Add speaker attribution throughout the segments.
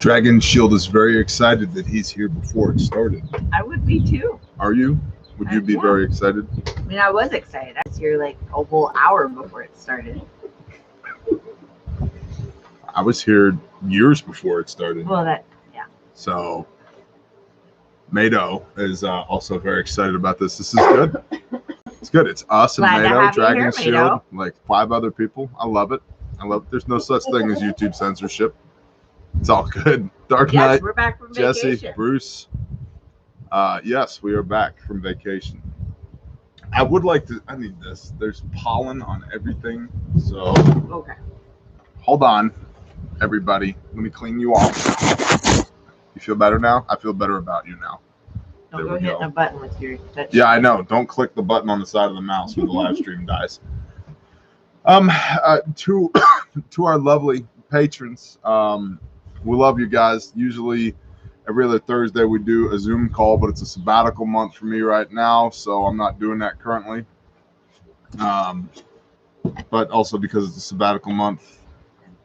Speaker 1: Dragon Shield is very excited that he's here before it started.
Speaker 2: I would be too.
Speaker 1: Are you? Would you be very excited?
Speaker 2: I mean, I was excited. I was here like a whole hour before it started.
Speaker 1: I was here years before it started.
Speaker 2: Well, yeah.
Speaker 1: So, Mado is also very excited about this. This is good. It's good. It's us and Mado, Dragon Shield, like 5 other people. I love it. I love it. There's no such thing as YouTube censorship. It's all good. Dark Knight,
Speaker 2: we're back from
Speaker 1: Jesse,
Speaker 2: vacation.
Speaker 1: Bruce. Yes, we are back from vacation. I would like to. I need this. There's pollen on everything. So,
Speaker 2: okay.
Speaker 1: Hold on, everybody. Let me clean you off. You feel better now? I feel better about you now.
Speaker 2: Don't go hitting a button with your touch.
Speaker 1: Yeah, I know. Don't click the button on the side of the mouse when the live stream dies. To our lovely patrons, we love you guys. Usually every other Thursday we do a Zoom call, but it's a sabbatical month for me right now, so I'm not doing that currently. But also because it's a sabbatical month,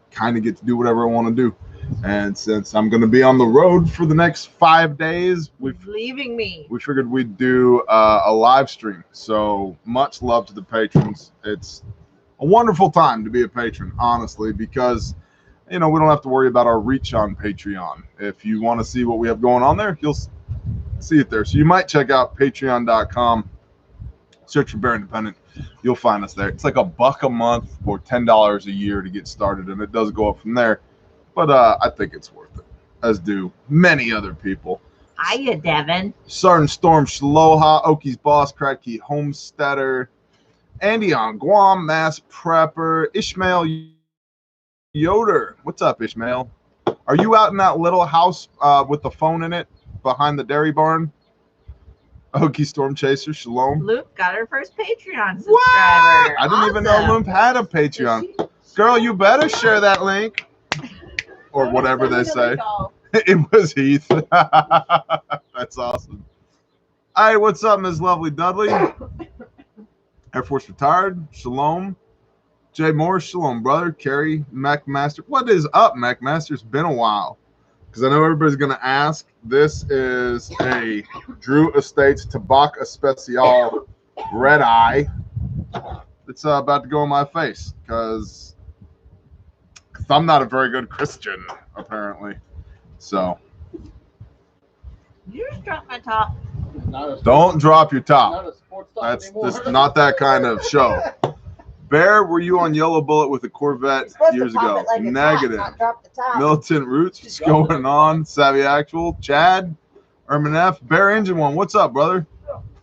Speaker 1: kind of get to do whatever I want to do. And since I'm going to be on the road for the next 5 days, we figured we'd do a live stream. So much love to the patrons. It's a wonderful time to be a patron, honestly, because we don't have to worry about our reach on Patreon. If you want to see what we have going on there, you'll see it there. So you might check out patreon.com, search for Bear Independent. You'll find us there. It's like $1 a month or $10 a year to get started, and it does go up from there. But I think it's worth it, as do many other people.
Speaker 2: Hiya, Devin.
Speaker 1: Sergeant Storm Shaloha, Oki's Boss, Cracky Homesteader, Andy on Guam, Mass Prepper, Ishmael Yoder. What's up, Ishmael? Are you out in that little house with the phone in it behind the dairy barn? Okie Storm Chaser, Shalom.
Speaker 2: Luke got her first Patreon subscriber.
Speaker 1: What? I didn't even know Luke had a Patreon. Girl, you better share that link. Or whatever they say. It was Heath. That's awesome. All right, what's up, Ms. Lovely Dudley? Air Force Retired, Shalom. Jay Morris, Shalom, brother. Carrie, MacMaster. What is up, MacMaster? It's been a while. Because I know everybody's going to ask. This is a Drew Estates Tabak Especial Red Eye. It's about to go on my face. Because I'm not a very good Christian, apparently. So.
Speaker 2: You just dropped my top.
Speaker 1: Don't drop your top. That's not that kind of show. Bear, were you on Yellow Bullet with a Corvette years ago?
Speaker 2: Like
Speaker 1: Negative.
Speaker 2: Top,
Speaker 1: Militant Roots, what's going on? Savvy Actual, Chad, Ermin F. Bear Engine One, what's up, brother?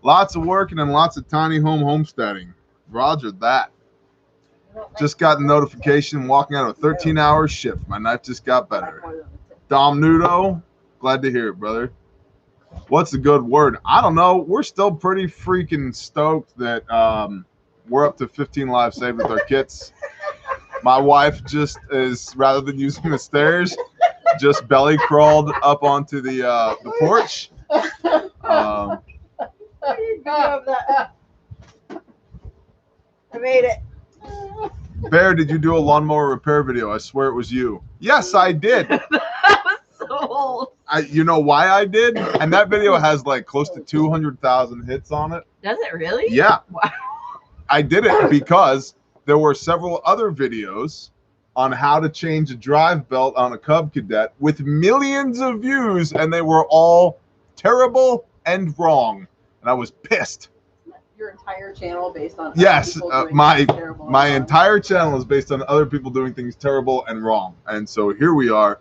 Speaker 1: Lots of working and lots of tiny home homesteading. Roger that. Just got a notification walking out of a 13-hour shift. My knife just got better. Dom Nudo, glad to hear it, brother. What's a good word? I don't know. We're still pretty freaking stoked that we're up to 15 lives saved with our kits. My wife just is, rather than using the stairs, just belly crawled up onto the porch.
Speaker 2: I made it.
Speaker 1: Bear, did you do a lawnmower repair video? I swear it was you. Yes, I did.
Speaker 2: That was so old.
Speaker 1: You know why I did? And that video has like close to 200,000 hits on it.
Speaker 2: Does it really?
Speaker 1: Yeah.
Speaker 2: Wow.
Speaker 1: I did it because there were several other videos on how to change a drive belt on a Cub Cadet with millions of views, and they were all terrible and wrong. And I was pissed.
Speaker 3: Your entire channel based on
Speaker 1: my entire channel is based on other people doing things terrible and wrong. And so here we are.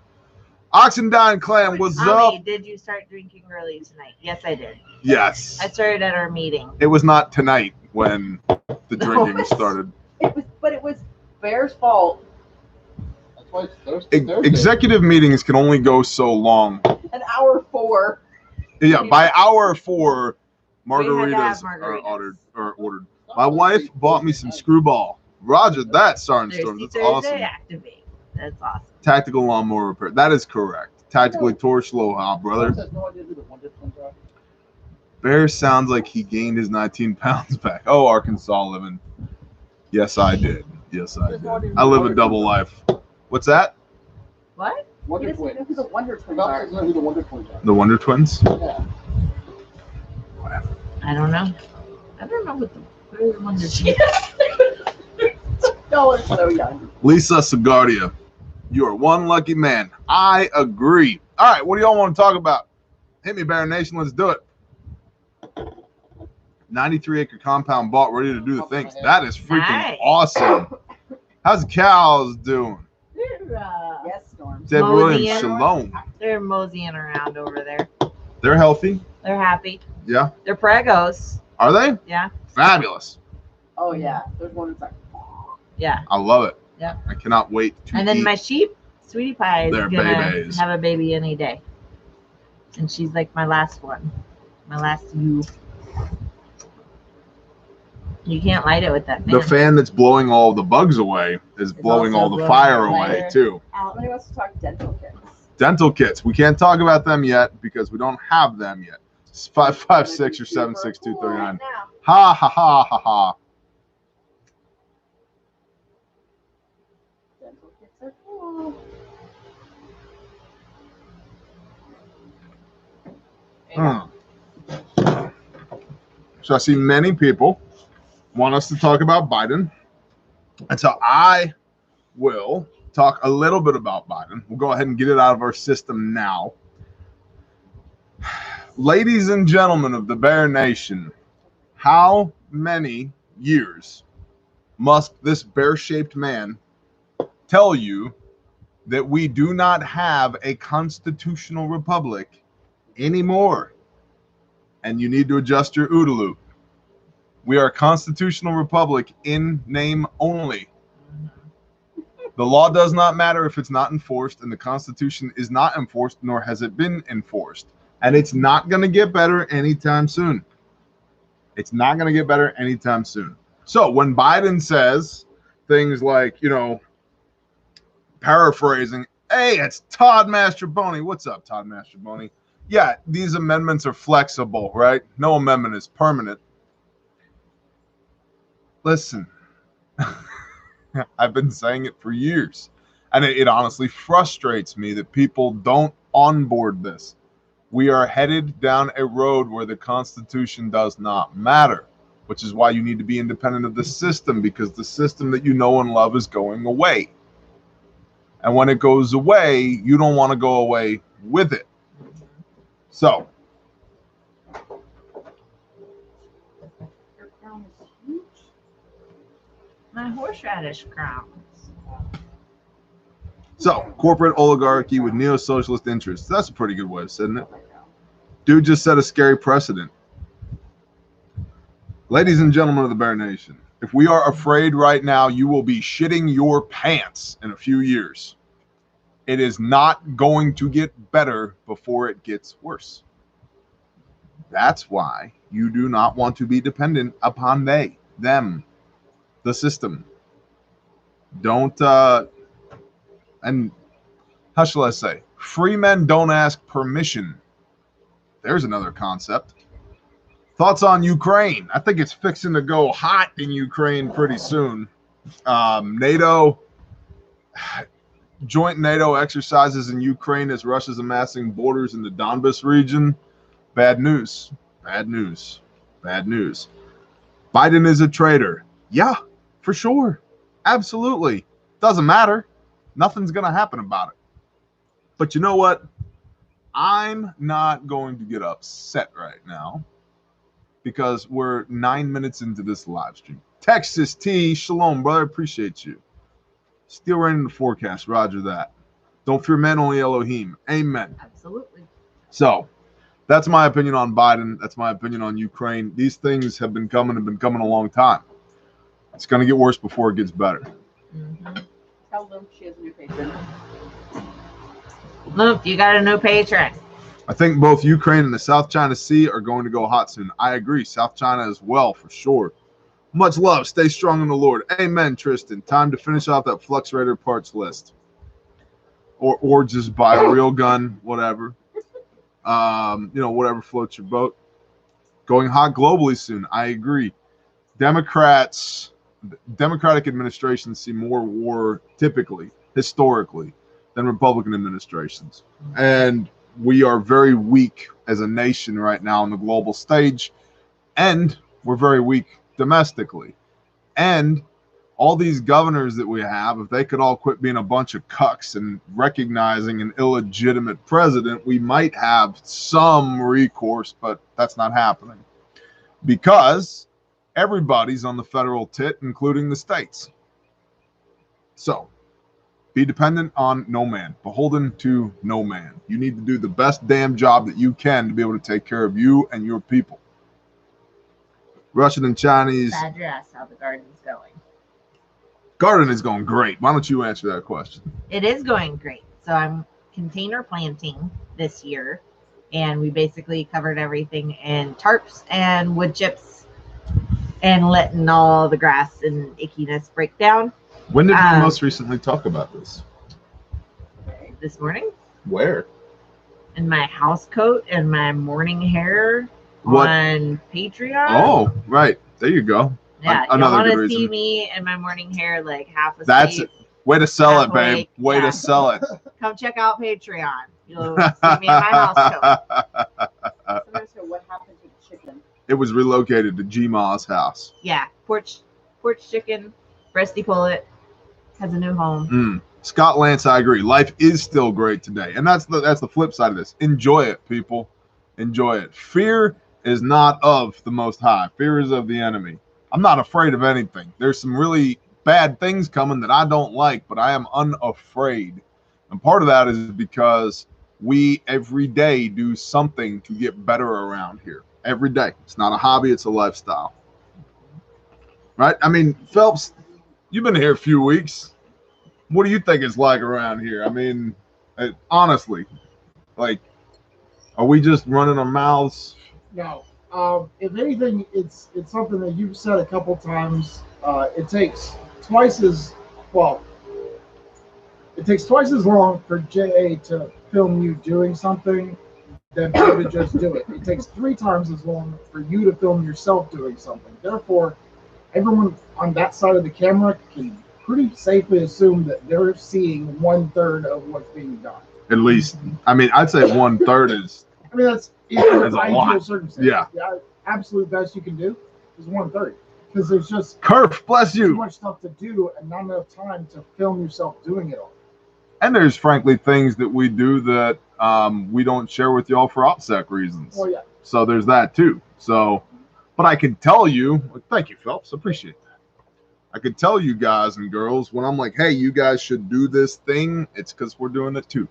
Speaker 1: Oxendine Clan, what's up?
Speaker 2: Did you start drinking early tonight? Yes, I did.
Speaker 1: Yes.
Speaker 2: I started at our meeting.
Speaker 1: It was not tonight when the drinking started.
Speaker 3: It was Bear's fault.
Speaker 4: That's why it's Thursday.
Speaker 1: Executive meetings can only go so long.
Speaker 3: An hour 4.
Speaker 1: Yeah, by hour 4, margaritas are ordered. My wife bought me some screwball. Roger that, Sergeant Storm. That's awesome.
Speaker 2: Activate. That's awesome.
Speaker 1: Tactical lawnmower repair. That is correct. Tactically torch low hop, brother. Bear sounds like he gained his 19 pounds back. Oh, Arkansas living. Yes, I did. Yes, I did. I live a double life. What's that?
Speaker 2: What?
Speaker 3: He doesn't know who the Wonder Twins
Speaker 4: Bob
Speaker 3: are.
Speaker 4: doesn't know who the Wonder Twins are.
Speaker 1: The Wonder Twins?
Speaker 4: Yeah.
Speaker 2: I don't know. I don't know what the Wonder Twins.
Speaker 3: Y'all are so young.
Speaker 1: Lisa Segardia, you are one lucky man. I agree. All right, what do y'all want to talk about? Hit me, Bear Nation. Let's do it. 93-acre compound bought, ready to do the things. That is freaking
Speaker 2: Nice.
Speaker 1: awesome. How's the cows doing?
Speaker 3: Yes, Storm.
Speaker 1: Deb
Speaker 2: Moseying.
Speaker 1: Williams, shalom.
Speaker 2: They're moseying around over there.
Speaker 1: They're healthy.
Speaker 2: They're happy.
Speaker 1: Yeah.
Speaker 2: They're pregos.
Speaker 1: Are they?
Speaker 2: Yeah.
Speaker 1: Fabulous.
Speaker 3: Oh yeah, there's one that's like.
Speaker 2: Yeah.
Speaker 1: I love it.
Speaker 2: Yeah.
Speaker 1: I cannot wait to
Speaker 2: And then
Speaker 1: eat.
Speaker 2: my sheep, Sweetie Pie, is
Speaker 1: They're
Speaker 2: gonna
Speaker 1: babies.
Speaker 2: have a baby any day. And she's like my last one. My last you. You can't light it with that fan.
Speaker 1: The fan that's blowing all the bugs away is blowing
Speaker 2: also
Speaker 1: all the
Speaker 2: blowing
Speaker 1: fire
Speaker 2: the
Speaker 1: away
Speaker 2: fire.
Speaker 1: too.
Speaker 3: Somebody wants to talk dental kits.
Speaker 1: Dental kits. We can't talk about them yet because we don't have them yet. It's 556 or 76239. Ha ha ha ha ha.
Speaker 3: Dental kits are cool.
Speaker 1: So I see many people want us to talk about Biden. And so I will talk a little bit about Biden. We'll go ahead and get it out of our system now. Ladies and gentlemen of the Bear Nation, how many years must this bear-shaped man tell you that we do not have a constitutional republic anymore? And you need to adjust your OODA loop. We are a constitutional republic in name only. The law does not matter if it's not enforced, and the Constitution is not enforced, nor has it been enforced. And it's not going to get better anytime soon. It's not going to get better anytime soon. So when Biden says things like, you know, paraphrasing, hey, it's Todd Mastroboni. What's up, Todd Mastroboni? Yeah, these amendments are flexible, right? No amendment is permanent. Listen, I've been saying it for years, and it honestly frustrates me that people don't onboard this. We are headed down a road where the Constitution does not matter, which is why you need to be independent of the system, because the system that you know and love is going away. And when it goes away, you don't want to go away with it. So,
Speaker 3: Your crown is huge.
Speaker 2: My horseradish crowns.
Speaker 1: corporate oligarchy with neo-socialist interests. That's a pretty good way of saying it. Dude just set a scary precedent. Ladies and gentlemen of the Bear Nation, if we are afraid right now, you will be shitting your pants in a few years. It is not going to get better before it gets worse. That's why you do not want to be dependent upon them, the system. Don't, and how shall I say? Free men don't ask permission. There's another concept. Thoughts on Ukraine? I think it's fixing to go hot in Ukraine pretty soon. NATO, joint NATO exercises in Ukraine as Russia's amassing borders in the Donbas region. Bad news. Bad news. Bad news. Biden is a traitor. Yeah, for sure. Absolutely. Doesn't matter. Nothing's going to happen about it. But you know what? I'm not going to get upset right now because we're 9 minutes into this live stream. Texas T, shalom, brother. Appreciate you. Still running the forecast. Roger that. Don't fear men, only Elohim. Amen.
Speaker 2: Absolutely.
Speaker 1: So that's my opinion on Biden. That's my opinion on Ukraine. These things have been coming a long time. It's going to get worse before it gets better.
Speaker 2: Mm-hmm.
Speaker 3: Tell Luke she has a new patron.
Speaker 2: Luke, you got a new patron.
Speaker 1: I think both Ukraine and the South China Sea are going to go hot soon. I agree. South China as well, for sure. Much love. Stay strong in the Lord. Amen, Tristan. Time to finish off that Flux Raider parts list. Or just buy a real gun, whatever. Whatever floats your boat. Going hot globally soon. I agree. Democratic administrations see more war typically, historically, than Republican administrations. And we are very weak as a nation right now on the global stage, and we're very weak domestically. And all these governors that we have, if they could all quit being a bunch of cucks and recognizing an illegitimate president, we might have some recourse, but that's not happening because everybody's on the federal tit, including the states. So be dependent on no man, beholden to no man. You need to do the best damn job that you can to be able to take care of you and your people. Russian and Chinese.
Speaker 2: Bad dress, how the garden's going.
Speaker 1: Garden is going great. Why don't you answer that question?
Speaker 2: It is going great. So I'm container planting this year, and we basically covered everything in tarps and wood chips and letting all the grass and ickiness break down.
Speaker 1: When did we most recently talk about this?
Speaker 2: This morning.
Speaker 1: Where?
Speaker 2: In my house coat and my morning hair on Patreon.
Speaker 1: Oh, right. There you go.
Speaker 2: Yeah, you want to see me and my morning hair like half asleep.
Speaker 1: That's it. Way to sell it, babe. Way to sell it.
Speaker 2: Come check out Patreon. You'll see me in my house coat.
Speaker 3: So what happened to the chicken?
Speaker 1: It was relocated to G-Ma's house.
Speaker 2: Yeah, porch chicken, breasty pullet, has a new home.
Speaker 1: Scott Lance, I agree. Life is still great today, and that's the flip side of this. Enjoy it, people. Enjoy it. Fear is not of the Most High. Fear is of the enemy. I'm not afraid of anything. There's some really bad things coming that I don't like, but I am unafraid. And part of that is because we every day do something to get better around here. Every day. It's not a hobby, it's a lifestyle. Right? I mean, Phelps, you've been here a few weeks. What do you think it's like around here? I mean, honestly, like, are we just running our mouths?
Speaker 5: No. If anything, it's something that you've said a couple times. It takes twice as long for JA to film you doing something than for you to just do it. It takes 3 times as long for you to film yourself doing something. Therefore, everyone on that side of the camera can pretty safely assume that they're seeing 1/3 of what's being done.
Speaker 1: At least, I mean, I'd say 1/3 is.
Speaker 5: I mean, that's
Speaker 1: a lot.
Speaker 5: Yeah. The absolute best you can do is 1/3 because there's just
Speaker 1: Kerf, bless
Speaker 5: too
Speaker 1: you.
Speaker 5: much stuff to do and not enough time to film yourself doing it all.
Speaker 1: And there's frankly things that we do that we don't share with y'all for OPSEC reasons.
Speaker 5: Well, yeah.
Speaker 1: So there's that too. So, but I can tell you, thank you, Phelps, appreciate that. I could tell you guys and girls when I'm like, hey, you guys should do this thing, it's because we're doing it too.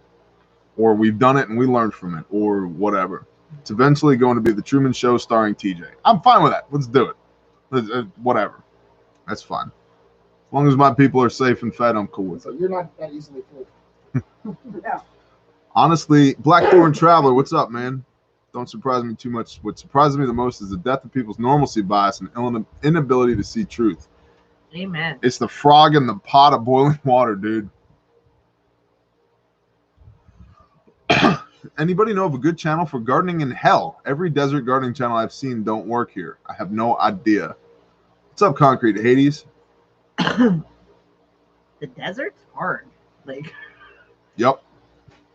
Speaker 1: Or we've done it and we learned from it, or whatever. It's eventually going to be the Truman Show starring TJ. I'm fine with that. Let's do it. Whatever. That's fine. As long as my people are safe and fed, I'm cool with
Speaker 5: So
Speaker 1: it.
Speaker 5: you're not that easily fooled.
Speaker 3: Yeah.
Speaker 1: Honestly, Blackthorn Traveler, what's up, man? Don't surprise me too much. What surprises me the most is the death of people's normalcy bias and inability to see truth.
Speaker 2: Amen.
Speaker 1: It's the frog in the pot of boiling water, dude. Anybody know of a good channel for gardening in hell? Every desert gardening channel I've seen don't work here. I have no idea. What's up, Concrete Hades?
Speaker 2: The desert's hard. Like,
Speaker 1: Yep.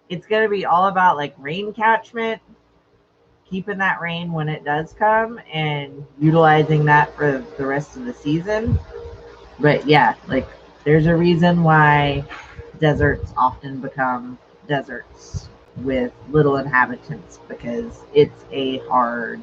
Speaker 2: it's going to be all about like rain catchment, keeping that rain when it does come, and utilizing that for the rest of the season. But yeah, like there's a reason why deserts often become deserts with little inhabitants, because it's a hard.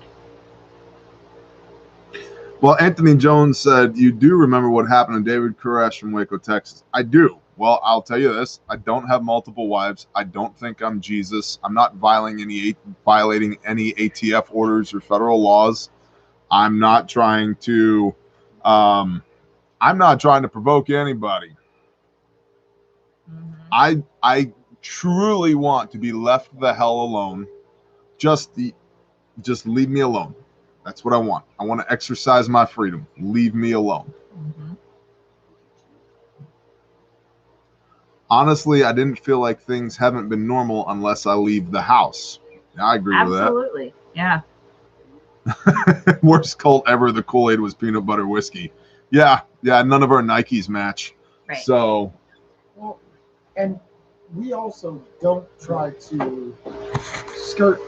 Speaker 1: Well, Anthony Jones said, you do remember what happened to David Koresh from Waco, Texas. I do. Well, I'll tell you this. I don't have multiple wives. I don't think I'm Jesus. I'm not violating any ATF orders or federal laws. I'm not trying to provoke anybody.
Speaker 2: Mm-hmm.
Speaker 1: I truly want to be left the hell alone. Just leave me alone. That's what I want. I want to exercise my freedom. Leave me alone.
Speaker 2: Mm-hmm.
Speaker 1: Honestly, I didn't feel like things haven't been normal unless I leave the house. Yeah, I agree
Speaker 2: Absolutely. Yeah.
Speaker 1: with that. Worst cult ever. The Kool-Aid was peanut butter whiskey. Yeah. None of our Nikes match.
Speaker 2: Right.
Speaker 1: So,
Speaker 5: Well, and we also don't try to skirt.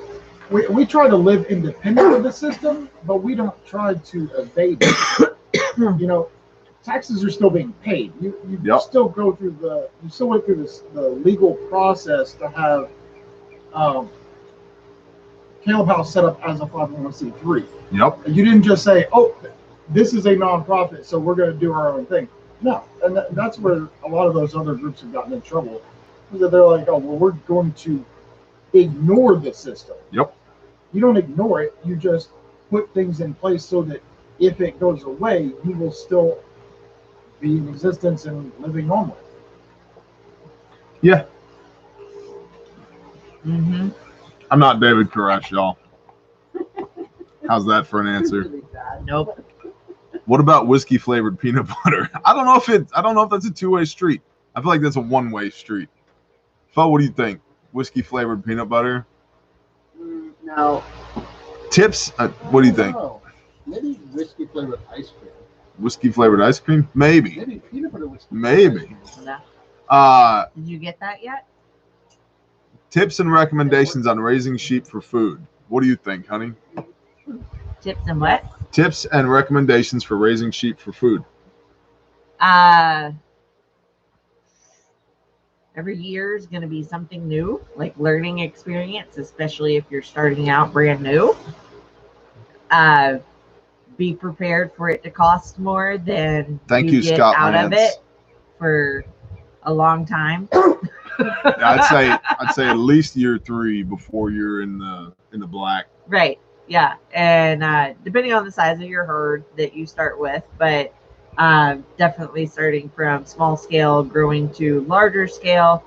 Speaker 5: We try to live independent of the system, but we don't try to evade it. You know, taxes are still being paid. You still go through you still went through the legal process to have Caleb House set up as a 501c3.
Speaker 1: Yep.
Speaker 5: You didn't just say, "Oh, this is a nonprofit, so we're going to do our own thing." No, and that's where a lot of those other groups have gotten in trouble. Because they're like, "Oh, well, we're going to ignore the system."
Speaker 1: Yep.
Speaker 5: You don't ignore it. You just put things in place so that if it goes away, you will still be in existence and living normally.
Speaker 1: Yeah.
Speaker 2: Mm-hmm.
Speaker 1: I'm not David Koresh, y'all. How's that for an answer?
Speaker 2: Nope.
Speaker 1: What about whiskey flavored peanut butter? I don't know if that's a two-way street. I feel like that's a one-way street. Fo, what do you think? Whiskey flavored peanut butter?
Speaker 3: No.
Speaker 1: Tips? What do you think?
Speaker 4: Oh, maybe whiskey flavored ice cream.
Speaker 1: Whiskey flavored ice cream? Maybe.
Speaker 4: Maybe peanut butter whiskey.
Speaker 1: Maybe.
Speaker 2: No. Did you get that yet?
Speaker 1: Tips and recommendations on raising sheep for food. What do you think, honey?
Speaker 2: Tips and what?
Speaker 1: Tips and recommendations for raising sheep for food.
Speaker 2: Every year is going to be something new, like learning experience, especially if you're starting out brand new. Be prepared for it to cost more than you get
Speaker 1: Scott
Speaker 2: out
Speaker 1: Lance.
Speaker 2: of it for a long time.
Speaker 1: I'd say at least year 3 before you're in the black.
Speaker 2: Right. Yeah. And depending on the size of your herd that you start with, but definitely starting from small scale, growing to larger scale,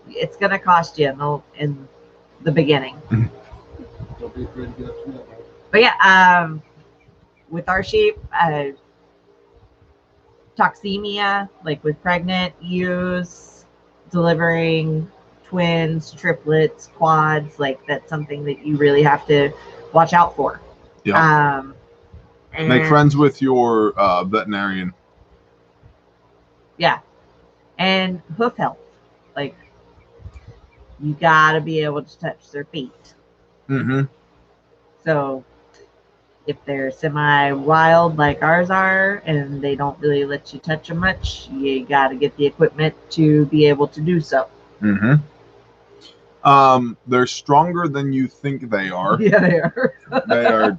Speaker 2: it's going to cost you in the beginning.
Speaker 4: Don't be afraid to get up to that.
Speaker 2: But yeah, with our sheep, toxemia, like with pregnant ewes, delivering twins, triplets, quads, like that's something that you really have to watch out for.
Speaker 1: Yeah. Make friends with your veterinarian.
Speaker 2: Yeah. And hoof health. Like, you got to be able to touch their feet.
Speaker 1: Mm-hmm.
Speaker 2: So, if they're semi-wild like ours are, and they don't really let you touch them much, you got to get the equipment to be able to do so.
Speaker 1: Mm-hmm. They're stronger than you think they are.
Speaker 2: Yeah, they are.
Speaker 1: They are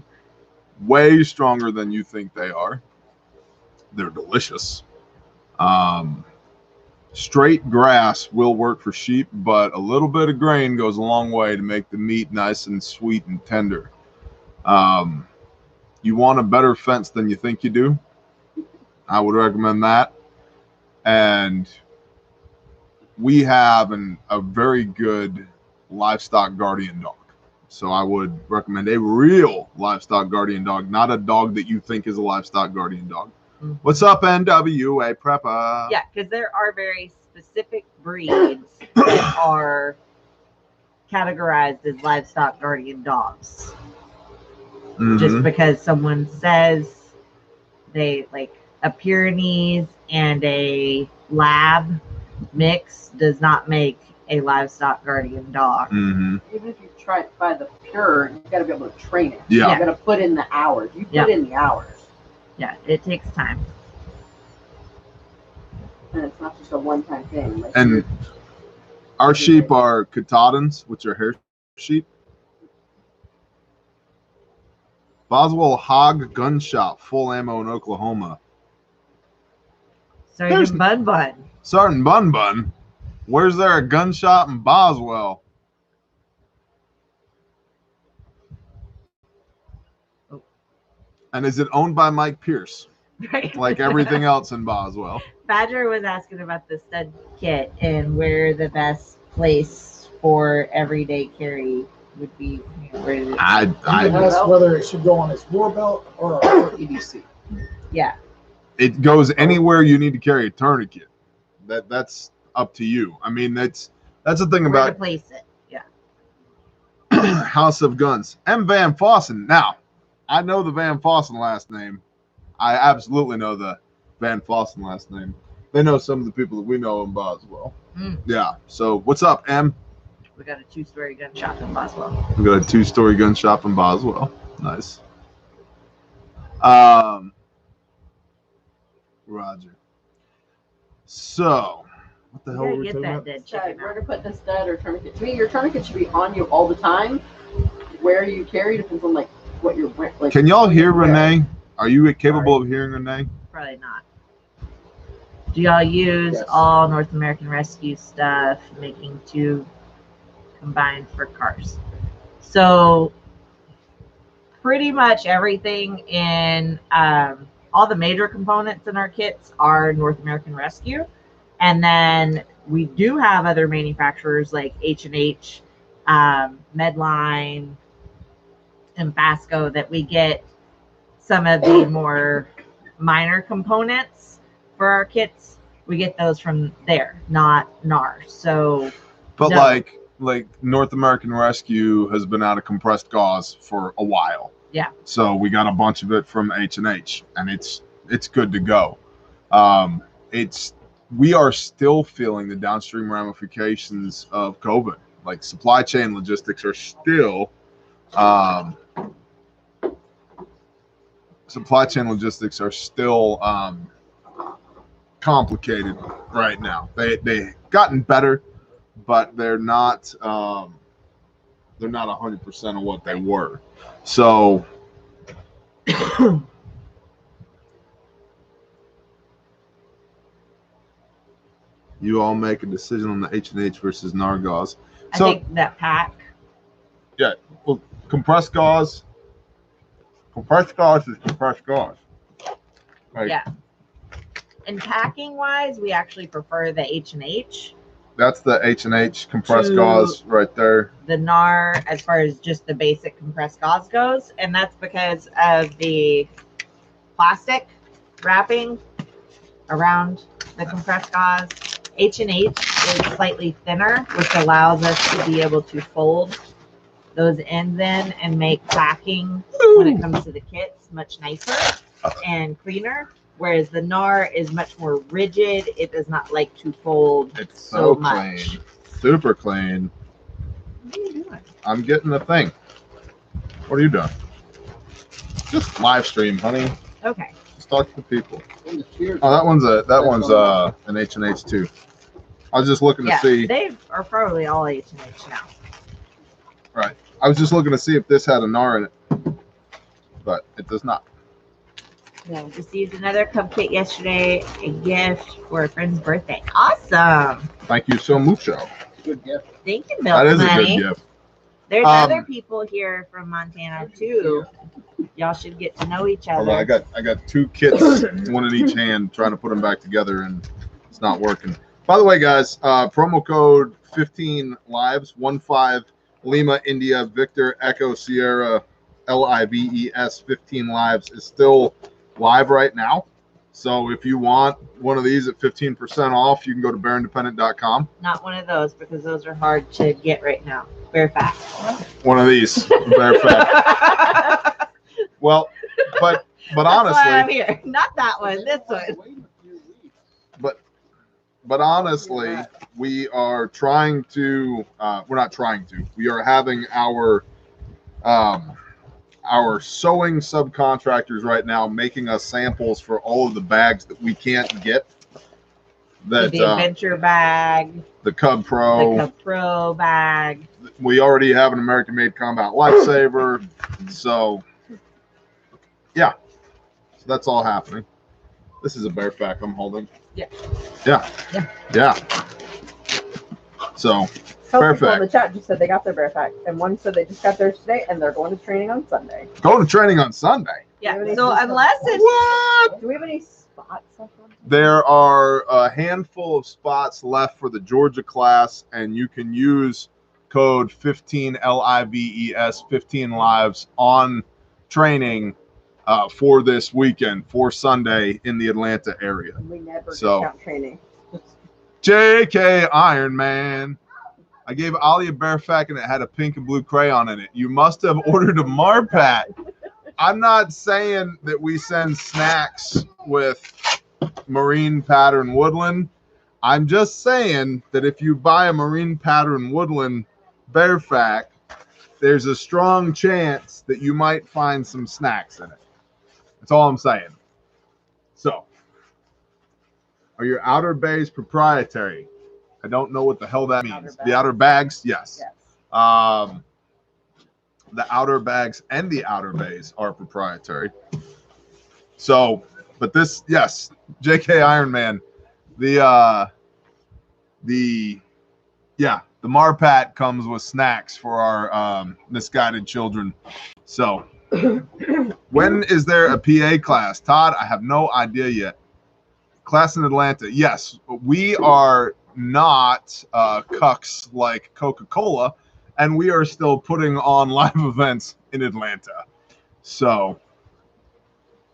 Speaker 1: way stronger than you think they are. They're delicious. Straight grass will work for sheep, but a little bit of grain goes a long way to make the meat nice and sweet and tender. You want a better fence than you think you do? I would recommend that. And we have a very good livestock guardian dog. So I would recommend a real livestock guardian dog, not a dog that you think is a livestock guardian dog. Mm-hmm. What's up, NWA Prepper?
Speaker 2: Yeah, because there are very specific breeds that are categorized as livestock guardian dogs. Mm-hmm. Just because someone says they like a Pyrenees and a lab mix does not make a livestock guardian dog.
Speaker 1: Mm-hmm.
Speaker 3: Even if you try it by the pure, you got to be able to train it.
Speaker 1: Yeah.
Speaker 3: You got to put in the hours. You put in the hours.
Speaker 2: Yeah, it takes time.
Speaker 3: And it's not just a one-time thing. Like
Speaker 1: and our sheep are Katahdins, which are hair sheep. Boswell Hog Gun Shop, full ammo in Oklahoma.
Speaker 2: Sergeant Bun Bun.
Speaker 1: Sergeant Bun Bun? Where's there a gun shop in Boswell?
Speaker 2: Oh.
Speaker 1: And is it owned by Mike Pierce?
Speaker 2: Right.
Speaker 1: Like everything else in Boswell.
Speaker 2: Badger was asking about the stud kit and where the best place for everyday carry would be.
Speaker 5: I asked whether it should go on his war belt or EDC.
Speaker 2: Yeah.
Speaker 1: It goes anywhere you need to carry a tourniquet. That's up to you. I mean, that's the thing
Speaker 2: where
Speaker 1: about
Speaker 2: to place it. Yeah.
Speaker 1: House of Guns. M. Van Fossen. Now, I know the Van Fossen last name. I absolutely know the Van Fossen last name. They know some of the people that we know in Boswell.
Speaker 2: Mm.
Speaker 1: Yeah. So what's up, Em?
Speaker 2: We got a 2-story gun shop in Boswell.
Speaker 1: We got a 2-story gun shop in Boswell. Nice. Roger. So, what the hell were we
Speaker 2: Get
Speaker 1: talking
Speaker 2: that
Speaker 1: about?
Speaker 2: dead
Speaker 3: Decide
Speaker 2: chicken
Speaker 3: where
Speaker 2: out.
Speaker 3: to put the stud or tourniquet. To me, your tourniquet should be on you all the time. Where you carry depends on like what you're like.
Speaker 1: Can y'all hear
Speaker 3: where.
Speaker 1: Renee? Are you capable of hearing Renee?
Speaker 2: Probably not. Do y'all use
Speaker 3: Yes.
Speaker 2: all North American Rescue stuff, making 2 combined for cars? So pretty much everything in all the major components in our kits are North American Rescue. And then we do have other manufacturers like H&H, Medline, and Basco that we get some of the more minor components for our kits. We get those from there, not NAR. So,
Speaker 1: But
Speaker 2: no.
Speaker 1: like North American Rescue has been out of compressed gauze for a while.
Speaker 2: Yeah.
Speaker 1: So we got a bunch of it from H&H, and it's good to go. We are still feeling the downstream ramifications of COVID. Like supply chain logistics are still complicated right now. They gotten better, but they're not 100% of what they were. So you all make a decision on the H&H versus NAR gauze.
Speaker 2: I
Speaker 1: So
Speaker 2: think that pack.
Speaker 1: compressed gauze is compressed gauze. Like,
Speaker 2: Yeah. And packing wise, we actually prefer the H&H.
Speaker 1: that's the H&H compressed
Speaker 2: To-
Speaker 1: gauze right there.
Speaker 2: The NAR, as far as just the basic compressed gauze goes, and that's because of the plastic wrapping around the compressed gauze. H&H is slightly thinner, which allows us to be able to fold those ends in and make packing when it comes to the kits much nicer and cleaner. Whereas the NAR is much more rigid. It does not like to fold
Speaker 1: It's
Speaker 2: so
Speaker 1: so
Speaker 2: much.
Speaker 1: clean. Super clean.
Speaker 2: What are you doing?
Speaker 1: I'm getting the thing. What are you doing? Just live stream, honey.
Speaker 2: Okay.
Speaker 1: Just talk to the people.
Speaker 4: And the cheers.
Speaker 1: Oh, that one's an H&H too. I was just looking to
Speaker 2: Yeah,
Speaker 1: see.
Speaker 2: they are probably all H&H now.
Speaker 1: I was just looking to see if this had a NAR in it, but it does not.
Speaker 2: Yeah, received another cupcake yesterday, a gift for a friend's birthday. Awesome.
Speaker 1: Thank you so much.
Speaker 4: Good gift.
Speaker 2: Thank you, Bill.
Speaker 1: That is a
Speaker 2: Money.
Speaker 1: good gift.
Speaker 2: There's
Speaker 1: Um,
Speaker 2: other people here from Montana too. Y'all should get to know each
Speaker 1: Hold on,
Speaker 2: other.
Speaker 1: I got 2 kits, one in each hand, trying to put them back together, and it's not working. By the way, guys, promo code 15 lives 15 Lima India Victor Echo Sierra LIVES 15 lives is still live right now. So if you want one of these at 15% off, you can go to bearindependent.com.
Speaker 2: Not one of those because those are hard to get right now. Bear fat.
Speaker 1: One of these, bear fat. Well, but
Speaker 2: That's why I'm
Speaker 1: honestly,
Speaker 2: here. Not that one. This one.
Speaker 1: but honestly, we are trying to. We're not trying to. We are having our sewing subcontractors right now making us samples for all of the bags that we can't get. That
Speaker 2: The adventure bag,
Speaker 1: the Cub Pro.
Speaker 2: the Cub Pro bag.
Speaker 1: We already have an American-made combat lifesaver, so yeah, so that's all happening. This is a bear pack I'm holding.
Speaker 2: Yeah.
Speaker 1: So
Speaker 3: Couple people in
Speaker 1: Perfect.
Speaker 3: the chat just said they got their bear pack, and one said they just got theirs today, and they're going to training on Sunday.
Speaker 1: going to training on Sunday.
Speaker 2: Yeah.
Speaker 3: Maybe
Speaker 2: So
Speaker 3: it's-
Speaker 2: unless it's
Speaker 1: What?
Speaker 3: Do we have any spots left on?
Speaker 1: There are a handful of spots left for the Georgia class, and you can use code 15 LIVES 15 lives on training for this weekend for Sunday in the Atlanta area.
Speaker 3: We never
Speaker 1: So-
Speaker 3: discount training.
Speaker 1: JK Iron Man. I gave Ollie a bear pack and it had a pink and blue crayon in it. You must have ordered a Marpat. I'm not saying that we send snacks with marine pattern woodland. I'm just saying that if you buy a marine pattern woodland bear fact, there's a strong chance that you might find some snacks in it. That's all I'm saying. So, are your outer bays proprietary? I don't know what the hell that means. The outer bags, yes. The outer bags and the outer bays are proprietary. So, but this, yes, JK Iron Man, the Marpat comes with snacks for our misguided children. So, when is there a PA class? Todd, I have no idea yet. Class in Atlanta. Yes, we are not cucks like Coca-Cola, and we are still putting on live events in Atlanta. So,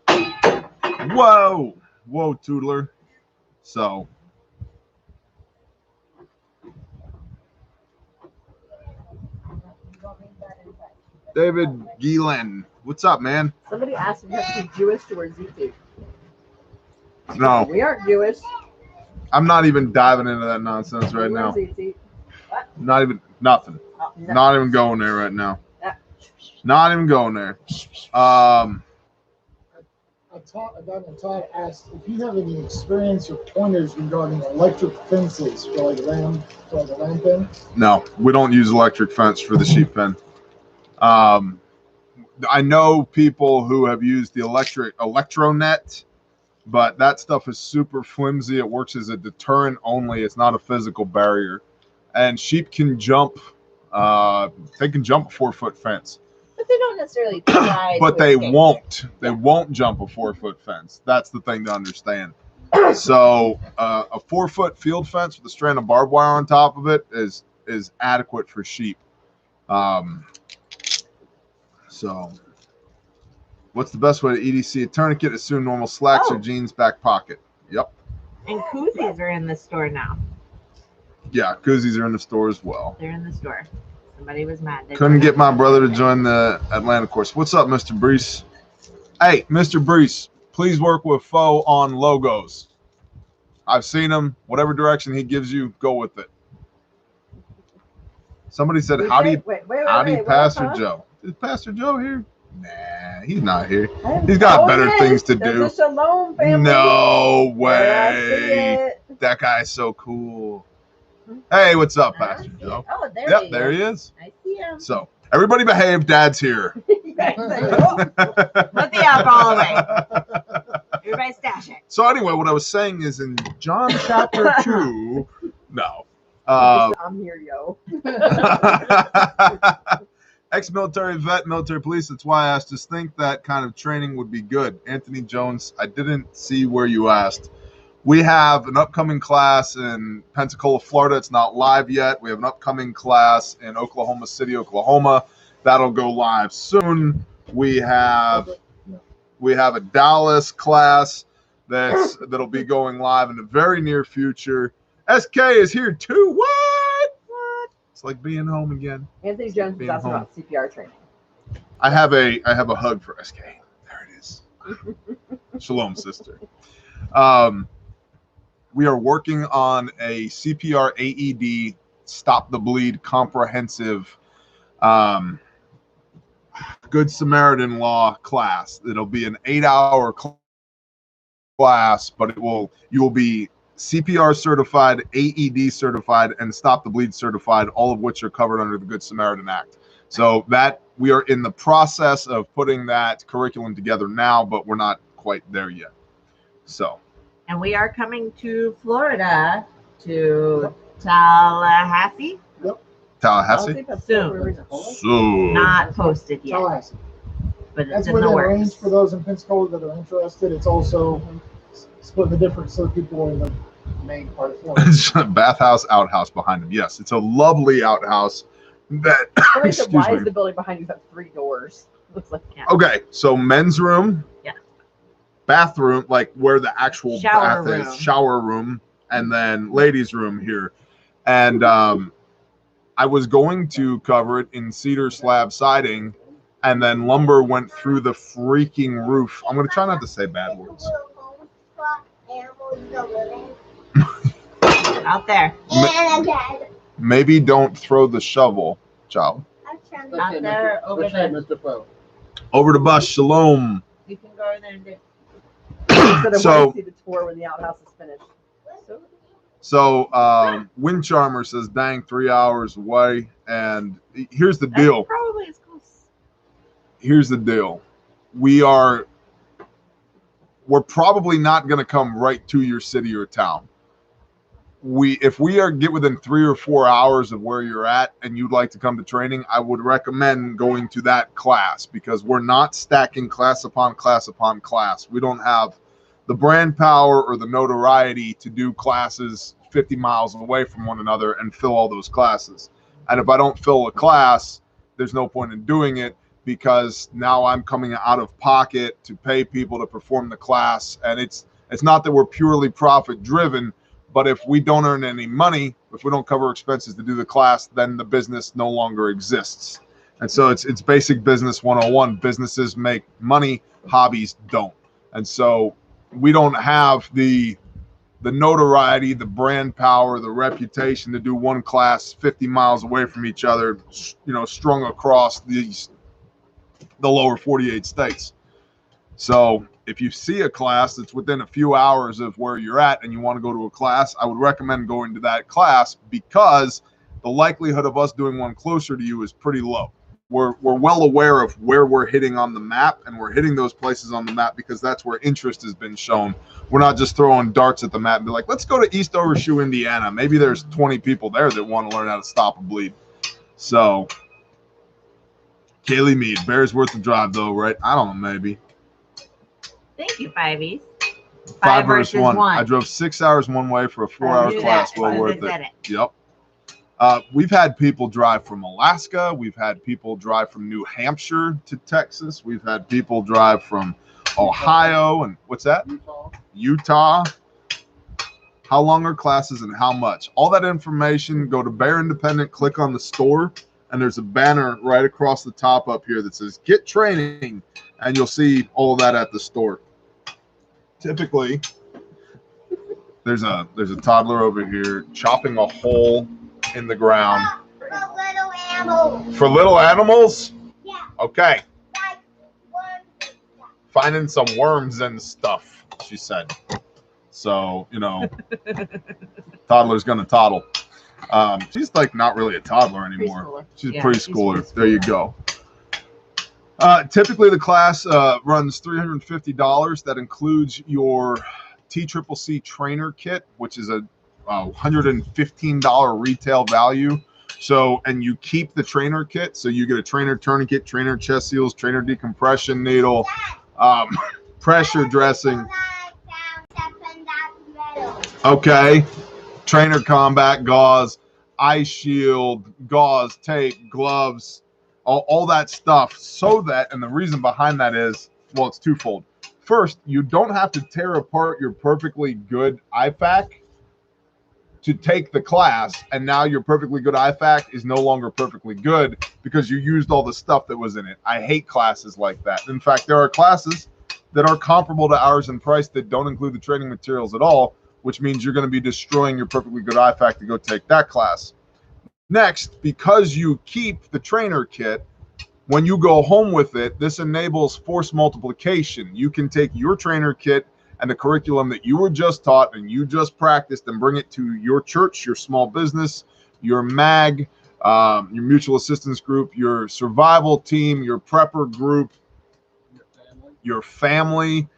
Speaker 1: whoa, Toodler. So, David Gielen, what's up, man?
Speaker 3: Somebody asked if you have to be Jewish to wear ZT.
Speaker 1: No,
Speaker 3: We aren't Jewish.
Speaker 1: I'm not even diving into that nonsense right now.
Speaker 3: ZT. What?
Speaker 1: Not even nothing.
Speaker 3: Oh, no.
Speaker 1: Not even going there right now. Not even going there.
Speaker 5: Todd asked if you have any experience or pointers regarding electric fences for like lamb pen.
Speaker 1: No, we don't use electric fence for the sheep pen. I know people who have used the electronet, but that stuff is super flimsy. It works as a deterrent only. It's not a physical barrier. And sheep can jump. They can jump a 4-foot fence.
Speaker 6: But they don't necessarily try.
Speaker 1: But
Speaker 6: to
Speaker 1: they
Speaker 6: escape.
Speaker 1: won't. They won't jump a 4-foot fence. That's the thing to understand. So a 4-foot field fence with a strand of barbed wire on top of it is adequate for sheep. So what's the best way to EDC a tourniquet? Assume normal slacks or jeans back pocket. Yep.
Speaker 2: And koozies are in the store now.
Speaker 1: Yeah, koozies are in the store as well.
Speaker 2: They're in the store. Somebody was mad. They
Speaker 1: Couldn't
Speaker 2: weren't
Speaker 1: get my
Speaker 2: on
Speaker 1: brother to join the Atlanta course. What's up, Mr. Brees? Hey, Mr. Brees, please work with Foe on logos. I've seen him. Whatever direction he gives you, go with it. Somebody said,
Speaker 3: Wait,
Speaker 1: howdy,
Speaker 3: wait,
Speaker 1: Pastor
Speaker 3: huh?
Speaker 1: Joe. Is Pastor Joe here? Nah, he's not here. He's got better things to
Speaker 3: There's
Speaker 1: do.
Speaker 3: a Shalom family.
Speaker 1: No
Speaker 3: There, I see
Speaker 1: way.
Speaker 3: it.
Speaker 1: That guy's so cool. Hey, what's up, Pastor Joe?
Speaker 6: Oh, there
Speaker 1: Yep,
Speaker 6: he
Speaker 1: there
Speaker 6: is.
Speaker 1: he is.
Speaker 6: I see him.
Speaker 1: So, everybody behave. Dad's here.
Speaker 2: Put the alcohol away. Everybody stash it.
Speaker 1: So anyway, what I was saying is in John chapter 2, no.
Speaker 3: I'm here, yo.
Speaker 1: Ex-military vet, military police. That's why I asked. Just think that kind of training would be good. Anthony Jones, I didn't see where you asked. We have an upcoming class in Pensacola, Florida. It's not live yet. We have an upcoming class in Oklahoma City, Oklahoma. That'll go live soon. We have a Dallas class that'll be going live in the very near future. SK is here too. What? It's like being home again.
Speaker 3: Anthony Jones was asking about CPR training.
Speaker 1: I have a hug for SK. There it is. Shalom, sister. We are working on a CPR AED stop the bleed comprehensive Good Samaritan law class. It'll be an 8-hour class, but you will be CPR certified, AED certified, and stop the bleed certified, all of which are covered under the Good Samaritan Act. So that we are in the process of putting that curriculum together now, but we're not quite there yet. So.
Speaker 2: And we are coming to Florida to Tallahassee.
Speaker 1: Tallahassee? Soon.
Speaker 2: Not posted yet,
Speaker 5: Tallahassee.
Speaker 2: but
Speaker 5: That's
Speaker 2: it's in
Speaker 5: where
Speaker 2: the
Speaker 5: they
Speaker 2: works.
Speaker 5: arrange for those in Pensacola that are interested. It's also split the difference so people in the main part of Florida.
Speaker 1: Bathhouse, outhouse behind him. Yes, it's a lovely outhouse. That
Speaker 3: Why
Speaker 1: excuse
Speaker 3: is
Speaker 1: me.
Speaker 3: the building behind you have 3 doors? Looks like
Speaker 1: Okay, so men's room,
Speaker 2: Yeah.
Speaker 1: bathroom, like where the actual
Speaker 2: Shower
Speaker 1: bath is,
Speaker 2: room.
Speaker 1: shower room, and then ladies' room here. And I was going to cover it in cedar slab siding, and then lumber went through the freaking roof. I'm going to try not to say bad words.
Speaker 2: Out there.
Speaker 1: Maybe don't throw the shovel, child.
Speaker 2: Out there, over
Speaker 4: Which side,
Speaker 2: there.
Speaker 4: Mr. Poe?
Speaker 1: Over the bus. Shalom.
Speaker 2: You can go over there and do.
Speaker 1: So-
Speaker 3: see the tour when the outhouse is finished.
Speaker 1: So Wind Charmer says, dang, 3 hours away. And here's the
Speaker 2: That's
Speaker 1: deal.
Speaker 2: probably as close.
Speaker 1: Here's the deal. We're probably not going to come right to your city or town. If we get within 3 or 4 hours of where you're at and you'd like to come to training, I would recommend going to that class, because we're not stacking class upon class upon class. We don't have the brand power or the notoriety to do classes 50 miles away from one another and fill all those classes. And if I don't fill a class, there's no point in doing it, because now I'm coming out of pocket to pay people to perform the class. And it's not that we're purely profit driven, but if we don't earn any money, if we don't cover expenses to do the class, then the business no longer exists. And so it's basic business 101. Businesses make money, hobbies don't. And so we don't have the notoriety, the brand power, the reputation to do one class 50 miles away from each other, strung across the lower 48 states. So if you see a class that's within a few hours of where you're at and you want to go to a class, I would recommend going to that class, because the likelihood of us doing one closer to you is pretty low. We're well aware of where we're hitting on the map, and we're hitting those places on the map because that's where interest has been shown. We're not just throwing darts at the map and be like, let's go to East Overshoe, Indiana. Maybe there's 20 people there that want to learn how to stop a bleed. So Kaylee Mead, Bears worth the drive though, right? I don't know, maybe.
Speaker 2: Thank you, Fiveys.
Speaker 1: 5 versus 1. I drove 6 hours one way for a 4-hour
Speaker 2: Do
Speaker 1: class.
Speaker 2: that.
Speaker 1: Well
Speaker 2: I
Speaker 1: worth
Speaker 2: said
Speaker 1: it. Yep. We've had people drive from Alaska. We've had people drive from New Hampshire to Texas. We've had people drive from Ohio and what's that? Utah. How long are classes and how much? All that information, go to Bear Independent, click on the store, and there's a banner right across the top up here that says get training, and you'll see all of that at the store. Typically, there's a toddler over here chopping a hole in the ground.
Speaker 6: For little animals.
Speaker 1: For little animals?
Speaker 6: Yeah.
Speaker 1: Okay.
Speaker 6: Like one.
Speaker 1: Finding some worms and stuff, she said. So, toddler's gonna toddle. She's like not really a toddler anymore.
Speaker 3: Preschooler.
Speaker 1: She's a
Speaker 2: Yeah,
Speaker 1: preschooler.
Speaker 2: she's
Speaker 1: There you go. Typically, the class runs $350. That includes your TCCC trainer kit, which is a $115 retail value. So, and you keep the trainer kit. So you get a trainer tourniquet, trainer chest seals, trainer decompression needle, pressure dressing. Okay. Trainer combat gauze, ice shield, gauze, tape, gloves, all that stuff. So that, and the reason behind that is, well, it's twofold. First, you don't have to tear apart your perfectly good IFAC to take the class, and now your perfectly good IFAC is no longer perfectly good because you used all the stuff that was in it. I hate classes like that. In fact, there are classes that are comparable to ours in price that don't include the training materials at all, which means you're going to be destroying your perfectly good IFAC to go take that class. Next, because you keep the trainer kit, when you go home with it, this enables force multiplication. You can take your trainer kit and the curriculum that you were just taught and you just practiced and bring it to your church, your small business, your MAG, your mutual assistance group, your survival team, your prepper group, your family,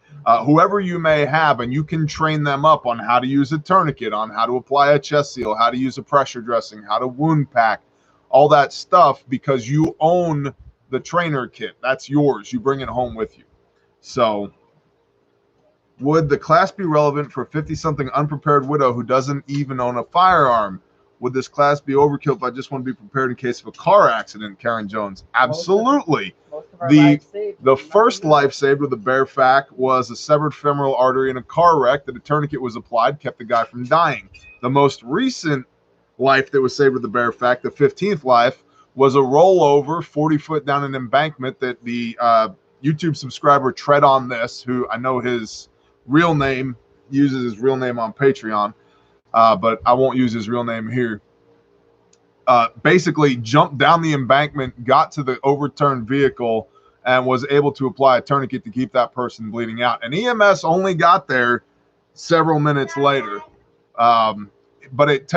Speaker 1: whoever you may have, and you can train them up on how to use a tourniquet, on how to apply a chest seal, how to use a pressure dressing, how to wound pack, all that stuff, because you own the trainer kit. That's yours. You bring it home with you. So would the class be relevant for a 50-something unprepared widow who doesn't even own a firearm? Would this class be overkill if I just want to be prepared in case of a car accident, Karen Jones? Absolutely.
Speaker 3: Most of our
Speaker 1: The
Speaker 3: lives saved.
Speaker 1: first life saved with a bare fac was a severed femoral artery in a car wreck that a tourniquet was applied, kept the guy from dying. The most recent life that was saved with the bare fac, the 15th life, was a rollover 40 foot down an embankment that the YouTube subscriber Tread on This, who I know his real name uses his real name on Patreon, but I won't use his real name here. Basically jumped down the embankment, got to the overturned vehicle, and was able to apply a tourniquet to keep that person bleeding out. And EMS only got there several minutes later. But it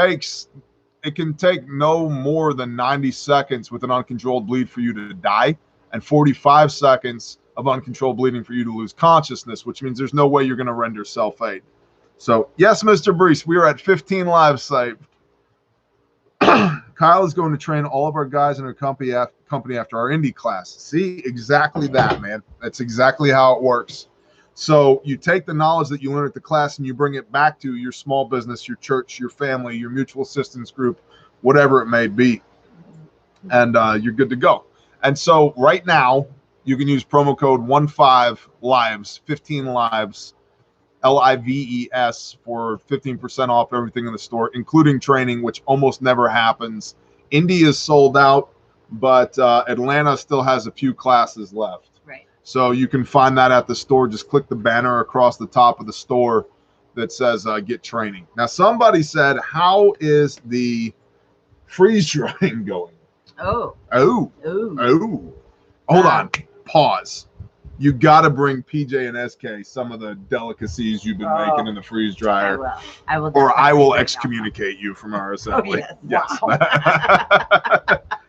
Speaker 1: can take no more than 90 seconds with an uncontrolled bleed for you to die, and 45 seconds of uncontrolled bleeding for you to lose consciousness, which means there's no way you're going to render self-aid. So, yes, Mr. Brees, we are at 15 lives saved. Kyle is going to train all of our guys in our company after our Indy class. See, exactly that, man. That's exactly how it works. So you take the knowledge that you learn at the class and you bring it back to your small business, your church, your family, your mutual assistance group, whatever it may be, and you're good to go. And so right now, you can use promo code 15lives, 15 lives, LIVES, for 15% off everything in the store, including training, which almost never happens. Indy is sold out, but Atlanta still has a few classes left.
Speaker 2: Right.
Speaker 1: So you can find that at the store. Just click the banner across the top of the store that says get training. Now, somebody said, how is the freeze drying going?
Speaker 2: Oh.
Speaker 1: Hold on. Pause. You got to bring PJ and SK some of the delicacies you've been making in the freeze dryer.
Speaker 2: I will.
Speaker 1: Or I will excommunicate you from our assembly. Yes. Wow.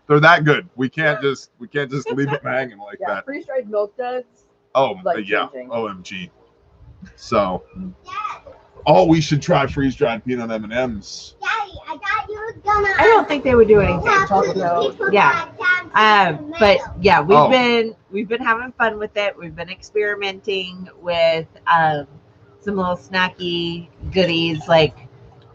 Speaker 1: They're that good. We can't just leave it hanging like that.
Speaker 3: Freeze dried milk duds.
Speaker 1: Oh, yeah. OMG. So, we should try freeze dried peanut M&Ms.
Speaker 6: Daddy, I thought you were gonna.
Speaker 2: I don't think they would do anything. Yeah. But yeah, we've been having fun with it. We've been experimenting with some little snacky goodies like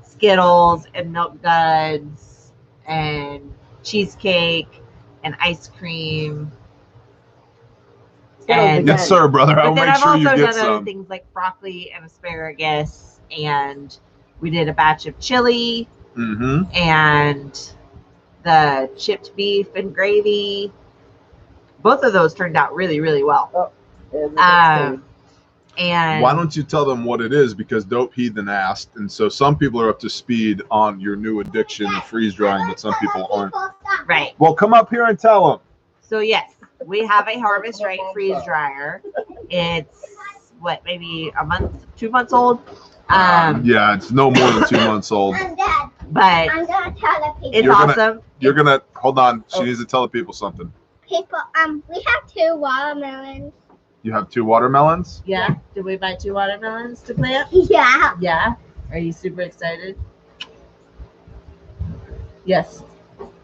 Speaker 2: Skittles and milk duds and cheesecake and ice cream. And,
Speaker 1: yes, sir, brother. I'll make sure you get some. I've also done
Speaker 2: other things like broccoli and asparagus, and we did a batch of chili and the chipped beef and gravy. Both of those turned out really, really well. And
Speaker 1: why don't you tell them what it is? Because Dope Heathen asked, and so some people are up to speed on your new addiction of freeze drying, but some people aren't.
Speaker 2: Right.
Speaker 1: Well, come up here and tell them.
Speaker 2: So yes, we have a Harvest Right freeze dryer. It's maybe 2 months old.
Speaker 1: Yeah, it's no more than 2 months old.
Speaker 2: But
Speaker 6: I'm gonna tell the people.
Speaker 2: It's awesome.
Speaker 1: You're gonna hold on. She needs to tell the people something.
Speaker 6: People, we have 2 watermelons.
Speaker 1: You have 2 watermelons?
Speaker 2: Yeah. Did we buy 2 watermelons to plant?
Speaker 6: Yeah.
Speaker 2: Yeah. Are you super excited? Yes.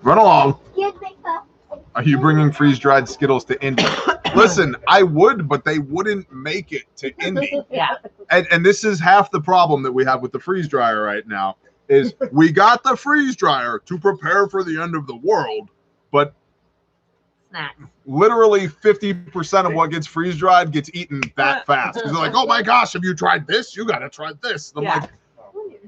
Speaker 1: Run along.
Speaker 6: Here's my cup.
Speaker 1: Are you bringing freeze-dried Skittles to Indy? Listen, I would, but they wouldn't make it to Indy.
Speaker 2: Yeah.
Speaker 1: And this is half the problem that we have with the freeze dryer right now is we got the freeze dryer to prepare for the end of the world, but
Speaker 2: Snacks.
Speaker 1: Literally 50% of what gets freeze dried gets eaten that fast. Because they're like, oh my gosh, have you tried this? You got to try this. And I'm like,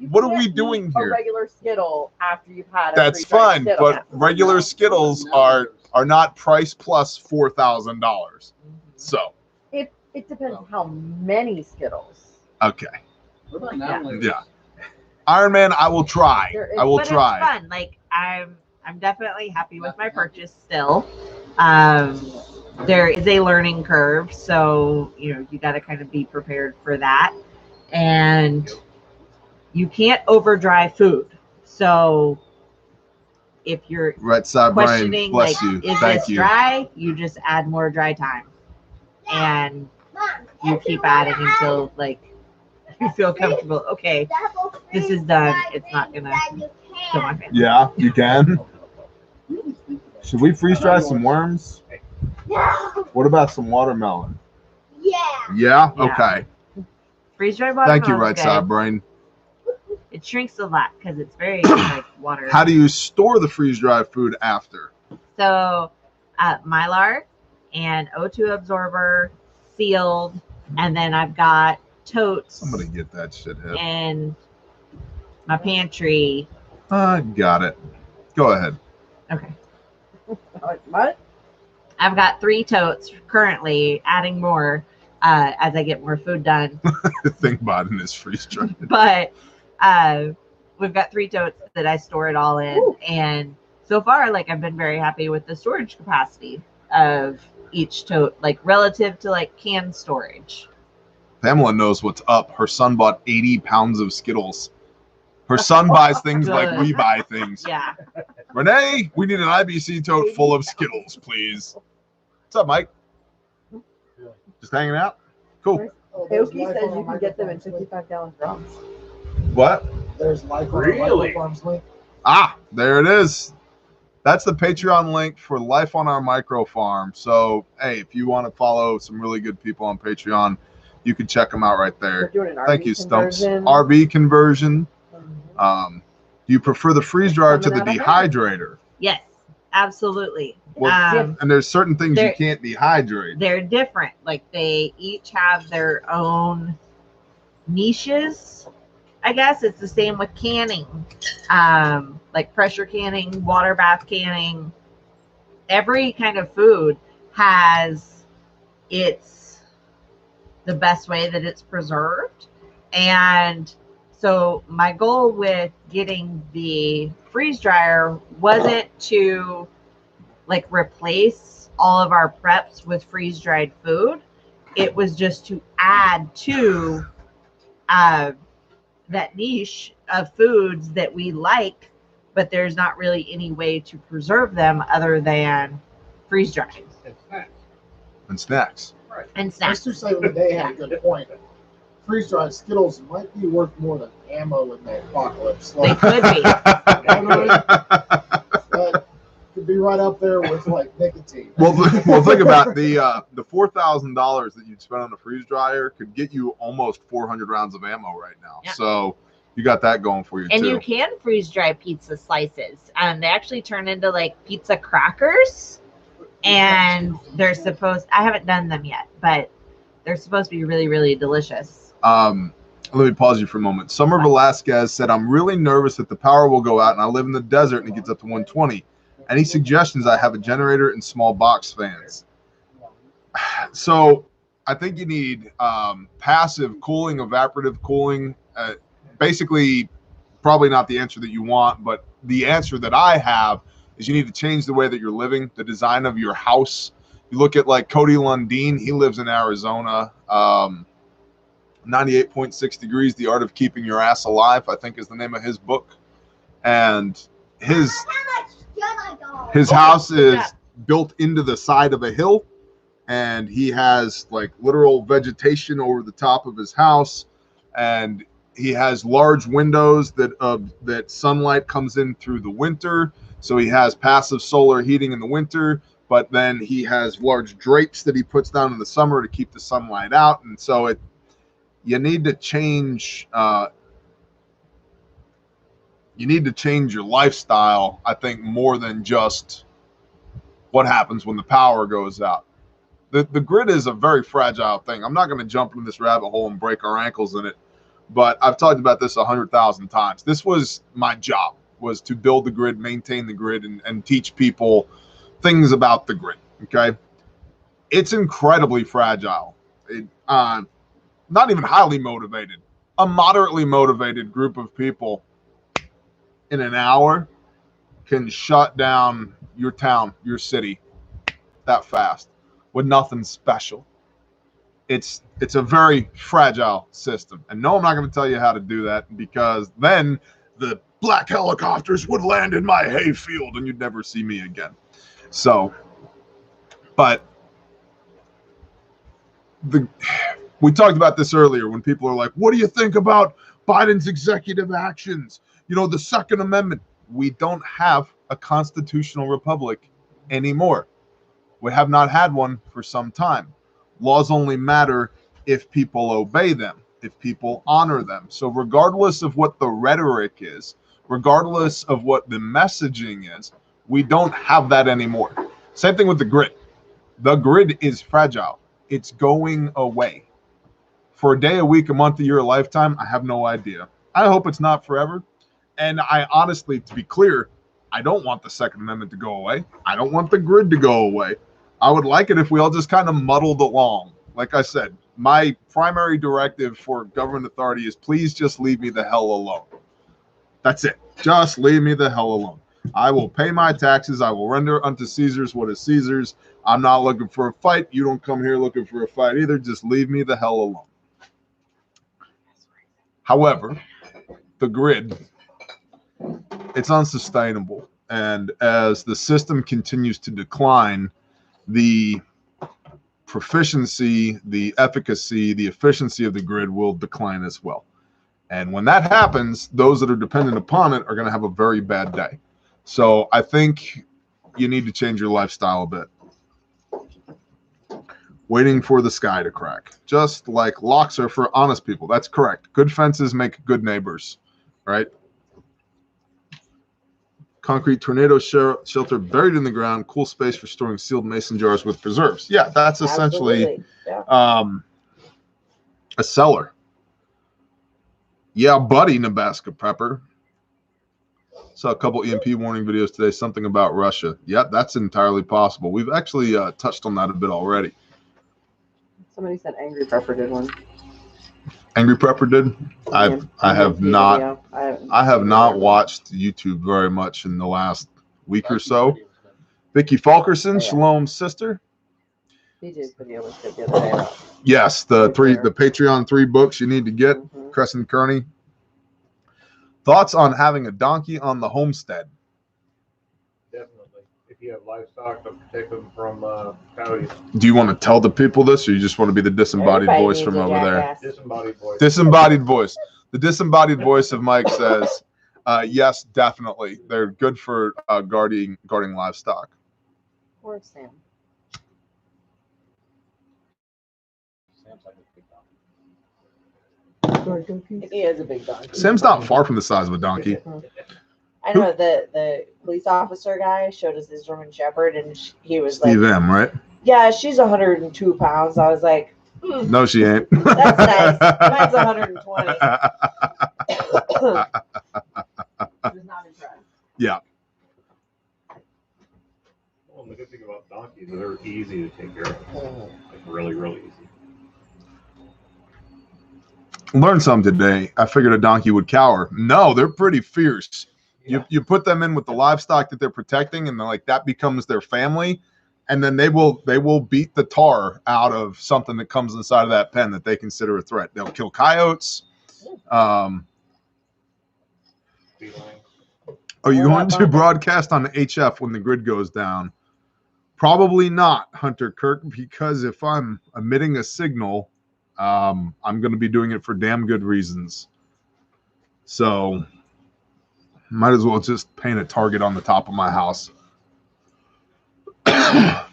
Speaker 1: what are we doing here?
Speaker 3: A regular Skittle after you've had a
Speaker 1: That's fine, Skittle. But regular Skittles are not price plus $4,000. So
Speaker 3: it depends how many Skittles.
Speaker 1: Okay.
Speaker 4: What about
Speaker 1: yeah. Iron Man, I will try. I will try.
Speaker 2: It's fun. Like I'm definitely happy with my purchase still. There is a learning curve, so you got to kind of be prepared for that. And you can't over dry food. So if you're questioning, like, is this dry, you just add more dry time. And you keep adding until like you feel comfortable. Okay, this is done. It's not gonna kill my family.
Speaker 1: Yeah, you can. Should we freeze dry some worms? What about some watermelon?
Speaker 6: Yeah.
Speaker 1: Yeah? Okay.
Speaker 2: Freeze dry watermelon.
Speaker 1: Thank you, right side brain.
Speaker 2: It shrinks a lot because it's very like water.
Speaker 1: How do you store the freeze dried food after?
Speaker 2: So Mylar and O2 absorber, sealed, and then I've got totes.
Speaker 1: Somebody get that shit hit.
Speaker 2: In my pantry.
Speaker 1: Got it. Go ahead.
Speaker 2: Okay.
Speaker 3: What?
Speaker 2: I've got 3 totes currently, adding more as I get more food done.
Speaker 1: Think about it in this freeze dry.
Speaker 2: But we've got 3 totes that I store it all in.
Speaker 3: Ooh.
Speaker 2: And so far, like, I've been very happy with the storage capacity of each tote, like relative to like canned storage.
Speaker 1: Pamela knows what's up. Her son bought 80 pounds of Skittles. Her son buys things like
Speaker 2: Good.
Speaker 1: we buy things.
Speaker 2: Yeah.
Speaker 1: Renee, we need an IBC tote full of Skittles, please. What's up, Mike? Just hanging out? Cool.
Speaker 5: Oh, there's
Speaker 3: Aoki
Speaker 5: life
Speaker 3: says
Speaker 5: on
Speaker 3: you can get them in
Speaker 5: microfarms link.
Speaker 3: 55-gallon drums.
Speaker 1: What?
Speaker 5: There's life on
Speaker 4: Really?
Speaker 5: microfarms link.
Speaker 1: Ah, there it is. That's the Patreon link for Life on Our Micro Farm. So, hey, if you want to follow some really good people on Patreon, you can check them out right
Speaker 3: We're
Speaker 1: there.
Speaker 3: doing an RV
Speaker 1: Thank you, Stumps.
Speaker 3: conversion.
Speaker 1: RV conversion.
Speaker 3: Mhm.
Speaker 1: Do you prefer the freeze dryer to the
Speaker 3: Coming out of
Speaker 1: dehydrator?
Speaker 2: Yes, absolutely.
Speaker 1: Well, and there's certain things you
Speaker 2: There-
Speaker 1: can't dehydrate.
Speaker 2: They're different. Like, they each have their own niches. I guess it's the same with canning, like pressure canning, water bath canning. Every kind of food has the best way that it's preserved. And so my goal with getting the freeze dryer wasn't to like replace all of our preps with freeze dried food. It was just to add to that niche of foods that we like, but there's not really any way to preserve them other than freeze drying
Speaker 1: And snacks.
Speaker 2: and
Speaker 5: Used
Speaker 2: snacks.
Speaker 5: to say when they had a good point. Freeze dried Skittles might be worth more than ammo in the apocalypse.
Speaker 2: They
Speaker 5: Like,
Speaker 2: could be.
Speaker 5: that could be right up there with like nicotine.
Speaker 1: Well, think about the $4,000 that you'd spend on a freeze dryer could get you almost 400 rounds of ammo right now.
Speaker 2: Yeah.
Speaker 1: So you got that going for you
Speaker 2: And
Speaker 1: too.
Speaker 2: you can freeze dry pizza slices. They actually turn into like pizza crackers. And they're supposed, I haven't done them yet, but they're supposed to be really, really delicious.
Speaker 1: Let me pause you for a moment. Summer Velasquez said, "I'm really nervous that the power will go out, and I live in the desert, and it gets up to 120. Any suggestions? I have a generator and small box fans." So I think you need passive cooling, evaporative cooling. Basically, probably not the answer that you want, but the answer that I have is you need to change the way that you're living, the design of your house. You look at like Cody Lundeen, he lives in Arizona. 98.6 degrees, The Art of Keeping Your Ass Alive, I think is the name of his book. And his house is built into the side of a hill, and he has like literal vegetation over the top of his house, and he has large windows that sunlight comes in through the winter. So he has passive solar heating in the winter, but then he has large drapes that he puts down in the summer to keep the sunlight out. And so you need to change your lifestyle, I think, more than just what happens when the power goes out. The grid is a very fragile thing. I'm not going to jump into this rabbit hole and break our ankles in it, but I've talked about this 100,000 times. This was my job, was to build the grid, maintain the grid, and teach people things about the grid, okay? It's incredibly fragile. Not even highly motivated. A moderately motivated group of people in an hour can shut down your town, your city that fast with nothing special. It's a very fragile system. And no, I'm not going to tell you how to do that, because then the black helicopters would land in my hayfield and you'd never see me again. So, but we talked about this earlier when people are like, what do you think about Biden's executive actions? You know, the Second Amendment. We don't have a constitutional republic anymore. We have not had one for some time. Laws only matter if people obey them, if people honor them. So regardless of what the rhetoric is, regardless of what the messaging is, we don't have that anymore. Same thing with the grid. The grid is fragile. It's going away. For a day, a week, a month, a year, a lifetime, I have no idea. I hope it's not forever. And I honestly, to be clear, I don't want the Second Amendment to go away. I don't want the grid to go away. I would like it if we all just kind of muddled along. Like I said, my primary directive for government authority is please just leave me the hell alone. That's it. Just leave me the hell alone. I will pay my taxes. I will render unto Caesar's what is Caesar's. I'm not looking for a fight. You don't come here looking for a fight either. Just leave me the hell alone. However, the grid, it's unsustainable. And as the system continues to decline, the proficiency, the efficacy, the efficiency of the grid will decline as well. And when that happens, those that are dependent upon it are going to have a very bad day. So I think you need to change your lifestyle a bit. Waiting for the sky to crack. Just like locks are for honest people. That's correct. Good fences make good neighbors, right? Concrete tornado shelter buried in the ground. Cool space for storing sealed mason jars with preserves. Yeah, that's essentially a cellar. Yeah, buddy, Nebraska prepper. Saw a couple EMP warning videos today. Something about Russia. Yeah, that's entirely possible. We've actually touched on that a bit already.
Speaker 3: Somebody said Angry Prepper did one.
Speaker 1: Angry Prepper did. I have not watched YouTube very much in the last week or so. Vicky Falkerson, Shalom's sister.
Speaker 3: DJ's video was good the other day.
Speaker 1: Yes, the Patreon 3 books you need to get. Crescent Kearney. Thoughts on having a donkey on the homestead?
Speaker 7: Definitely. If you have livestock to protect them from coyotes.
Speaker 1: Do you want to tell the people this, or you just want to be the disembodied voice from over there?
Speaker 7: Disembodied voice.
Speaker 1: Disembodied voice. The disembodied voice of Mike says, yes, definitely. They're good for guarding livestock.
Speaker 3: Or Sam.
Speaker 7: Sam's like a big donkey.
Speaker 3: He is a big donkey.
Speaker 1: Sam's not far from the size of a donkey.
Speaker 3: I know the police officer guy showed us his German Shepherd, and he was like,
Speaker 1: Steve M, right?
Speaker 3: yeah, she's 102 pounds. I was like,
Speaker 1: No, she ain't.
Speaker 3: that's nice. Mine's 120. I was not impressed.
Speaker 1: Yeah.
Speaker 7: Well, the good thing about donkeys is they're easy to take care of. Like really, really easy.
Speaker 1: Learned some today. I figured a donkey would cower. No, they're pretty fierce.
Speaker 7: Yeah.
Speaker 1: You put them in with the livestock that they're protecting, and like that becomes their family, and then they will beat the tar out of something that comes inside of that pen that they consider a threat. They'll kill coyotes. Are you going to broadcast on the HF when the grid goes down? Probably not, Hunter Kirk, because if I'm emitting a signal, I'm going to be doing it for damn good reasons. So might as well just paint a target on the top of my house. That's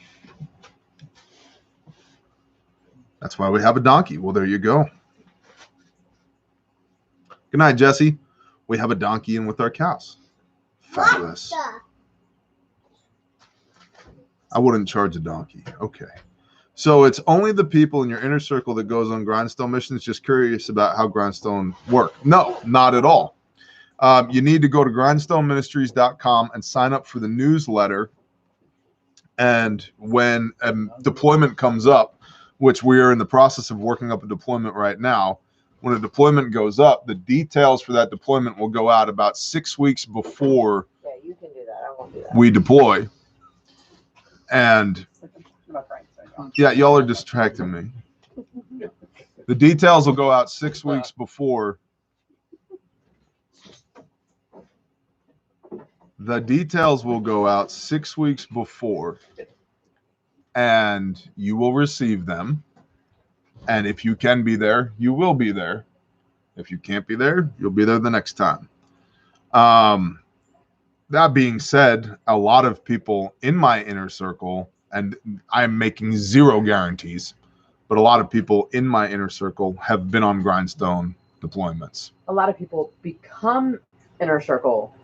Speaker 1: why we have a donkey. Well, there you go. Good night, Jesse. We have a donkey in with our cows. Fabulous. I wouldn't charge a donkey. Okay. So it's only the people in your inner circle that goes on grindstone missions. Just curious about how grindstone work. No, not at all. You need to go to grindstoneministries.com and sign up for the newsletter. And when a deployment comes up, which we are in the process of working up a deployment right now, when a deployment goes up, the details for that deployment will go out about 6 weeks before
Speaker 3: You can do that. I won't do that.
Speaker 1: we deploy. And yeah, y'all are distracting me. The details will go out 6 weeks before. The details will go out 6 weeks before, and you will receive them. And if you can be there, you will be there. If you can't be there, you'll be there the next time. That being said, a lot of people in my inner circle, and I'm making zero guarantees, but a lot of people in my inner circle have been on grindstone deployments.
Speaker 3: A lot of people become inner circle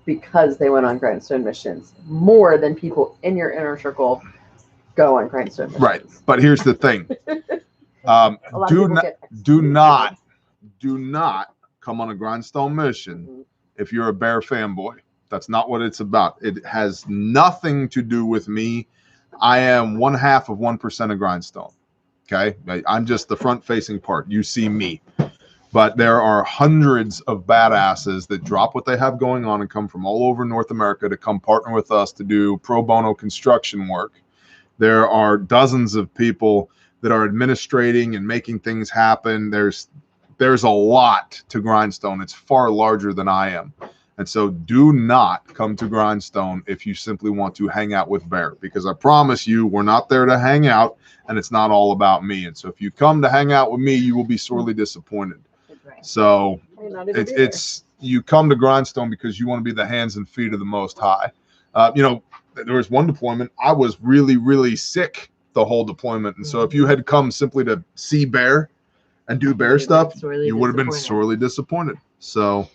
Speaker 3: because they went on grindstone missions more than people in your inner circle go on grindstone missions.
Speaker 1: Right. But here's the thing. Do not come on a grindstone mission if you're a bear fanboy. That's not what it's about. It has nothing to do with me. I am 1/2 of 1% of grindstone. Okay, I'm just the front-facing part. You see me. But there are hundreds of badasses that drop what they have going on and come from all over North America to come partner with us to do pro bono construction work. There are dozens of people that are administrating and making things happen. There's a lot to Grindstone. It's far larger than I am. And so do not come to Grindstone if you simply want to hang out with Bear, because I promise you, we're not there to hang out, and it's not all about me. And so if you come to hang out with me, you will be sorely disappointed. So it's you come to Grindstone because you want to be the hands and feet of the Most High. There was one deployment, I was really, really sick the whole deployment. And so if you had come simply to see Bear and do Bear stuff, you would have been sorely disappointed. So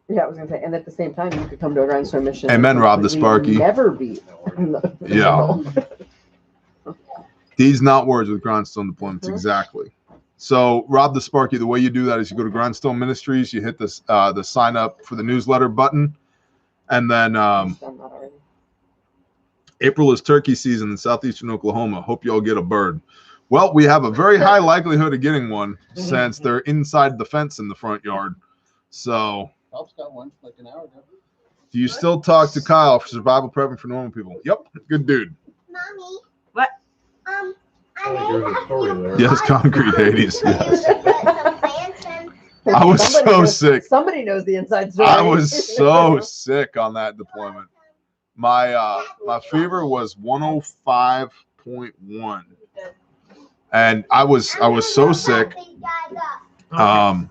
Speaker 3: yeah, I was gonna say, and at the same time, you could come to a Grindstone mission.
Speaker 1: Amen, Rob the Sparky.
Speaker 3: Never be.
Speaker 1: Yeah. These not words with Grindstone deployments, exactly. So, Rob the Sparky, the way you do that is you go to Grindstone Ministries, you hit this the sign up for the newsletter button, and then April is turkey season in southeastern Oklahoma. Hope you all get a bird. Well, we have a very high likelihood of getting one since they're inside the fence in the front yard. So,
Speaker 4: Phelps got one like an hour ago.
Speaker 1: do you still talk to Kyle for survival prepping for normal people? Yep, good dude.
Speaker 6: Mommy.
Speaker 2: What?
Speaker 6: I
Speaker 7: there's a story there.
Speaker 1: Yes, concrete Hades. Yes. I was
Speaker 3: Somebody
Speaker 1: so
Speaker 3: knows-
Speaker 1: sick.
Speaker 3: Somebody knows the inside story.
Speaker 1: I was so sick on that deployment. My fever was 105.1, and I was so sick. I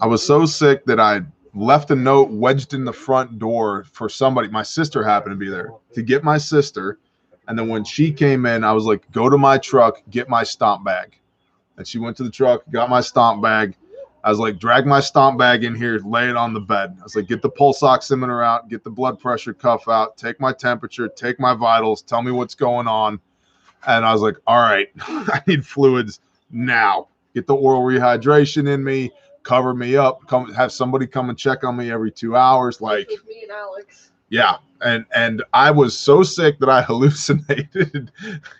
Speaker 1: was so sick that I left a note wedged in the front door for somebody. My sister happened to be there to get my sister. And then when she came in, I was like, go to my truck, get my stomp bag. And she went to the truck, got my stomp bag. I was like, drag my stomp bag in here, lay it on the bed. I was like, get the pulse oximeter out, get the blood pressure cuff out, take my temperature, take my vitals, tell me what's going on. And I was like, all right, I need fluids now. Get the oral rehydration in me, cover me up, come have somebody come and check on me every 2 hours. Like,
Speaker 3: me and Alex.
Speaker 1: yeah. And I was so sick that I hallucinated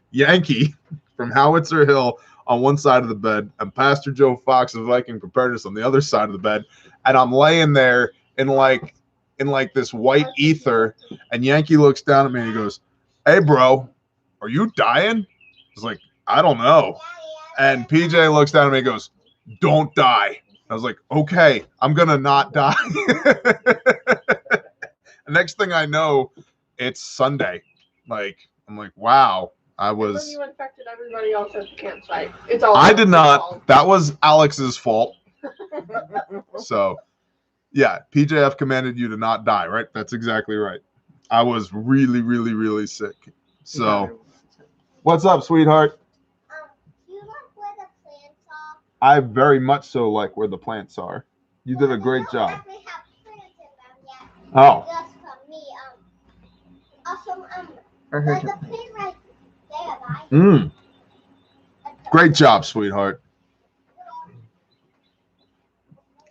Speaker 1: Yankee from Howitzer Hill on one side of the bed and Pastor Joe Fox of Viking Preparedness on the other side of the bed. And I'm laying there in like this white ether. And Yankee looks down at me and he goes, hey, bro, are you dying? I was like, I don't know. And PJ looks down at me and goes, don't die. I was like, okay, I'm going to not die. The next thing I know, it's Sunday. Like, I'm like, wow, I was.
Speaker 8: You infected everybody else at the campsite. It's all.
Speaker 1: I did not. That was Alex's fault. So, yeah, PJF commanded you to not die, right? That's exactly right. I was really, really, really sick. So, what's up, sweetheart?
Speaker 6: Do you like where the plants are?
Speaker 1: I very much so like where the plants are. You did a great job.
Speaker 6: We don't have plants in them yet.
Speaker 1: Oh.
Speaker 6: Just for me. Also,
Speaker 2: For her
Speaker 6: there's
Speaker 2: to
Speaker 6: a plant right there, right?
Speaker 1: Great job, sweetheart.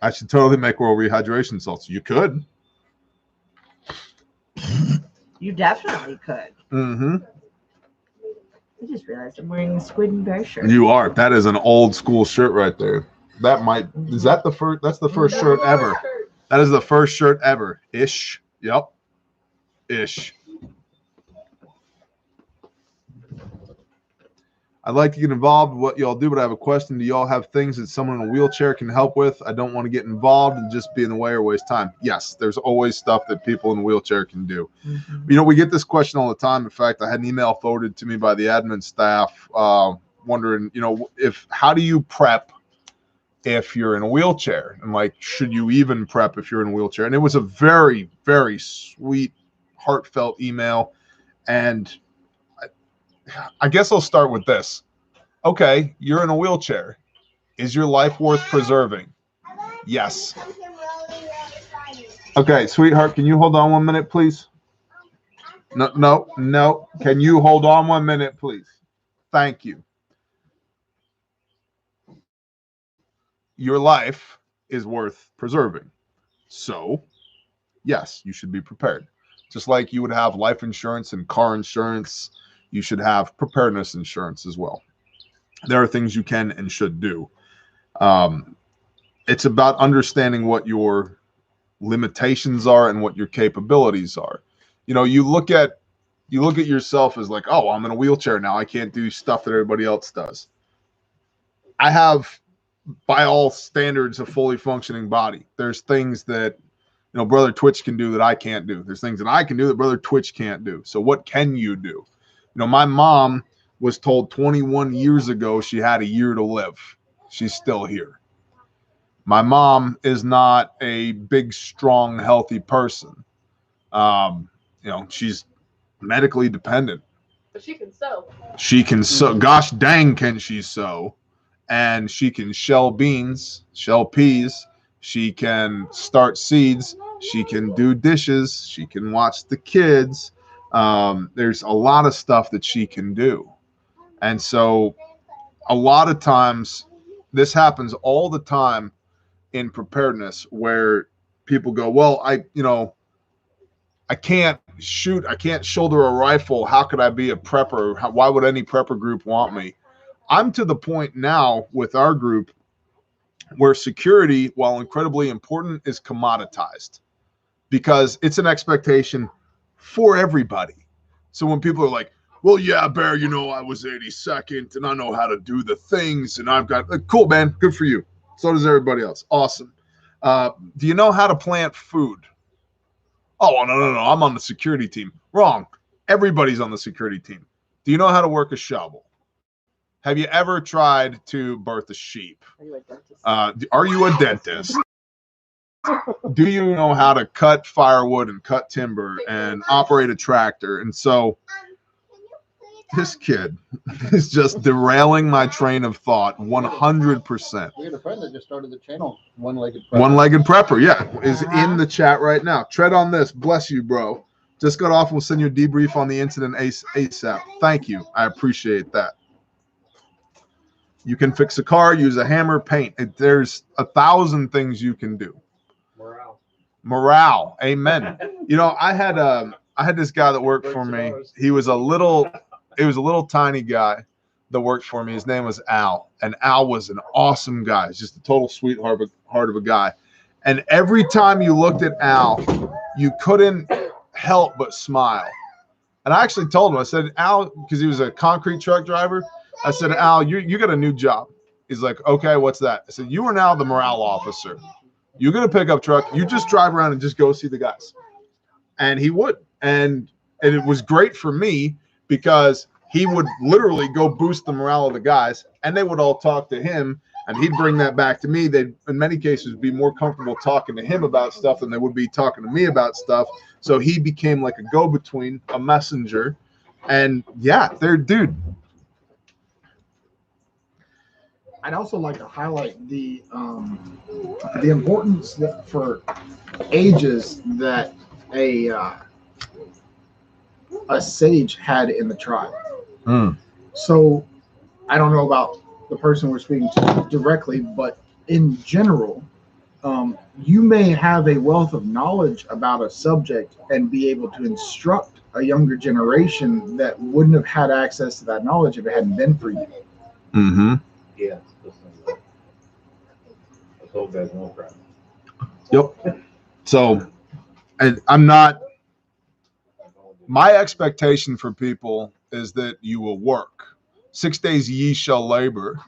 Speaker 1: I should totally make oral rehydration salts. You could.
Speaker 2: You definitely could.
Speaker 1: Mm-hmm.
Speaker 2: I just realized I'm wearing a Squid and Bear shirt.
Speaker 1: You are. That is an old school shirt right there. That might. Is that the first? That's the first shirt ever. That is the first shirt ever. Ish. Yep. Ish. I'd like to get involved with what y'all do, but I have a question. Do y'all have things that someone in a wheelchair can help with? I don't want to get involved and just be in the way or waste time. Yes, there's always stuff that people in a wheelchair can do.
Speaker 2: Mm-hmm.
Speaker 1: You know, we get this question all the time. In fact, I had an email forwarded to me by the admin staff wondering, you know, how do you prep if you're in a wheelchair? And like, should you even prep if you're in a wheelchair? And it was a very, very sweet, heartfelt email. And I guess I'll start with this. Okay, you're in a wheelchair. Is your life worth preserving? Yes. Okay, sweetheart, can you hold on 1 minute, please? No. Can you hold on 1 minute, please? Thank you. Your life is worth preserving. So, yes, you should be prepared. Just like you would have life insurance and car insurance, you should have preparedness insurance as well. There are things you can and should do. It's about understanding what your limitations are and what your capabilities are. You know, you look at yourself as like, oh, I'm in a wheelchair now, I can't do stuff that everybody else does. I have, by all standards, a fully functioning body. There's things that, you know, Brother Twitch can do that I can't do. There's things that I can do that Brother Twitch can't do. So what can you do? You know, my mom was told 21 years ago she had a year to live. She's still here. My mom is not a big, strong, healthy person. You know, she's medically dependent.
Speaker 8: But she can sew.
Speaker 1: She can sew. Gosh dang, can she sew? And she can shell beans, shell peas. She can start seeds. She can do dishes. She can watch the kids. There's a lot of stuff that she can do. And so a lot of times, this happens all the time in preparedness, where people go, well, I can't shoot, I can't shoulder a rifle. How could I be a prepper? Why would any prepper group want me? I'm to the point now with our group where security, while incredibly important, is commoditized because it's an expectation for everybody. So when people are like, well, yeah, Bear, you know, I was 82nd and I know how to do the things and I've got, cool, man, good for you. So does everybody else. Awesome. Do you know how to plant food? Oh, no, I'm on the security team. Wrong. Everybody's on the security team. Do you know how to work a shovel? Have you ever tried to birth a sheep? Are you a dentist? Do you know how to cut firewood and cut timber and operate a tractor? And so this kid is just derailing my train of thought 100%.
Speaker 4: We had a friend that just started the channel, One-Legged Prepper.
Speaker 1: One-Legged Prepper, yeah, is in the chat right now. Tread on this. Bless you, bro. Just got off. We'll send you a debrief on the incident ASAP. Thank you. I appreciate that. You can fix a car, use a hammer, paint. There's 1,000 things you can do. Morale. Amen. You know, I had this guy that worked for me. He was a little tiny guy that worked for me. His name was Al, and Al was an awesome guy. He's just a total sweetheart of a guy. And every time you looked at Al, you couldn't help but smile. And I actually told him, I said, Al, because he was a concrete truck driver, I said, Al, you got a new job. He's like, okay, what's that? I said, you are now the morale officer. You get a pickup truck. You just drive around and just go see the guys. And he would. And it was great for me because he would literally go boost the morale of the guys, and they would all talk to him, and he'd bring that back to me. They'd, in many cases, be more comfortable talking to him about stuff than they would be talking to me about stuff. So he became like a go-between, a messenger. And yeah, dude.
Speaker 5: I'd also like to highlight the importance for ages that a sage had in the tribe. So I don't know about the person we're speaking to directly, but in general, you may have a wealth of knowledge about a subject and be able to instruct a younger generation that wouldn't have had access to that knowledge if it hadn't been for you.
Speaker 1: Mm-hmm.
Speaker 7: Yeah. Let's hope there's no problem.
Speaker 1: Yep. So, and I'm not, my expectation for people is that you will work. 6 days ye shall labor.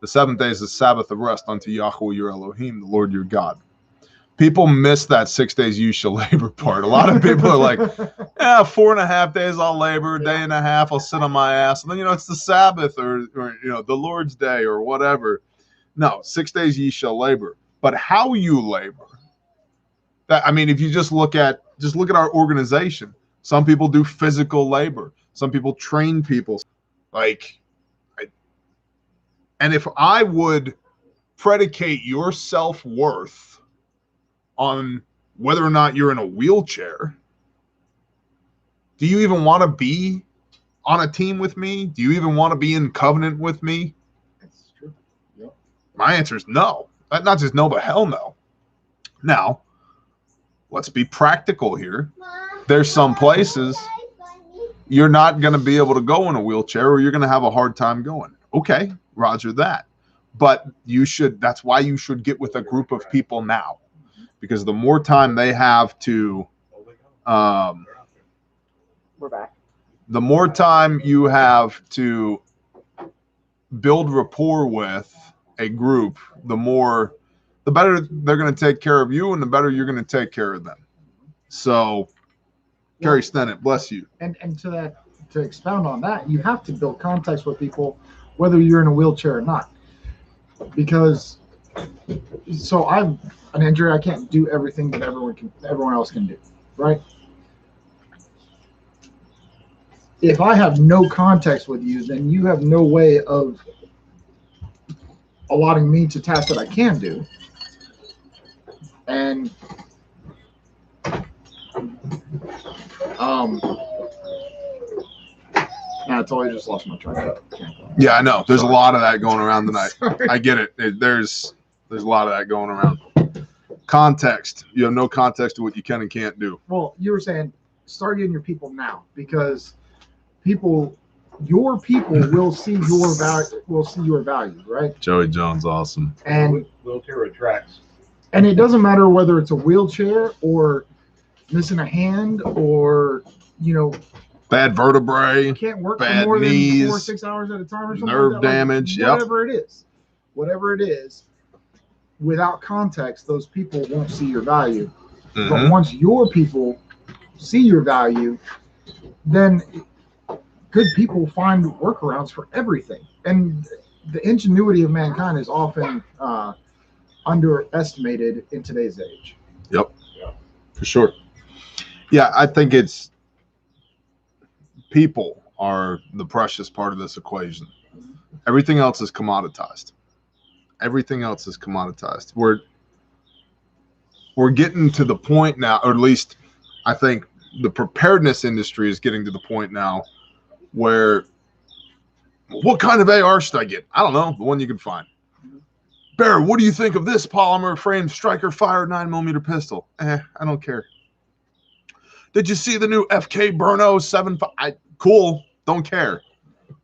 Speaker 1: The 7th day is the Sabbath of rest unto Yahweh your Elohim, the Lord your God. People miss that 6 days you shall labor part. A lot of people are like, yeah, 4.5 days I'll labor, a day and a half I'll sit on my ass. And then, it's the Sabbath or the Lord's day or whatever. No, 6 days ye shall labor. But how you labor, if you just look at our organization, some people do physical labor. Some people train people. And if I would predicate your self-worth on whether or not you're in a wheelchair, do you even want to be on a team with me? Do you even want to be in covenant with me?
Speaker 5: That's true. Yep.
Speaker 1: My answer is no. Not just no, but hell no. Now, let's be practical here. there's some places you're not going to be able to go in a wheelchair, or you're going to have a hard time going. Okay, roger that. But you should, that's why you should get with a group of people now, because the more time they have to,
Speaker 3: We're back.
Speaker 1: the more time you have to build rapport with a group, the better they're going to take care of you, and the better you're going to take care of them. So, Gary Stennett, bless you.
Speaker 5: And to expound on that, you have to build context with people, whether you're in a wheelchair or not. Because, so I'm an injury, I can't do everything that everyone else can do, right? If I have no context with you, then you have no way of allotting me to tasks that I can do. And I totally just lost my train of thought.
Speaker 1: Yeah, I know. There's a lot of that going around tonight. I get it. There's a lot of that going around. Context. You have no context to what you can and can't do.
Speaker 5: Well, you were saying start getting your people now, because your people will see your value, right?
Speaker 1: Joey Jones, awesome.
Speaker 5: And
Speaker 7: Wheelchair attracts.
Speaker 5: And it doesn't matter whether it's a wheelchair or missing a hand or,
Speaker 1: Bad vertebrae,
Speaker 5: can't work
Speaker 1: bad
Speaker 5: for more
Speaker 1: knees,
Speaker 5: than 4 or 6 hours at a time or something.
Speaker 1: nerve
Speaker 5: like that.
Speaker 1: damage,
Speaker 5: Whatever it is, without context, those people won't see your value. But once your people see your value, then good people find workarounds for everything. And the ingenuity of mankind is often underestimated in today's age.
Speaker 1: Yep, for sure. Yeah, I think it's people are the precious part of this equation. Everything else is commoditized. Everything else is commoditized. We're getting to the point now, or at least I think the preparedness industry is getting to the point now where, what kind of AR should I get? I don't know, the one you can find. Bear, what do you think of this polymer frame striker fire 9mm pistol? I don't care. Did you see the new FK Burno 7.5? Cool, don't care.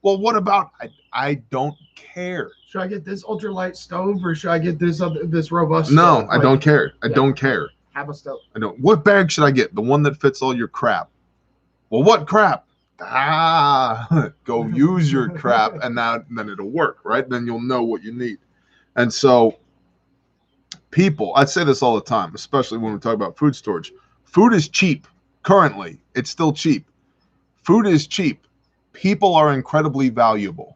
Speaker 1: Well, what about, I don't care.
Speaker 5: Should I get this ultralight stove or should I get this robust
Speaker 1: No,
Speaker 5: stove?
Speaker 1: I don't care. I don't care.
Speaker 5: Have a stove.
Speaker 1: I don't. What bag should I get? The one that fits all your crap. Well, what crap? Go use your crap, and then it'll work, right? Then you'll know what you need. And so people, I say this all the time, especially when we talk about food storage. Food is cheap. Currently, it's still cheap. Food is cheap. People are incredibly valuable.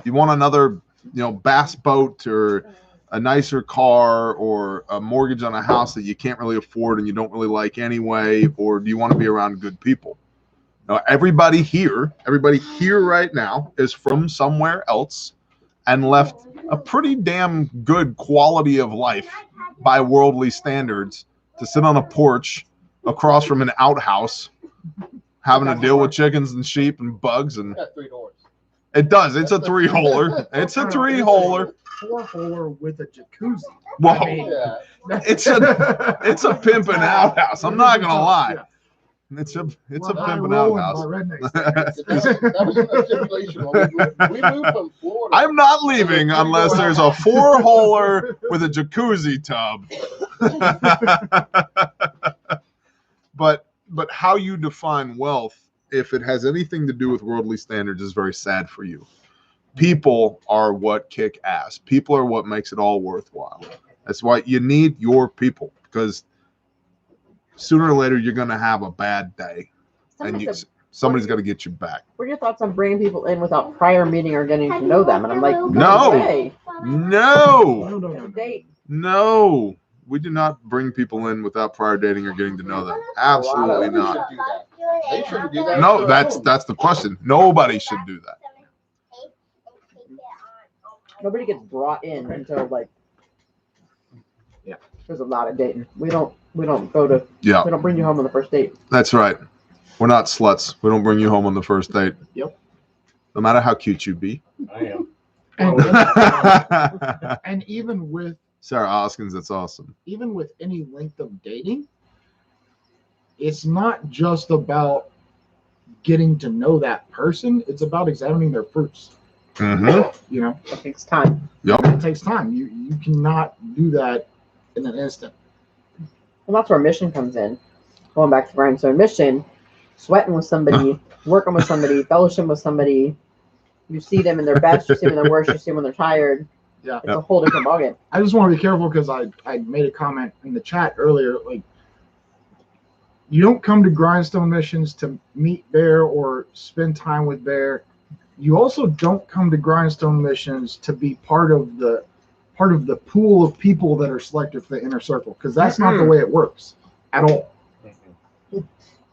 Speaker 1: You want another, bass boat or a nicer car or a mortgage on a house that you can't really afford and you don't really like anyway, or do you want to be around good people? Now, everybody here right now is from somewhere else and left a pretty damn good quality of life by worldly standards to sit on a porch across from an outhouse having to deal with chickens and sheep and bugs. And
Speaker 4: Got 3 doors.
Speaker 1: it does. It's a 3-holer. It's a 3-holer.
Speaker 5: 4-holer with a jacuzzi.
Speaker 1: Whoa.
Speaker 5: I mean,
Speaker 1: It's a pimping outhouse. I'm not gonna lie. It's a pimping outhouse.
Speaker 4: That was a stipulation when we moved from Florida.
Speaker 1: I'm not leaving unless there's a 4-holer with a jacuzzi tub. But how you define wealth, if it has anything to do with worldly standards, is very sad for you. People are what kick ass. People are what makes it all worthwhile. That's why you need your people, because sooner or later you're going to have a bad day, and somebody's got to get you back.
Speaker 3: What are your thoughts on bringing people in without prior meeting or getting to know them? And I'm like,
Speaker 1: No, we do not bring people in without prior dating or getting to know them. Absolutely not.
Speaker 4: They shouldn't do that.
Speaker 1: No, that's the question. Nobody should do that.
Speaker 3: Nobody gets brought in until there's a lot of dating. We don't go to.
Speaker 1: Yeah.
Speaker 3: We don't bring you home on the first date.
Speaker 1: That's right. We're not sluts. We don't bring you home on the first date.
Speaker 5: Yep.
Speaker 1: No matter how cute you be.
Speaker 7: I am.
Speaker 5: And even with
Speaker 1: Sarah Hoskins, that's awesome.
Speaker 5: even with any length of dating, it's not just about getting to know that person. It's about examining their fruits.
Speaker 1: Mm-hmm.
Speaker 5: You know,
Speaker 3: It takes time.
Speaker 1: Yep.
Speaker 5: it takes time. You cannot do that in an instant.
Speaker 3: Well, that's where mission comes in. Going back to grindstone mission, sweating with somebody, working with somebody, fellowship with somebody. You see them in their best, you see them in their worst, you see them when they're tired.
Speaker 5: Yeah.
Speaker 3: It's a whole different ballgame.
Speaker 5: I just want to be careful because I made a comment in the chat earlier. Like, you don't come to grindstone missions to meet bear or spend time with bear. You also don't come to grindstone missions to be part of the pool of people that are selected for the inner circle, because that's not the way it works at all.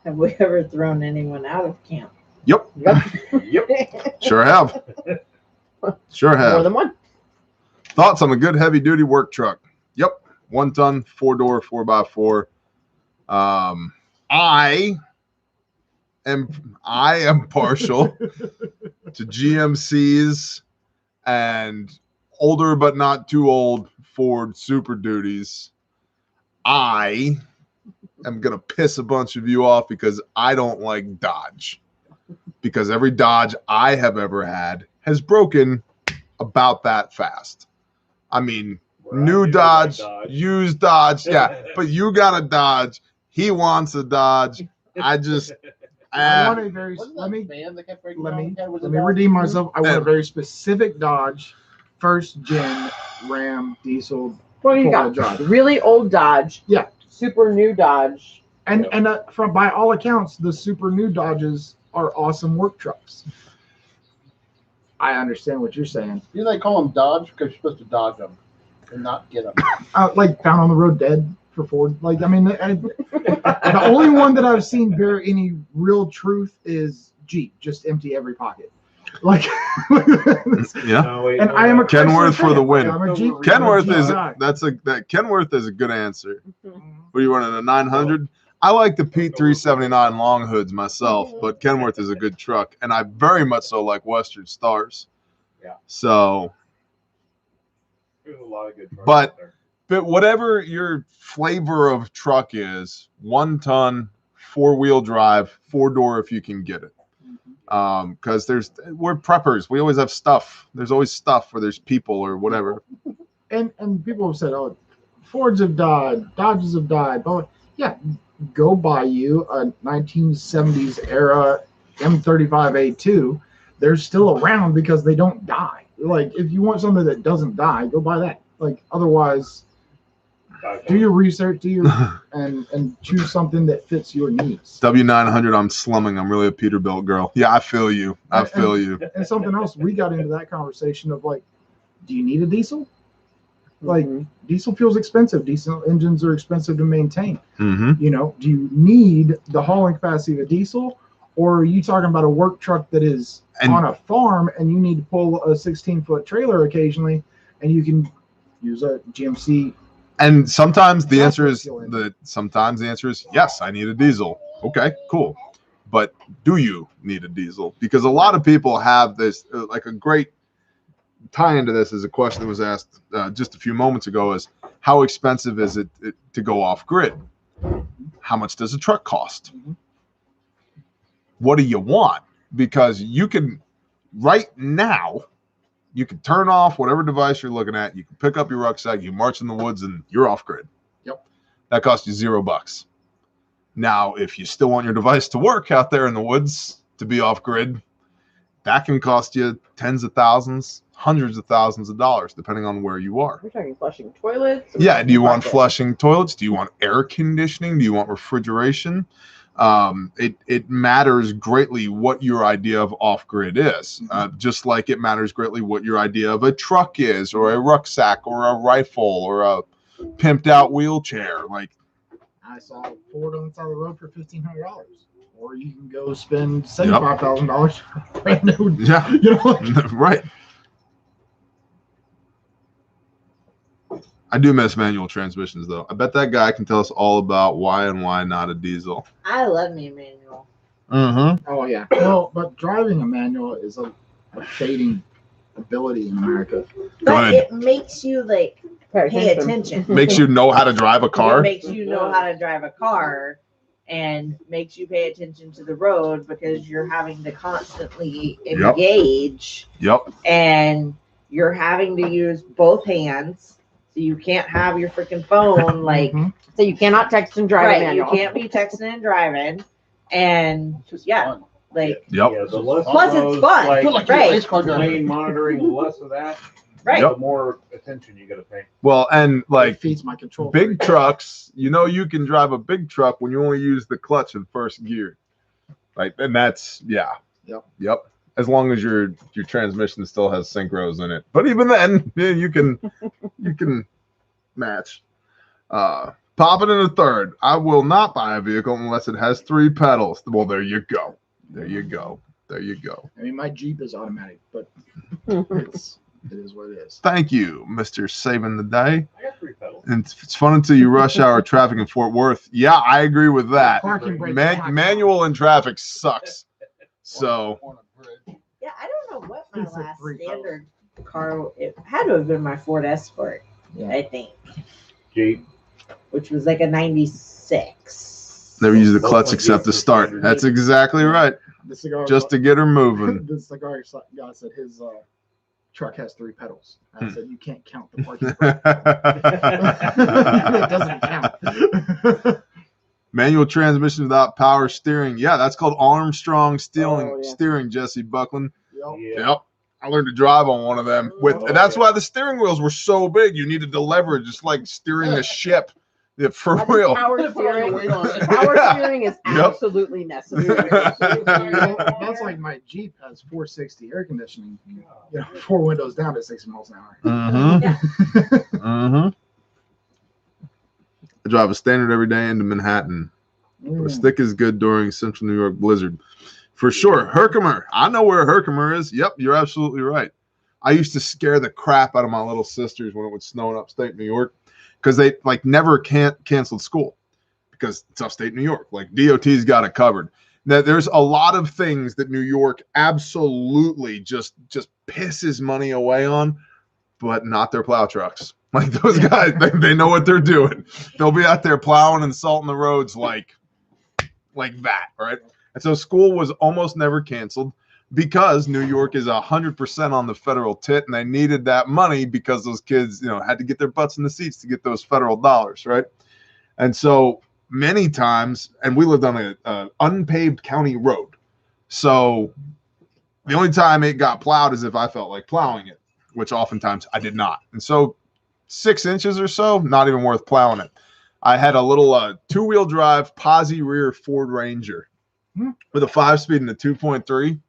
Speaker 2: Have we ever thrown anyone out of camp?
Speaker 1: Yep.
Speaker 7: Yep.
Speaker 1: Sure have. Sure
Speaker 3: More
Speaker 1: have.
Speaker 3: than one.
Speaker 1: Thoughts on a good heavy duty work truck? Yep. 1 ton, 4-door, 4x4. I am partial to GMCs and older but not too old Ford Super Duties. I am gonna piss a bunch of you off because I don't like Dodge. Because every Dodge I have ever had has broken about that fast. I mean, new Dodge, used Dodge, yeah. But you got a Dodge. He wants a Dodge. I just,
Speaker 5: I want a very
Speaker 4: Wasn't
Speaker 5: let
Speaker 4: that
Speaker 5: me
Speaker 4: van that kept breaking
Speaker 5: let me
Speaker 4: down? Was
Speaker 5: let
Speaker 4: it
Speaker 5: me
Speaker 4: that?
Speaker 5: redeem myself. I want a very specific Dodge, first gen Ram diesel.
Speaker 3: Well, you
Speaker 5: four-wheel
Speaker 3: got
Speaker 5: drive.
Speaker 3: really old Dodge.
Speaker 5: Yeah.
Speaker 3: Super new Dodge.
Speaker 5: And from by all accounts, the super new Dodges are awesome work trucks. I understand what you're saying.
Speaker 4: Do they call them Dodge because you're supposed to dodge them and not get them?
Speaker 5: Like found on the road dead for Ford. Like, I mean, the only one that I've seen bear any real truth is Jeep. Just empty every pocket. Like,
Speaker 1: yeah.
Speaker 7: No, wait,
Speaker 5: and
Speaker 7: no,
Speaker 5: I am a
Speaker 1: Kenworth
Speaker 5: Chrysler
Speaker 1: for the
Speaker 5: fan.
Speaker 1: win.
Speaker 5: I'm a Jeep.
Speaker 1: Kenworth
Speaker 5: I'm a
Speaker 1: is
Speaker 5: Jeep guy.
Speaker 1: that Kenworth is a good answer. What are you running, a 900? I like the Pete 379 long hoods myself, but Kenworth is a good truck, and I very much so like Western Stars.
Speaker 7: Yeah.
Speaker 1: So,
Speaker 7: There's a lot of good trucks
Speaker 1: But-
Speaker 7: out there.
Speaker 1: but whatever your flavor of truck is, 1 ton, 4-wheel drive, 4-door if you can get it. Because we're preppers. We always have stuff. There's always stuff where there's people or whatever.
Speaker 5: And people have said, "Oh, Fords have died, Dodges have died." But yeah, go buy you a 1970s era M35A2. They're still around because they don't die. Like, if you want something that doesn't die, go buy that. Like, otherwise, do your research, and choose something that fits your needs.
Speaker 1: W900, I'm slumming. I'm really a Peterbilt girl. Yeah, I feel you. I feel you.
Speaker 5: And something else, we got into that conversation of like, do you need a diesel? Like, diesel fuel's expensive. Diesel engines are expensive to maintain.
Speaker 1: Mm-hmm.
Speaker 5: You know, do you need the hauling capacity of a diesel, or are you talking about a work truck that is on a farm and you need to pull a 16-foot trailer occasionally, and you can use a GMC?
Speaker 1: And sometimes the answer is yes, I need a diesel. Okay, cool. But do you need a diesel? Because a lot of people have this, like a great tie into this is a question that was asked just a few moments ago is, how expensive is it to go off grid? How much does a truck cost? What do you want? Because you can, right now, you can turn off whatever device you're looking at. You can pick up your rucksack, you march in the woods, and you're off grid.
Speaker 5: Yep.
Speaker 1: That costs you $0. Now, if you still want your device to work out there in the woods to be off grid, that can cost you tens of thousands, hundreds of thousands of dollars, depending on where you are.
Speaker 3: We're talking flushing toilets.
Speaker 1: Yeah. Do you want flushing toilets? Do you want air conditioning? Do you want refrigeration? It matters greatly what your idea of off-grid is, just like it matters greatly what your idea of a truck is, or a rucksack, or a rifle, or a pimped out wheelchair. Like,
Speaker 5: I saw a Ford on the side of the road for $1,500, or you can go spend $75,000 for a brand new.
Speaker 1: Yeah,
Speaker 5: you know,
Speaker 1: right. I do miss manual transmissions, though. I bet that guy can tell us all about why and why not a diesel.
Speaker 2: I love me a manual.
Speaker 1: Mm-hmm.
Speaker 5: Oh yeah. Well, but driving a manual is a fading ability in America.
Speaker 2: But it makes you like pay attention.
Speaker 1: Makes you know how to drive a car.
Speaker 2: It makes you know how to drive a car. and makes you pay attention to the road because you're having to constantly engage.
Speaker 1: Yep.
Speaker 2: And you're having to use both hands. So you can't have your freaking phone like.
Speaker 3: So you cannot text and drive.
Speaker 2: Right. You can't be texting and driving. And
Speaker 4: Fun.
Speaker 2: like.
Speaker 1: Yep.
Speaker 7: Yeah, the less
Speaker 2: Plus
Speaker 7: of those,
Speaker 2: it's fun.
Speaker 7: like,
Speaker 4: Feel like you're a race car driver.
Speaker 7: lane monitoring, the less of that,
Speaker 2: Right.
Speaker 7: the more attention you got to pay.
Speaker 1: Well, and
Speaker 5: It
Speaker 1: like
Speaker 5: feeds my control.
Speaker 1: big trucks, you know, you can drive a big truck when you only use the clutch in first gear. Like, and that's Yep. As long as your transmission still has synchros in it. But even then, yeah, you can match. Pop it in a third. I will not buy a vehicle unless it has 3 pedals. Well, there you go. There you go. There you go.
Speaker 5: I mean, my Jeep is automatic, but it is what it is.
Speaker 1: Thank you, Mr. Saving the Day.
Speaker 7: I got 3 pedals.
Speaker 1: And it's fun until you rush hour traffic in Fort Worth. Yeah, I agree with that.
Speaker 5: Parking brake
Speaker 1: Manual in traffic sucks. So
Speaker 4: On a bridge.
Speaker 2: Yeah, I don't know what my
Speaker 5: It's a
Speaker 2: last
Speaker 5: 3
Speaker 2: standard car. It had to have been my Ford Escort, I think,
Speaker 7: Jeep.
Speaker 2: which was like a '96.
Speaker 1: never use the clutch except to start. That's exactly right.
Speaker 5: The cigar
Speaker 1: Just to get her moving.
Speaker 5: the cigar guy said his truck has 3 pedals. I said you can't count the parking brake. It doesn't count.
Speaker 1: Manual transmission without power steering. Yeah, that's called Armstrong
Speaker 3: Oh, yeah.
Speaker 1: steering, Jesse Buckland.
Speaker 5: Yep.
Speaker 7: Yeah.
Speaker 1: Yep. I learned to drive on one of them. And that's why the steering wheels were so big. You needed to leverage, just like steering a ship. Yeah, for
Speaker 3: I think
Speaker 1: real.
Speaker 3: power steering.
Speaker 4: Weight on it.
Speaker 3: Power steering is
Speaker 1: Yep.
Speaker 3: absolutely necessary.
Speaker 5: That's like my Jeep has 460 air conditioning. You know, 4 windows down at 60 miles an hour.
Speaker 1: Mm-hmm. Mm-hmm. I drive a standard every day into Manhattan. The stick is good during Central New York blizzard. For sure. Herkimer. I know where Herkimer is. Yep, you're absolutely right. I used to scare the crap out of my little sisters when it would snow in upstate New York because they like never canceled school because it's upstate New York. Like DOT's got it covered. Now, there's a lot of things that New York absolutely just pisses money away on, but not their plow trucks. Like those guys, they know what they're doing. They'll be out there plowing and salting the roads like that, right? And so school was almost never canceled because New York is 100% on the federal tit, and they needed that money because those kids, you know, had to get their butts in the seats to get those federal dollars, right? And so many times, and we lived on a unpaved county road, so the only time it got plowed is if I felt like plowing it, which oftentimes I did not. And so 6 inches or so, not even worth plowing it. I had a little 2-wheel drive posi rear Ford Ranger with a 5-speed and a 2.3.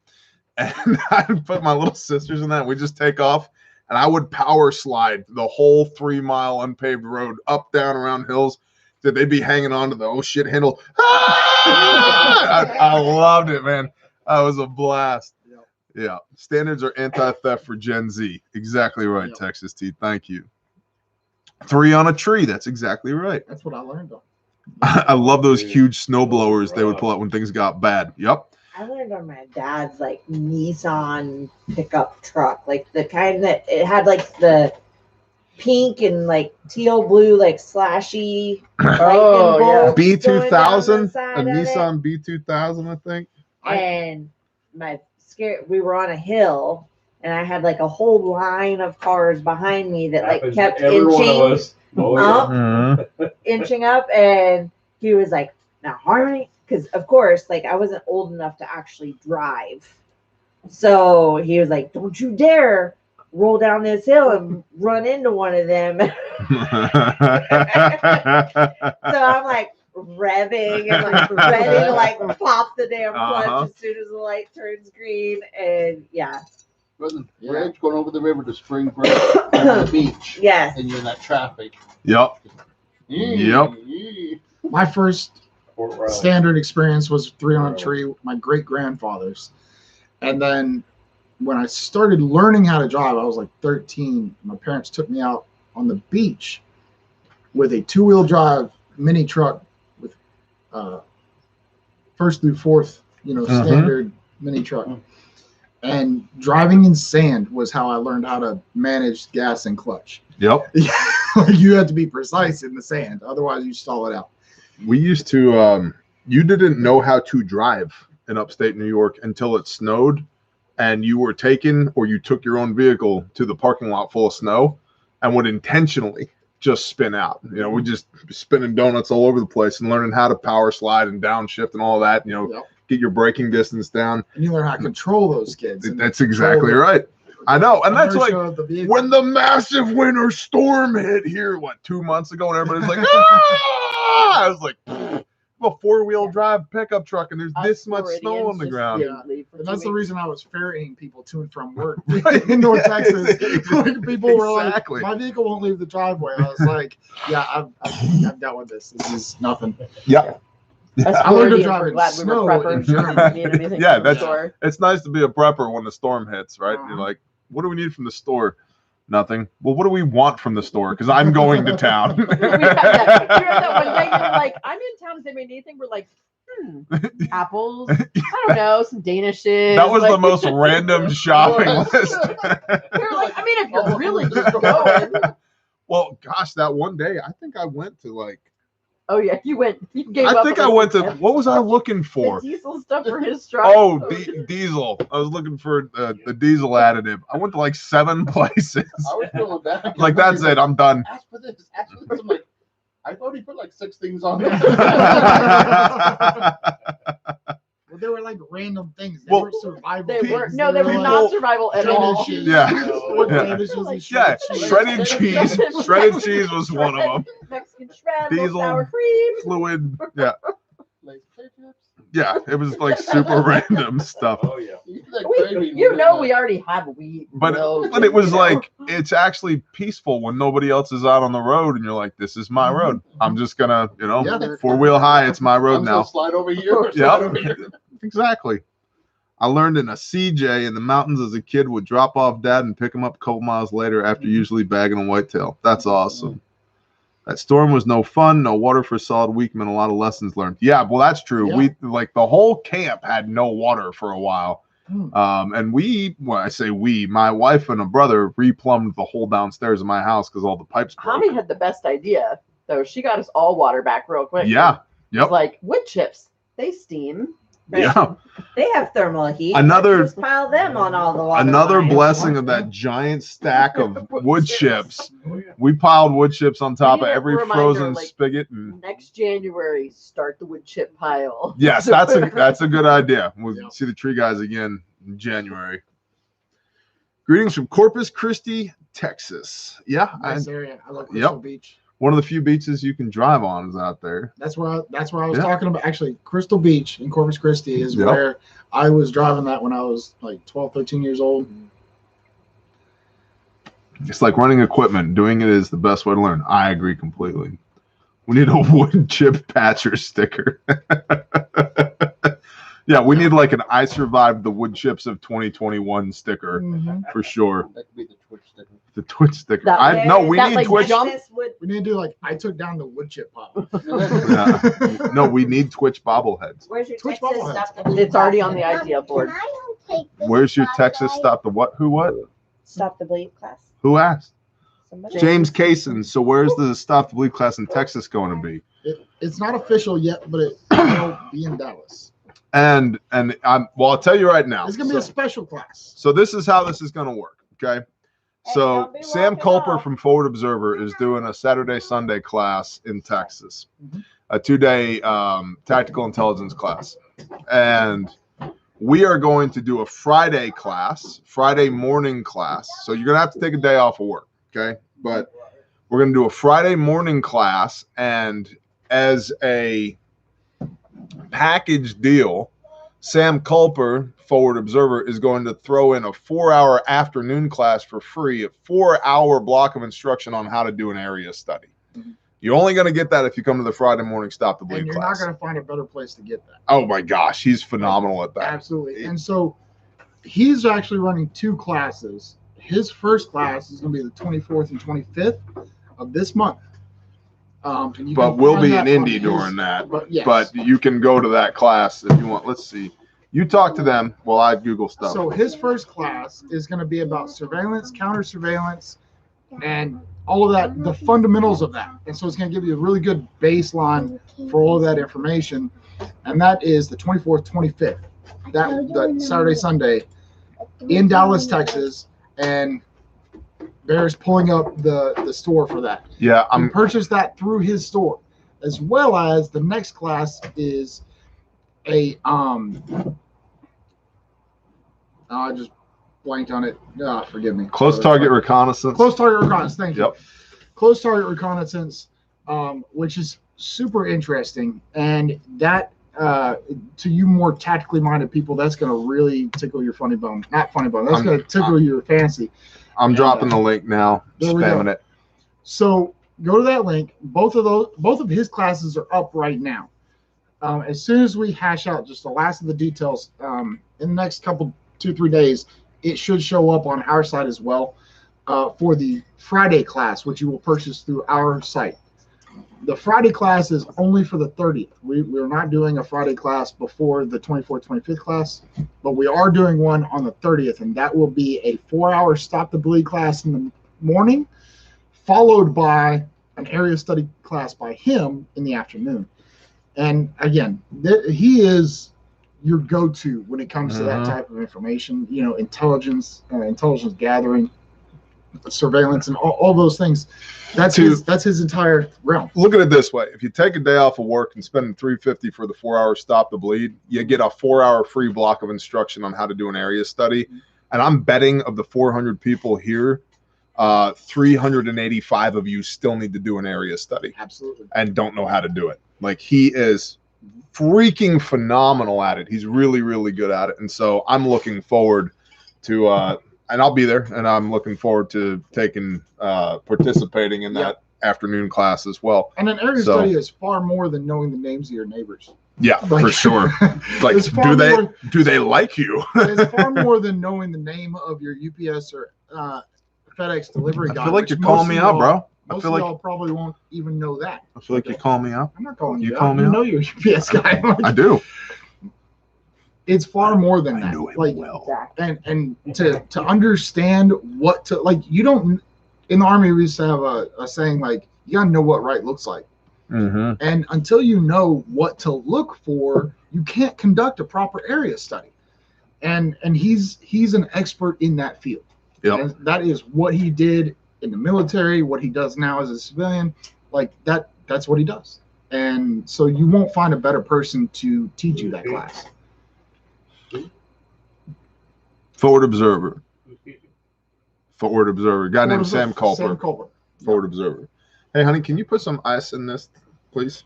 Speaker 1: And I put my little sisters in that. We just take off, and I would power slide the whole 3-mile unpaved road up, down, around hills. That they'd be hanging on to the oh shit handle. I loved it, man. That was a blast. Yeah. Standards are anti-theft for Gen Z. Exactly right, Texas T. Thank you. 3 on a tree. That's exactly right.
Speaker 5: That's what I learned on.
Speaker 1: I love those huge snow blowers they would pull out when things got bad. Yep.
Speaker 2: I learned on my dad's like Nissan pickup truck, like the kind that it had like the pink and like teal blue, like slashy.
Speaker 3: Oh, yeah.
Speaker 1: B2000, a
Speaker 2: Nissan
Speaker 1: Nissan B2000, I think.
Speaker 2: And we were on a hill, and I had like a whole line of cars behind me that like
Speaker 7: Happens
Speaker 2: kept
Speaker 7: to every one of
Speaker 2: inching
Speaker 7: us. Oh,
Speaker 2: up,
Speaker 1: Mhm.
Speaker 2: inching up, and he was like, "Now, Harmony," because of course, like I wasn't old enough to actually drive, so he was like, "Don't you dare roll down this hill and run into one of them." So I'm like revving and like ready to like pop the damn clutch as soon as the light turns green, and yeah.
Speaker 4: Running the bridge, going over the river to Spring Break, on the beach,
Speaker 2: Yes.
Speaker 4: and you're in that traffic.
Speaker 1: Yep. Yep.
Speaker 5: My first
Speaker 7: Fort Riley.
Speaker 5: standard experience was 3 on a tree, my great grandfather's. And then when I started learning how to drive, I was like 13. My parents took me out on the beach with a 2-wheel drive mini truck with 1st through 4th, standard mini truck. And driving in sand was how I learned how to manage gas and clutch.
Speaker 1: Yep.
Speaker 5: You had to be precise in the sand, otherwise you stall it out.
Speaker 1: We used to you didn't know how to drive in upstate New York until it snowed, and you were taken, or you took your own vehicle to the parking lot full of snow and would intentionally just spin out. You know, we just spinning donuts all over the place and learning how to power slide and downshift and all that, you know, get your braking distance down.
Speaker 5: And you learn how to control those kids.
Speaker 1: That's exactly right. I know. And that's like when the massive winter storm hit here, 2 months ago, and everybody's like, ah! I was like, a 4-wheel drive pickup truck, and there's this much snow on the ground.
Speaker 5: Yeah. And that's the reason I was ferrying people to and from work in North Texas. Like, people were like, my vehicle won't leave the driveway. I was like, yeah, I've dealt with this. This is nothing.
Speaker 1: Yeah.
Speaker 5: I learned to drive in snow in Germany.
Speaker 1: Yeah, it's nice to be a prepper when the storm hits, right? You're like, what do we need from the store? Nothing. Well, what do we want from the store? Because I'm going to town.
Speaker 3: We had that one day. You're like, I'm in town. Does anybody need anything? We're like, apples. I don't know, some Danishes.
Speaker 1: That was the most random shopping list.
Speaker 3: We're like, I mean, if you're really just going.
Speaker 1: Well, gosh, that one day, I think I went to like.
Speaker 3: Oh yeah, you went. You gave
Speaker 1: I
Speaker 3: up
Speaker 1: think I went to. What was I looking for?
Speaker 3: The diesel stuff for his truck.
Speaker 1: Oh, diesel. I was looking for the diesel additive. I went to like 7 places.
Speaker 4: I was feeling bad.
Speaker 1: Like, that's it. I'm done.
Speaker 4: Ask for this. Ask for this. I'm like, I've already put like 6 things on there.
Speaker 5: Well, they were like random things. They weren't survival.
Speaker 3: They were not survival at all.
Speaker 1: Yeah. Shredded cheese. Shredded cheese was one of them.
Speaker 3: Mexican shred,
Speaker 1: diesel,
Speaker 3: sour cream,
Speaker 1: fluid. Yeah. Yeah, it was like super random stuff.
Speaker 7: Oh yeah.
Speaker 3: We already have wheat.
Speaker 1: But it was like, it's actually peaceful when nobody else is out on the road, and you're like, this is my road. I'm just gonna, 4-wheel high. It's my road now.
Speaker 4: Slide over here.
Speaker 1: Yeah. Exactly. I learned in a CJ in the mountains as a kid, would drop off dad and pick him up a couple miles later after usually bagging a whitetail. That's awesome. That storm was no fun. No water for a solid week meant a lot of lessons learned. Yeah, well, that's true. Yeah. We the whole camp had no water for a while. And my wife and a brother replumbed the whole downstairs of my house because all the pipes broke.
Speaker 3: Tommy had the best idea, though. She got us all water back real quick.
Speaker 1: Yeah. Yep.
Speaker 3: Like wood chips, they steam.
Speaker 2: Right? Yeah, they have thermal heat.
Speaker 1: Just
Speaker 2: pile them on all the water.
Speaker 1: Another blessing of that giant stack of wood chips. We piled wood chips on top of every frozen spigot. And
Speaker 3: next January, start the wood chip pile.
Speaker 1: Yes, that's a good idea. We'll see the tree guys again in January. Greetings from Corpus Christi, Texas. Yeah,
Speaker 5: nice area. I love Crystal Beach.
Speaker 1: One of the few beaches you can drive on is out there.
Speaker 5: That's where I was talking about. Actually, Crystal Beach in Corpus Christi is where I was driving that when I was like 12, 13 years old.
Speaker 1: It's like running equipment. Doing it is the best way to learn. I agree completely. We need a wood chip patcher sticker. Yeah, we need like an I survived the wood chips of 2021 sticker for sure.
Speaker 4: That could be the Twitch sticker.
Speaker 1: The Twitch sticker. We need Twitch.
Speaker 5: We need to do like I took down the wood chip pile.
Speaker 1: No, we need Twitch bobbleheads.
Speaker 2: Where's your
Speaker 5: Twitch
Speaker 2: Texas
Speaker 5: bobbleheads?
Speaker 2: Stop
Speaker 3: It's already on the idea board.
Speaker 1: Where's your Texas Stop the what? Who what?
Speaker 2: Stop the Bleed class.
Speaker 1: Who asked?
Speaker 2: Somebody.
Speaker 1: James Kaysen. So where's the Stop the Bleed class in Texas going to be?
Speaker 5: It's not official yet, but it will be in Dallas.
Speaker 1: And I'll tell you right now.
Speaker 5: It's gonna be a special class.
Speaker 1: So this is how this is gonna work. Okay. So Sam Culper from Forward Observer is doing a Saturday Sunday class in Texas, a 2-day tactical intelligence class, and we are going to do a Friday morning class. So you're gonna have to take a day off of work. Okay, but we're gonna do a Friday morning class, and as a package deal, Sam Culper, Forward Observer, is going to throw in a 4-hour afternoon class for free, a 4-hour block of instruction on how to do an area study. You're only going to get that if you come to the Friday morning Stop the Bleed
Speaker 5: and you're
Speaker 1: class.
Speaker 5: Not going to find a better place to get that.
Speaker 1: Oh my gosh, he's phenomenal at that.
Speaker 5: Absolutely. And so he's actually running 2 classes. His first class is going to be the 24th and 25th of this month.
Speaker 1: But we'll be in Indy during that. But you can go to that class if you want. Let's see. You talk to them while I Google stuff.
Speaker 5: So his first class is going to be about surveillance, counter surveillance, and all of that, the fundamentals of that. And so it's going to give you a really good baseline for all of that information. and that is the 24th, 25th. That Saturday, Sunday in Dallas, Texas, and Bear's pulling up the store for that.
Speaker 1: Yeah,
Speaker 5: You can purchase that through his store, as well as the next class is a I just blanked on it. Forgive me.
Speaker 1: close target reconnaissance.
Speaker 5: Close target reconnaissance. Thank you.
Speaker 1: Yep.
Speaker 5: Close target reconnaissance, which is super interesting, and that to you more tactically minded people, that's going to really tickle your funny bone. Not funny bone. That's going to tickle your fancy.
Speaker 1: I'm dropping the link now. Spamming it.
Speaker 5: So go to that link. Both of his classes are up right now. As soon as we hash out just the last of the details in the next 2-3 days, it should show up on our site as well for the Friday class, which you will purchase through our site. The Friday class is only for the 30th. We're not doing a Friday class before the 24th, 25th class, but we are doing one on the 30th, and that will be a 4-hour stop the bleed class in the morning, followed by an area study class by him in the afternoon. And again, he is your go-to when it comes to that type of information, intelligence gathering, surveillance, and all those things. That's his entire realm.
Speaker 1: Look at it this way: if you take a day off of work and spend $350 for the 4-hour stop the bleed, you get a 4-hour free block of instruction on how to do an area study. And I'm betting of the 400 people here, 385 of you still need to do an area study.
Speaker 5: Absolutely.
Speaker 1: And don't know how to do it. Like, he is freaking phenomenal at it. He's really, really good at it. And so I'm looking forward to and I'll be there, and I'm looking forward to participating in that afternoon class as well.
Speaker 5: And an area study is far more than knowing the names of your neighbors.
Speaker 1: Yeah, for sure. Like, do they like you?
Speaker 5: It's far more than knowing the name of your UPS or FedEx delivery guy.
Speaker 1: I feel like you're calling me out, bro.
Speaker 5: Most of y'all probably won't even know that.
Speaker 1: I feel like you're calling me out.
Speaker 5: I'm not calling you out.
Speaker 1: Call me
Speaker 5: You
Speaker 1: out?
Speaker 5: know you're a UPS guy.
Speaker 1: I do.
Speaker 5: It's far more than that.
Speaker 1: know him
Speaker 5: like,
Speaker 1: well.
Speaker 5: And to understand what to, like, you don't, in the Army we used to have a saying, like, you gotta know what right looks like. And until you know what to look for, you can't conduct a proper area study. And he's an expert in that field.
Speaker 1: Yep.
Speaker 5: And that is what he did in the military, what he does now as a civilian. Like, that's what he does. And so you won't find a better person to teach you that class.
Speaker 1: Forward observer. Guy named Sam Culper. Forward observer. Hey, honey, can you put some ice in this, please?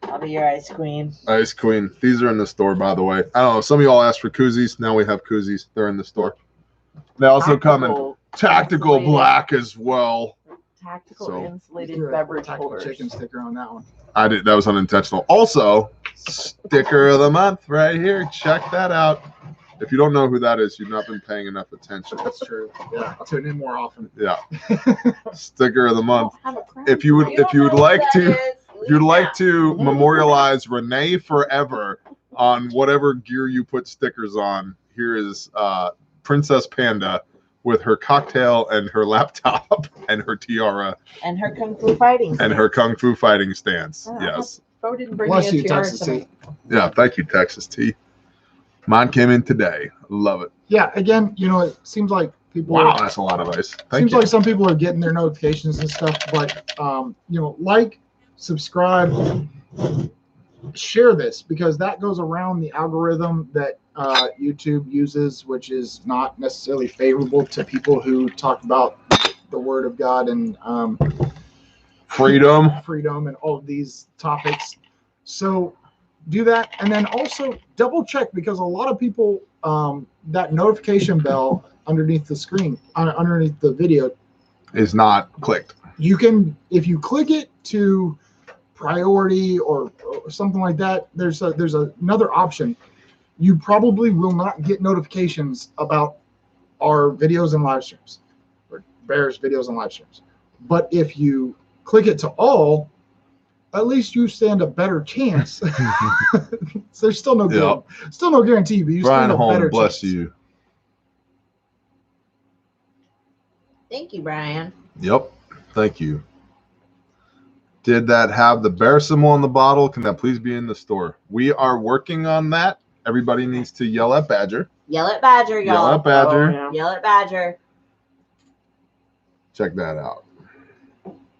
Speaker 2: I'll be your ice queen.
Speaker 1: Ice queen. These are in the store, by the way. I don't know. Some of y'all asked for koozies. Now we have koozies. They're in the store. They also come in tactical black as well.
Speaker 2: Tactical insulated beverage holders.
Speaker 5: Chicken sticker on that one.
Speaker 1: I did. That was unintentional. Also, sticker of the month right here. Check that out. If you don't know who that is, you've not been paying enough attention.
Speaker 5: That's true. Yeah, I'll tune in more often.
Speaker 1: Yeah. Sticker of the month. If you would like to memorialize Renee forever on whatever gear you put stickers on, here is Princess Panda with her cocktail and her laptop and her tiara
Speaker 2: and her kung fu fighting
Speaker 1: stance. Yes.
Speaker 3: Bo didn't bring
Speaker 5: Bless
Speaker 3: me a
Speaker 5: you,
Speaker 3: tiara
Speaker 5: Texas
Speaker 3: tonight.
Speaker 5: T.
Speaker 1: Yeah, thank you, Texas T. Mine came in today. Love it.
Speaker 5: Yeah, again, it seems like people.
Speaker 1: Wow, that's a lot of ice.
Speaker 5: Seems like some people are getting their notifications and stuff, but like, subscribe, share this, because that goes around the algorithm that YouTube uses, which is not necessarily favorable to people who talk about the Word of God and freedom and all of these topics. So do that, and then also double check, because a lot of people, that notification bell underneath the screen, underneath the video,
Speaker 1: is not clicked.
Speaker 5: You can, if you click it to priority or something like that, there's another option. You probably will not get notifications about our videos and live streams, or Bear's videos and live streams. But if you click it to all, at least you stand a better chance. So there's still no guarantee, but you stand a better chance.
Speaker 1: Bless you.
Speaker 2: Thank you, Brian.
Speaker 1: Yep. Thank you. Did that have the bear symbol on the bottle? Can that please be in the store? We are working on that. Everybody needs to yell at Badger.
Speaker 2: Yell at Badger, y'all.
Speaker 1: Yell at Badger.
Speaker 3: Oh, yeah.
Speaker 2: Yell at Badger.
Speaker 1: Check that out.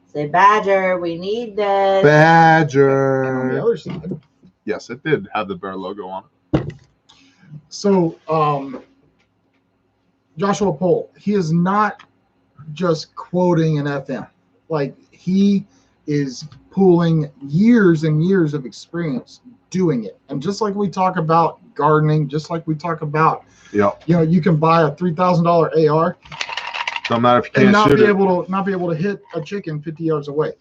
Speaker 2: Say, Badger, we need this.
Speaker 5: And on the
Speaker 1: Badger.
Speaker 5: other side,
Speaker 1: Yes, it did have the bear logo on it.
Speaker 5: so Joshua Pohl, he is not just quoting an FM. Like, he is pulling years and years of experience doing it. And just like we talk about gardening, just like we talk about,
Speaker 1: Yep.
Speaker 5: you know, you can buy a $3,000 AR
Speaker 1: Don't matter if you
Speaker 5: and
Speaker 1: can't
Speaker 5: not
Speaker 1: shoot
Speaker 5: be
Speaker 1: it.
Speaker 5: not be able to hit a chicken 50 yards away.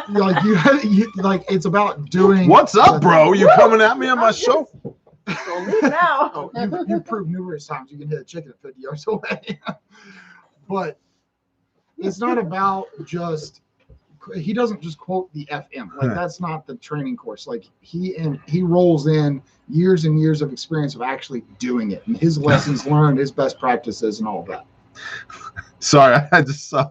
Speaker 5: Like you like, it's about doing.
Speaker 1: What's up, bro? You coming at me on my show?
Speaker 3: Don't leave now.
Speaker 5: Oh, you proved numerous times you can hit a chicken at 50 yards away. But it's not about just, he doesn't just quote the FM. Like, that's not the training course. Like, he rolls in years and years of experience of actually doing it, and his lessons learned, his best practices, and all of that.
Speaker 1: Sorry, I just saw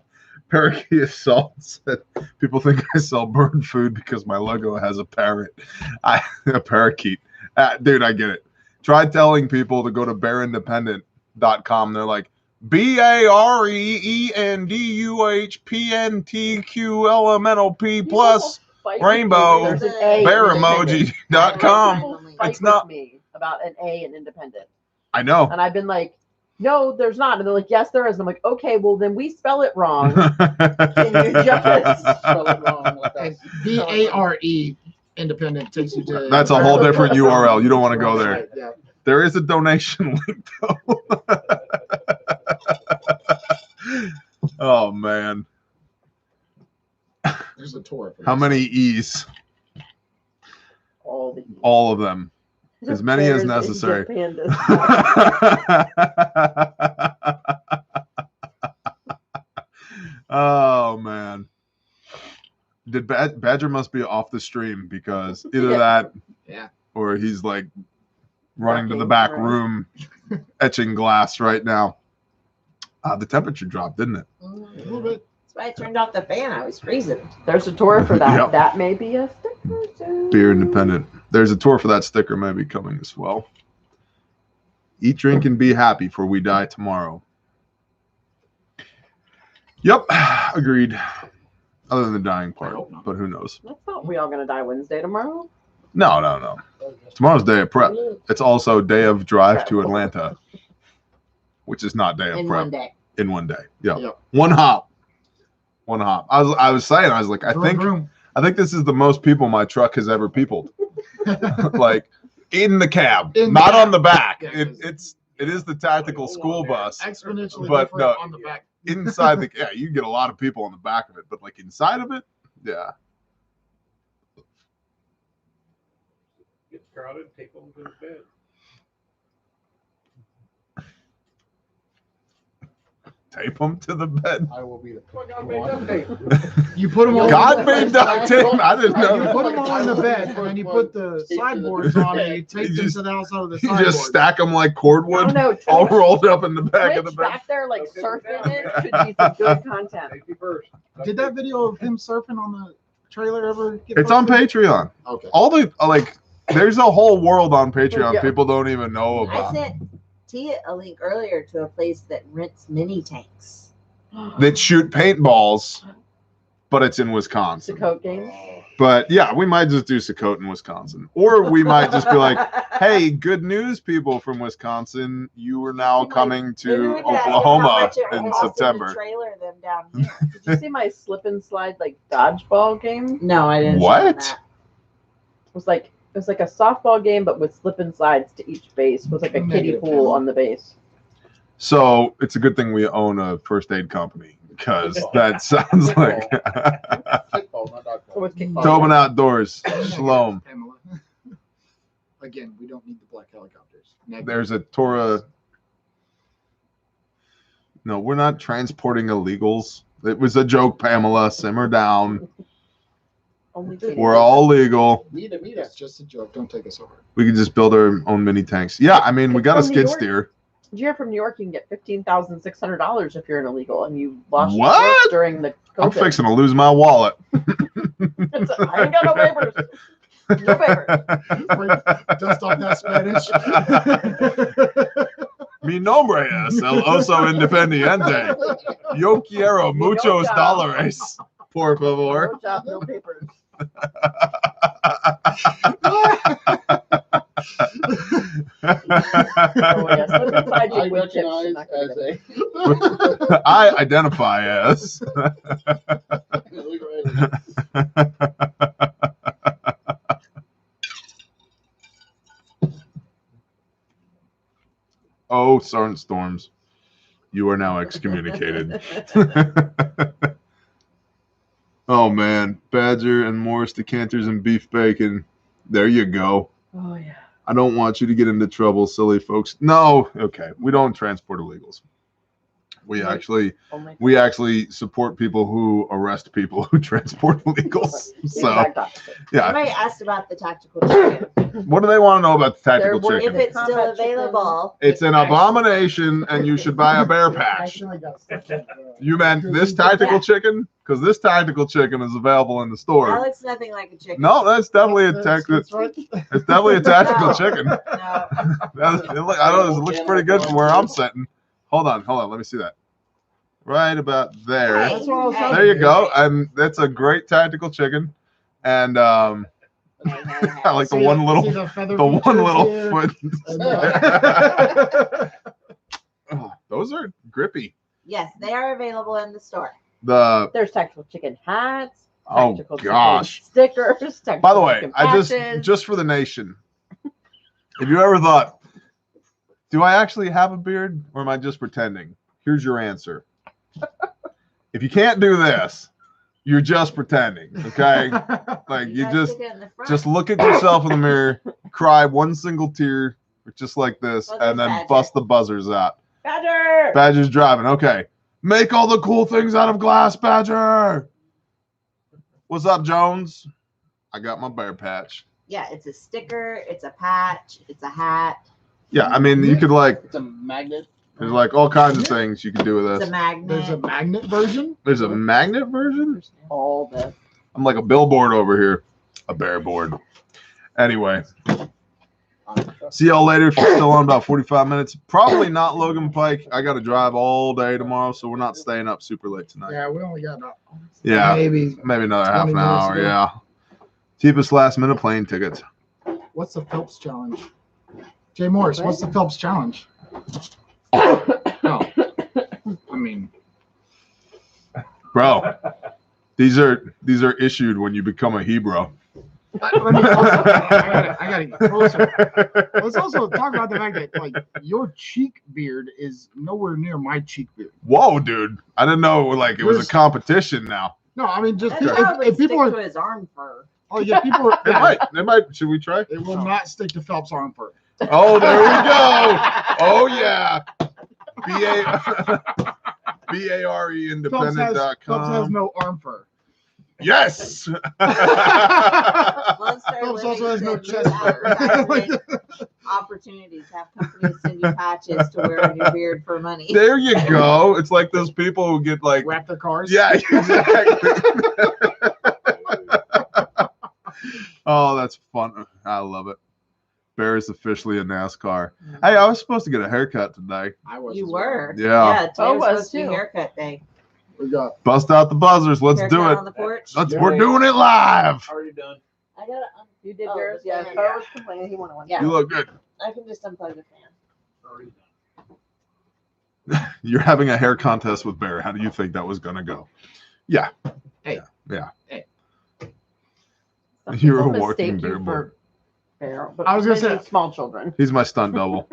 Speaker 1: Parakeet Assault said people think I sell bird food because my logo has a parrot. A parakeet. Dude, I get it. Try telling people to go to bearindependent.com. They're like, BARENDUHPNTQLMNOP plus rainbow
Speaker 3: There's an A in
Speaker 1: bearemoji.com.
Speaker 3: Fight
Speaker 1: It's not.
Speaker 3: with me about an A in independent.
Speaker 1: I know.
Speaker 3: And I've been like, no, there's not. And they're like, yes, there is. And I'm like, okay, well, then we spell it wrong. Can you just
Speaker 4: Spell it wrong like that.
Speaker 5: BARE independent takes you to.
Speaker 1: That's a whole different URL. You don't want to go there.
Speaker 5: Right, yeah.
Speaker 1: There is a donation link, though. Oh, man.
Speaker 5: There's a Torah. for
Speaker 1: How
Speaker 5: this.
Speaker 1: many E's?
Speaker 3: all the
Speaker 1: All of them. As many as
Speaker 3: Bears and
Speaker 1: necessary.
Speaker 3: pandas.
Speaker 1: Oh, man. Did Badger must be off the stream because either
Speaker 3: Yeah.
Speaker 1: that
Speaker 5: Yeah.
Speaker 1: or he's like running to the
Speaker 3: Ducking,
Speaker 1: back
Speaker 3: right.
Speaker 1: room etching glass right now. The temperature dropped, didn't it?
Speaker 5: A little bit.
Speaker 2: That's why I turned off the fan. I was freezing.
Speaker 3: There's a Torah for that.
Speaker 1: Yep.
Speaker 3: That may be a sticker soon.
Speaker 1: Beer independent. There's a tour for that sticker maybe coming as well. Eat, drink, and be happy for we die tomorrow. Yep, agreed. Other than the dying part,
Speaker 5: hope not.
Speaker 1: but who knows?
Speaker 3: That's not we all gonna die Wednesday tomorrow.
Speaker 1: No. Tomorrow's day of prep. It's also day of drive to Atlanta, which is not day of
Speaker 2: In
Speaker 1: prep.
Speaker 2: one day.
Speaker 1: In one day. Yeah.
Speaker 5: Yep.
Speaker 1: One hop. I was saying, I was like, I think this is the most people my truck has ever peopled. Like in the cab,
Speaker 5: In the
Speaker 1: not
Speaker 5: cab.
Speaker 1: on the back.
Speaker 5: Yeah,
Speaker 1: It is the tactical school bus.
Speaker 5: exponentially
Speaker 1: But
Speaker 5: different
Speaker 1: no.
Speaker 5: on the back.
Speaker 1: Inside the you get a lot of people on the back of it, but like inside of it, yeah.
Speaker 7: Gets crowded, take them to the bed.
Speaker 1: Tape them to the bed.
Speaker 4: I will be the.
Speaker 7: Oh, I got made duct tape.
Speaker 5: You put them on.
Speaker 1: God made duct tape. I didn't
Speaker 5: You
Speaker 1: know.
Speaker 5: put them all on the bed, and then you put the sideboards on, and you tape them
Speaker 1: just-
Speaker 5: to the outside of the
Speaker 1: You
Speaker 5: sideboard.
Speaker 1: just stack them like
Speaker 3: I
Speaker 1: cordwood,
Speaker 3: don't know.
Speaker 1: all rolled up in the back of the
Speaker 3: Rich
Speaker 1: bed.
Speaker 3: back there like
Speaker 7: Okay,
Speaker 3: surfing
Speaker 7: down.
Speaker 3: it could be some good content.
Speaker 7: Safety first.
Speaker 5: Did that video of him surfing on the trailer ever get
Speaker 1: It's on
Speaker 5: posted?
Speaker 1: Patreon.
Speaker 5: Okay.
Speaker 1: All the there's a whole world on Patreon
Speaker 3: Yeah.
Speaker 1: people don't even know
Speaker 2: I
Speaker 1: about.
Speaker 2: sent Tia a link earlier to a place that rents mini tanks.
Speaker 1: That shoot paintballs, but it's in Wisconsin.
Speaker 3: Dakota game.
Speaker 1: But yeah, we might just do Sakota in Wisconsin, or we might just be like, "Hey, good news, people from Wisconsin! You are now coming
Speaker 2: Maybe
Speaker 1: to
Speaker 2: we could ask them how
Speaker 1: Oklahoma
Speaker 2: much it
Speaker 1: in
Speaker 2: would cost them to
Speaker 1: September."
Speaker 2: Trailer them down here.
Speaker 3: Did you see my slip and slide like dodgeball game?
Speaker 2: No, I didn't.
Speaker 1: What?
Speaker 2: show them that.
Speaker 3: It was like a softball game, but with slip and slides to each base. It was like a kiddie
Speaker 5: Negative.
Speaker 3: pool on the base.
Speaker 1: So it's a good thing we own a first aid company because that sounds like
Speaker 4: Kickball, not
Speaker 3: So
Speaker 4: dodgeball.
Speaker 3: it's kickball.
Speaker 1: Tobin Outdoors. Shalom.
Speaker 5: Pamela. Again, we don't need the black helicopters. Negative.
Speaker 1: There's a Torah. No, we're not transporting illegals. It was a joke, Pamela. Simmer down.
Speaker 3: Only kiddie.
Speaker 1: We're all legal.
Speaker 4: Meet it.
Speaker 5: It's just a joke. Don't take us over.
Speaker 1: We can just build our own mini tanks. Yeah, I mean, we got a
Speaker 3: From New
Speaker 1: skid
Speaker 3: York.
Speaker 1: steer.
Speaker 3: Did you hear from New York? You can get $15,600 if you're an illegal and you lost your
Speaker 1: What?
Speaker 3: work during the COVID.
Speaker 1: I'm fixing to lose my wallet.
Speaker 3: I ain't got no papers. No papers.
Speaker 5: Dust off that Spanish.
Speaker 1: Mi nombre es el oso independiente. Yo quiero muchos dólares, por favor.
Speaker 3: No job, no papers. Oh, yes. Look inside
Speaker 4: I
Speaker 3: your wood chips. You're
Speaker 4: recognize
Speaker 3: not gonna
Speaker 4: as
Speaker 3: get
Speaker 4: a.
Speaker 1: I identify as. Oh, certain storms. You are now excommunicated. Oh, man. Badger and Morris decanters and beef bacon. There you go.
Speaker 3: Oh, yeah.
Speaker 1: I don't want you to get into trouble, silly folks. No. Okay. We don't transport illegals. We actually support people who arrest people who transport illegals. So, yeah.
Speaker 2: Somebody asked about the tactical chicken.
Speaker 1: What do they want to know about the tactical
Speaker 3: They're
Speaker 1: chicken?
Speaker 2: If it's still available.
Speaker 1: It's an abomination, and you should buy a bear patch. You meant this tactical chicken? Because this tactical chicken is available in the
Speaker 2: That
Speaker 1: store.
Speaker 2: looks nothing like a chicken.
Speaker 1: No, that's definitely a tactical. It's definitely a tactical chicken.
Speaker 2: No.
Speaker 1: I know it looks pretty good from where I'm sitting. Hold on. Let me see that. Right about there.
Speaker 2: Hey, That's what I was trying
Speaker 1: There you go. And that's a great tactical chicken. And I like the one little foot. Oh, those are grippy.
Speaker 2: Yes, they are available in the store.
Speaker 3: There's tactical chicken hats. Tactical
Speaker 1: gosh.
Speaker 3: chicken stickers.
Speaker 1: By the way,
Speaker 3: chicken
Speaker 1: I
Speaker 3: patches.
Speaker 1: just for the nation. If you ever thought, do I actually have a beard or am I just pretending? Here's your answer. If you can't do this, you're just pretending, okay? Like you just look at yourself in the mirror, cry one single tear, just like this, and then bust the buzzers out.
Speaker 3: Badger!
Speaker 1: Badger's driving. Okay. Make all the cool things out of glass, Badger. What's up, Jones? I got my bear patch.
Speaker 2: Yeah, it's a sticker, it's a patch, it's a hat.
Speaker 1: Yeah, I mean, you could like.
Speaker 4: It's a magnet.
Speaker 1: There's like all kinds of things you can do with
Speaker 2: It's
Speaker 1: this.
Speaker 2: a magnet.
Speaker 5: There's a magnet version.
Speaker 1: There's a magnet version?
Speaker 3: All this.
Speaker 1: I'm like a billboard over here. A bear board. Anyway. See y'all later. If you're still on about 45 minutes. Probably not Logan Pike. I got to drive all day tomorrow, so we're not staying up super late tonight.
Speaker 5: Yeah, we only got
Speaker 1: maybe another half an hour. Yeah. Cheapest last minute plane tickets.
Speaker 5: What's the Phelps challenge? Jay Morris, what's the Phelps challenge? No. I mean,
Speaker 1: bro, these are issued when you become a Hebrew.
Speaker 5: I gotta get closer. Let's also talk about the fact that like your cheek beard is nowhere near my cheek beard.
Speaker 1: Whoa, dude! I didn't know like it was a competition now.
Speaker 5: No, I mean just
Speaker 2: if people
Speaker 5: are
Speaker 2: to his arm fur.
Speaker 5: Oh yeah, people are.
Speaker 1: They might. Should we try?
Speaker 5: It will not stick to Phelps' arm fur.
Speaker 1: Oh, there we go. Oh yeah. BARE independent.com.
Speaker 5: Phelps has no arm fur.
Speaker 1: Yes.
Speaker 5: Phelps also has no chest fur.
Speaker 2: Opportunities. Have companies send you patches to wear on your beard for money.
Speaker 1: There you go. It's like those people who get like
Speaker 5: wrap their cars.
Speaker 1: Yeah, exactly. Oh, that's fun. I love it. Bear is officially a NASCAR. Hey, I was supposed to get a haircut today.
Speaker 2: You were.
Speaker 1: Yeah.
Speaker 2: Yeah, today was supposed to be haircut day.
Speaker 5: We got
Speaker 1: bust out the buzzers. Let's
Speaker 2: haircut
Speaker 1: do it.
Speaker 2: On the porch.
Speaker 1: We're doing it live.
Speaker 7: How are you done?
Speaker 2: I got it.
Speaker 3: You did yours, yeah. Bo was complaining he wanted one.
Speaker 2: Yeah.
Speaker 1: You look good.
Speaker 2: I can just unplug the fan.
Speaker 1: You're having a hair contest with Bear. How do you think that was gonna go? Yeah.
Speaker 5: Hey.
Speaker 1: Yeah.
Speaker 5: Hey.
Speaker 1: You're a
Speaker 3: People
Speaker 1: walking
Speaker 3: mistake
Speaker 1: bear
Speaker 3: you
Speaker 1: boy.
Speaker 3: for bear, but
Speaker 5: I was gonna say
Speaker 3: small children.
Speaker 1: He's my stunt double.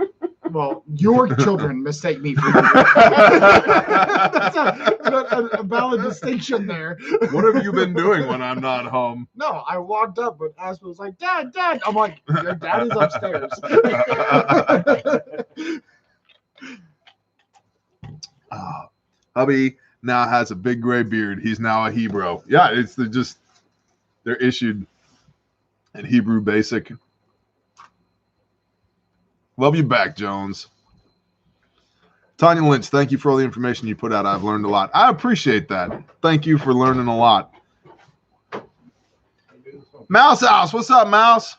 Speaker 5: Well, your children mistake me for that's a valid distinction there.
Speaker 1: What have you been doing when I'm not home?
Speaker 5: No, I walked up, but Aspen was like, Dad. I'm like, your dad is upstairs.
Speaker 1: Hubby now has a big gray beard. He's now a Hebrew. Yeah, they're issued in Hebrew basic. Love you back, Jones. Tanya Lynch, thank you for all the information you put out. I've learned a lot. I appreciate that. Thank you for learning a lot. Mouse House, what's up, Mouse?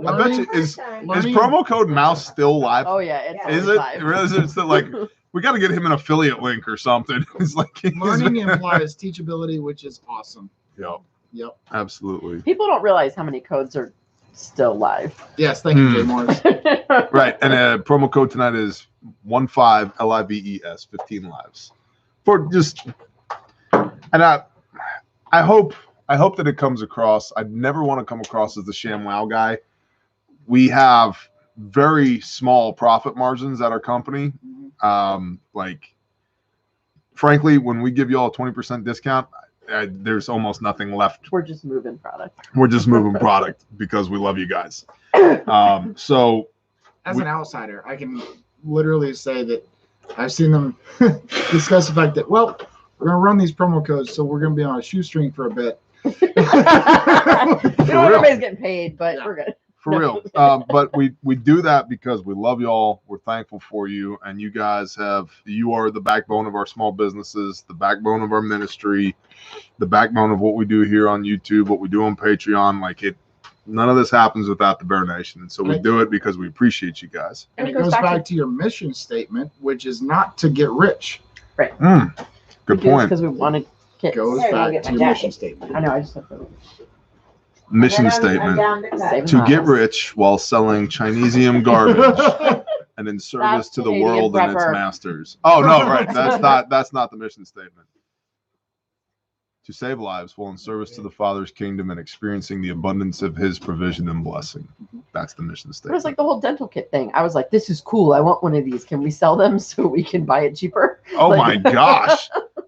Speaker 1: I bet you is promo code Mouse still live?
Speaker 3: Oh yeah, it's
Speaker 1: Is it? Is it still like we got to get him an affiliate link or something? It's like
Speaker 5: Learning implies teachability, which is awesome.
Speaker 1: Yep. Absolutely.
Speaker 3: People don't realize how many codes are still live.
Speaker 5: Yes, thank you, Jay Morris.
Speaker 1: Right, and promo code tonight is 15 LIVES, 15 lives. For just, and I hope that it comes across. I never want to come across as the ShamWow guy. We have very small profit margins at our company. Like, frankly, when we give you all a 20% discount, there's almost nothing left.
Speaker 3: We're just moving product.
Speaker 1: We're just moving product because we love you guys. So,
Speaker 5: as an outsider, I can literally say that I've seen them discuss the fact that, well, we're going to run these promo codes, so we're going to be on a shoestring for a bit.
Speaker 3: We don't know everybody's getting paid, but we're good.
Speaker 1: For real. But we do that because we love y'all. We're thankful for you. And you guys you are the backbone of our small businesses, the backbone of our ministry, the backbone of what we do here on YouTube, what we do on Patreon. Like none of this happens without the Bear Nation. And so we do it because we appreciate you guys.
Speaker 5: And it goes back to your mission statement, which is not to get rich.
Speaker 3: Right.
Speaker 1: Good point.
Speaker 3: Because we want to get.
Speaker 5: Goes back to your mission statement.
Speaker 3: I know. I just have to.
Speaker 1: Mission statement to get rich while selling Chinesium garbage and in service to the world and its masters. Oh no, right. That's not the mission statement. To save lives while in service to the Father's kingdom and experiencing the abundance of his provision and blessing. That's the mission statement.
Speaker 3: It was like the whole dental kit thing. I was like, this is cool. I want one of these. Can we sell them so we can buy it cheaper?
Speaker 1: Oh my gosh.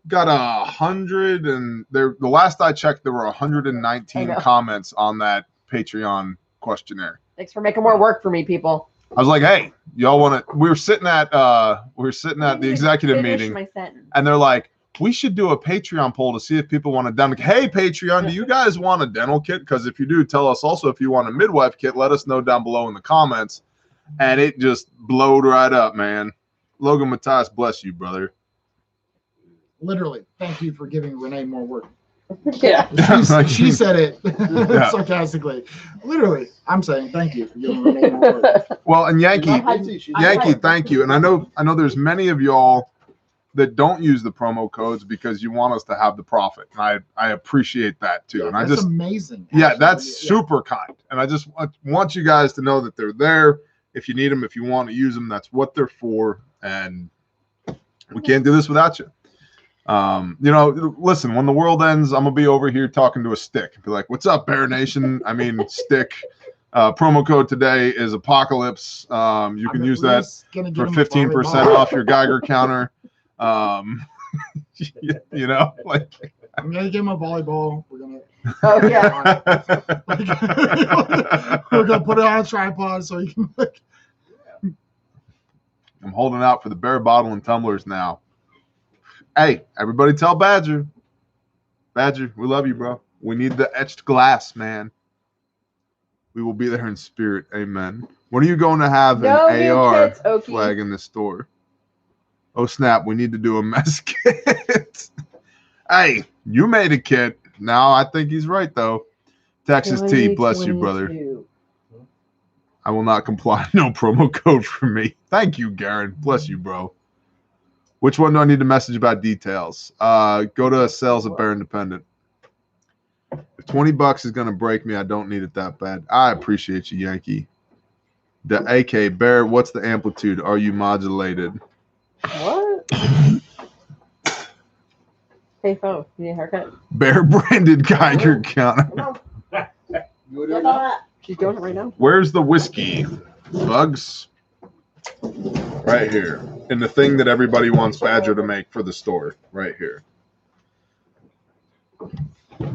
Speaker 1: Got 100 and the last I checked, there were 119 comments on that Patreon questionnaire.
Speaker 3: Thanks for making more work for me, people.
Speaker 1: I was like, hey, y'all want to? We were sitting at the executive meeting, and they're like, we should do a Patreon poll to see if people want a dental kit. Hey, Patreon, do you guys want a dental kit? Because if you do, tell us also if you want a midwife kit. Let us know down below in the comments. And it just blowed right up, man. Logan Matthias, bless you, brother.
Speaker 5: Literally, thank you for giving Renee more work.
Speaker 3: Yeah.
Speaker 5: She said it sarcastically. Literally, I'm saying thank you for giving Renee more work.
Speaker 1: Well, and Yankee, thank you. And I know there's many of y'all that don't use the promo codes because you want us to have the profit. And I appreciate that too. And
Speaker 5: that's amazing.
Speaker 1: Yeah, that's super kind. And I just want you guys to know that they're there. If you need them, if you want to use them, that's what they're for. And we can't do this without you. Listen, when the world ends, I'm gonna be over here talking to a stick. Be like, what's up, Bear Nation? I mean, stick. Promo code today is Apocalypse. You can use that for 15% off your Geiger counter. Like
Speaker 5: I'm gonna give him a volleyball. We're gonna we're gonna put it on a tripod so you can
Speaker 1: I'm holding out for the Bear bottle and tumblers now. Hey, everybody tell Badger, we love you, bro. We need the etched glass, man. We will be there in spirit. Amen. When are you going to have an AR flag in the store? Oh, snap. We need to do a mess kit. Hey, you made a kit. Now, I think he's right, though. Texas T, bless you, brother. I will not comply. No promo code for me. Thank you, Garen. Bless you, bro. Which one do I need to message about details? Go to sales at Bear Independent. If $20 is going to break me, I don't need it that bad. I appreciate you, Yankee. The AK, Bear, what's the amplitude? Are you modulated?
Speaker 3: What? Hey, Fo, you need a haircut?
Speaker 1: Bear branded Geiger counter.
Speaker 3: She's doing it right now.
Speaker 1: Where's the whiskey? Bugs? Right here. And the thing that everybody wants Badger to make for the store. Right here.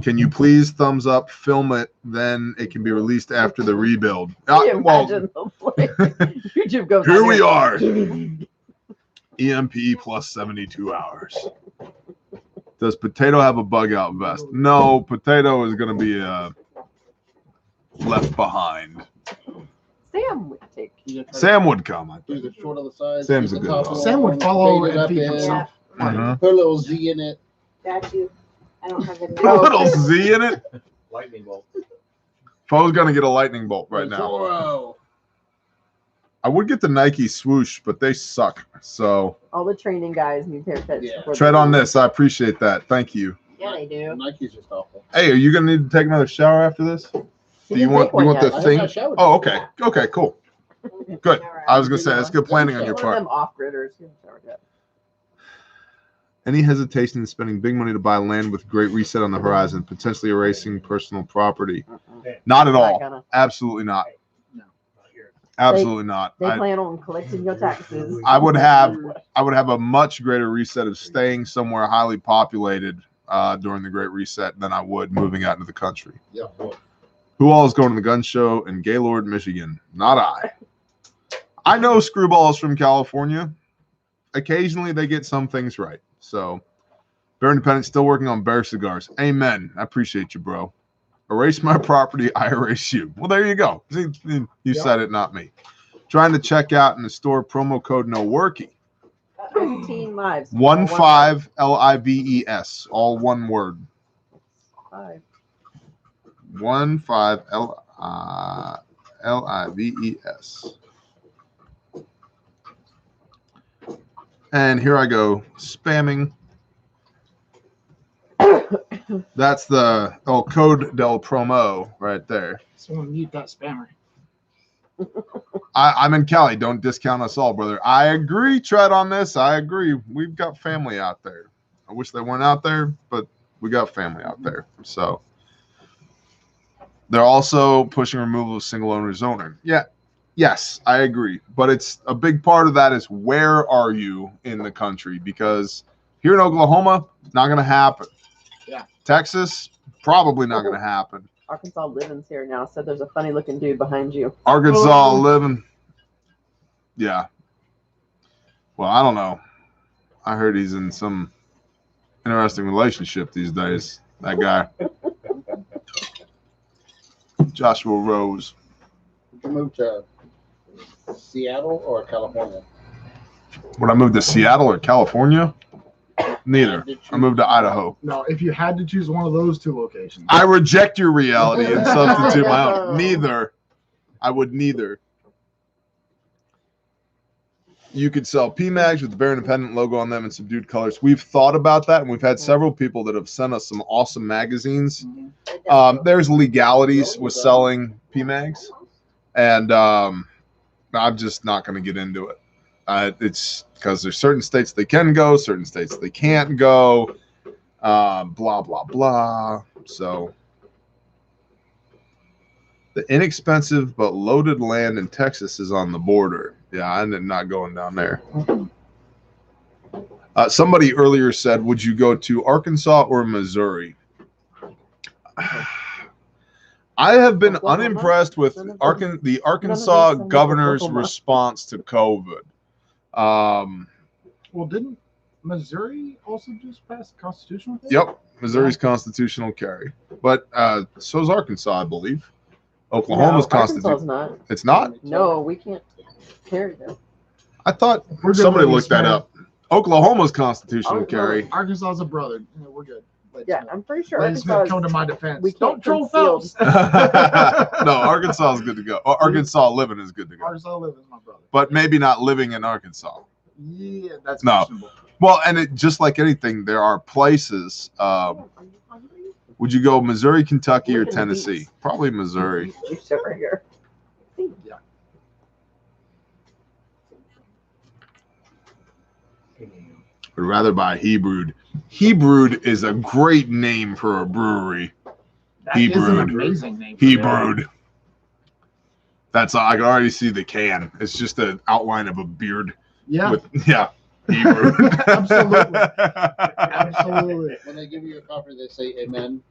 Speaker 1: Can you please thumbs up, film it, then it can be released after the rebuild.
Speaker 3: YouTube goes
Speaker 1: here we are. EMP plus 72 hours. Does Potato have a bug out vest? No, Potato is going to be left behind.
Speaker 3: Sam would take.
Speaker 1: Sam would come. I
Speaker 4: Leave
Speaker 1: think.
Speaker 4: it short on the sides.
Speaker 1: Sam's
Speaker 4: keep
Speaker 1: a
Speaker 4: the
Speaker 1: good
Speaker 4: top
Speaker 1: dog.
Speaker 5: Sam would
Speaker 4: long,
Speaker 5: follow
Speaker 4: fade it
Speaker 5: and
Speaker 4: up
Speaker 5: feed
Speaker 4: in,
Speaker 5: himself.
Speaker 1: Mhm.
Speaker 4: Put a little Z in it.
Speaker 8: Got you. I don't have any.
Speaker 1: Put a little Z in it.
Speaker 7: Lightning bolt.
Speaker 1: Foe's gonna get a lightning bolt right now.
Speaker 4: Zorro.
Speaker 1: I would get the Nike swoosh, but they suck. So
Speaker 3: All the training guys need haircuts.
Speaker 4: Yeah.
Speaker 3: before
Speaker 1: tread
Speaker 3: they-
Speaker 1: on this. I appreciate that. Thank you.
Speaker 2: Yeah, they do.
Speaker 4: Nike's just awful.
Speaker 1: Hey, are you gonna need to take another shower after this?
Speaker 3: She
Speaker 1: Do you
Speaker 3: didn't
Speaker 1: want
Speaker 3: take one yet.
Speaker 1: the
Speaker 4: I have
Speaker 1: thing?
Speaker 4: not showered.
Speaker 1: Oh, okay. Okay, cool. Good. I was gonna say that's good planning on your
Speaker 3: One of
Speaker 1: part.
Speaker 3: them off-gridders. She hasn't showered yet.
Speaker 1: Any hesitation in spending big money to buy land with great reset on the horizon, potentially erasing personal property? Not at
Speaker 3: Not
Speaker 1: all.
Speaker 3: gonna.
Speaker 1: Absolutely not.
Speaker 5: No.
Speaker 1: Absolutely not.
Speaker 3: They plan on collecting your taxes.
Speaker 1: I would have a much greater reset of staying somewhere highly populated during the Great Reset than I would moving out into the country.
Speaker 4: Yeah.
Speaker 1: Who all is going to the gun show in Gaylord, Michigan? Not I. I know screwballs from California. Occasionally they get some things right. So, Bear Independent still working on bear cigars. Amen. I appreciate you, bro. Erase my property, I erase you. Well, there you go. See, you said it, not me. Trying to check out in the store, promo code NOWORKY.
Speaker 3: 15 lives.
Speaker 1: 15 LIVES, all one word.
Speaker 3: 5.
Speaker 1: 15 LIVES. And here I go, spamming. That's the code del promo right there.
Speaker 5: Someone mute that spammer.
Speaker 1: I'm in Cali. Don't discount us all, brother. I agree, Tread, on this. I agree. We've got family out there. I wish they weren't out there, but we got family out there. So they're also pushing removal of single owner zoning. Yeah. Yes, I agree. But it's a big part of that is where are you in the country? Because here in Oklahoma, not going to happen.
Speaker 5: Yeah.
Speaker 1: Texas, probably not going to happen.
Speaker 3: Arkansas Living's here now. Said there's a funny looking dude behind you.
Speaker 1: Arkansas living. Yeah. Well, I don't know. I heard he's in some interesting relationship these days. That guy. Joshua Rose.
Speaker 4: Did you move to Seattle or California?
Speaker 1: Would I move to Seattle or California? Neither. I moved to Idaho.
Speaker 5: No, if you had to choose one of those two locations.
Speaker 1: I reject your reality and substitute my own. Neither. I would neither. You could sell PMags with the Bear Independent logo on them in subdued colors. We've thought about that, and we've had several people that have sent us some awesome magazines. There's legalities with selling PMags, and I'm just not going to get into it. It's because there's certain states they can go, certain states they can't go, blah, blah, blah. So the inexpensive but loaded land in Texas is on the border. Yeah, I'm not going down there. Somebody earlier said, would you go to Arkansas or Missouri? I have been unimpressed with the Arkansas governor's response to COVID.
Speaker 5: Well, didn't Missouri also just pass constitutional?
Speaker 1: Yep, Missouri's constitutional carry, but so is Arkansas, I believe. Oklahoma's constitutional.
Speaker 3: Not.
Speaker 1: It's not.
Speaker 3: No, we can't carry them.
Speaker 1: I thought
Speaker 5: We're good
Speaker 1: somebody
Speaker 5: with
Speaker 1: looked that
Speaker 5: these,
Speaker 1: up. Oklahoma's constitutional
Speaker 3: Oh, no.
Speaker 1: carry.
Speaker 5: Arkansas's a brother. We're good.
Speaker 3: Yeah, I'm pretty sure
Speaker 5: Lady Smith,
Speaker 3: Arkansas.
Speaker 5: come to my defense.
Speaker 3: we
Speaker 5: Don't
Speaker 3: can't
Speaker 5: troll
Speaker 3: conceal-
Speaker 5: Phelps.
Speaker 1: No, Arkansas is good to go. Arkansas living is good to go,
Speaker 5: Arkansas lives is my brother.
Speaker 1: but maybe not living in Arkansas.
Speaker 5: Yeah, that's
Speaker 1: No.
Speaker 5: questionable.
Speaker 1: Well, and it just like anything, there are places. Would you go Missouri, Kentucky, or Tennessee? Probably Missouri.
Speaker 3: You sit right here.
Speaker 1: Would rather buy Hebrewed. Hebrewed is a great name for a brewery.
Speaker 5: That is an
Speaker 1: Hebrewed.
Speaker 5: amazing name.
Speaker 1: Hebrewed. That's I can already see the can. It's just an outline of a beard.
Speaker 5: Yeah,
Speaker 1: Yeah. Hebrewed.
Speaker 5: Absolutely. absolutely.
Speaker 4: When they give you a coffee, they say amen.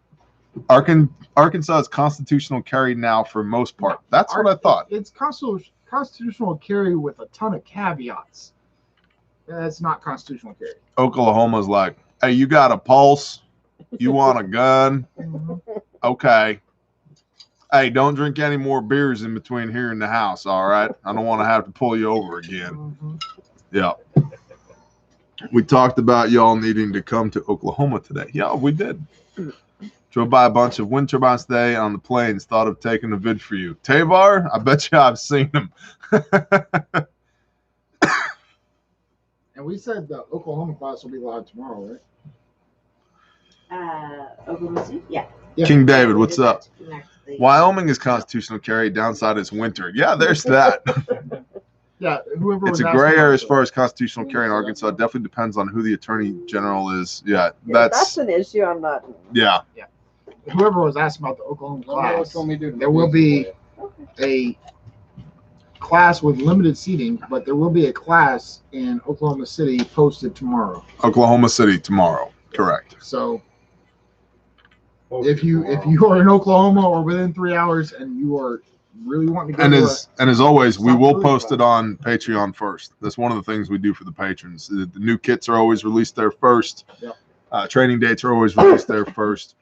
Speaker 1: Arkansas is constitutional carry now for most part. That's what I thought.
Speaker 5: It's constitutional carry with a ton of caveats. It's not constitutional carry.
Speaker 1: Oklahoma's like, hey, you got a pulse? You want a gun?
Speaker 5: Mhm.
Speaker 1: Okay. Hey, don't drink any more beers in between here and the house, all right? I don't want to have to pull you over again. Yeah. We talked about y'all needing to come to Oklahoma today. Yeah, we did. Drove by a bunch of wind turbines today on the plains. Thought of taking a vid for you. Tavar, I bet you I've seen them.
Speaker 5: And we said the Oklahoma class will be live tomorrow, right?
Speaker 2: Oklahoma City? Yeah.
Speaker 1: King David, what's up?
Speaker 2: Next week.
Speaker 1: Wyoming is constitutional carry. Downside is winter. Yeah, there's that.
Speaker 5: Yeah, whoever
Speaker 1: It's
Speaker 5: was
Speaker 1: a
Speaker 5: asking
Speaker 1: gray
Speaker 5: about
Speaker 1: area as
Speaker 5: the-
Speaker 1: far as constitutional carry in Arkansas. It definitely depends on who the attorney general is. Yeah,
Speaker 3: Yeah,
Speaker 1: that's
Speaker 3: an issue. I'm not.
Speaker 1: yeah.
Speaker 5: Whoever was asking about the Oklahoma
Speaker 4: Let me know what
Speaker 5: class,
Speaker 4: you want me to do.
Speaker 5: there will be a class with limited seating, but there will be a class in Oklahoma City posted tomorrow.
Speaker 1: Oklahoma City tomorrow. Correct.
Speaker 5: So if you are in Oklahoma or within 3 hours and you are really wanting to go
Speaker 1: And
Speaker 5: to
Speaker 1: as always, we
Speaker 5: South
Speaker 1: will
Speaker 5: Korea
Speaker 1: post it
Speaker 5: class.
Speaker 1: on Patreon first. That's one of the things we do for the patrons. The new kits are always released there first.
Speaker 5: Yep.
Speaker 1: Training dates are always released there first.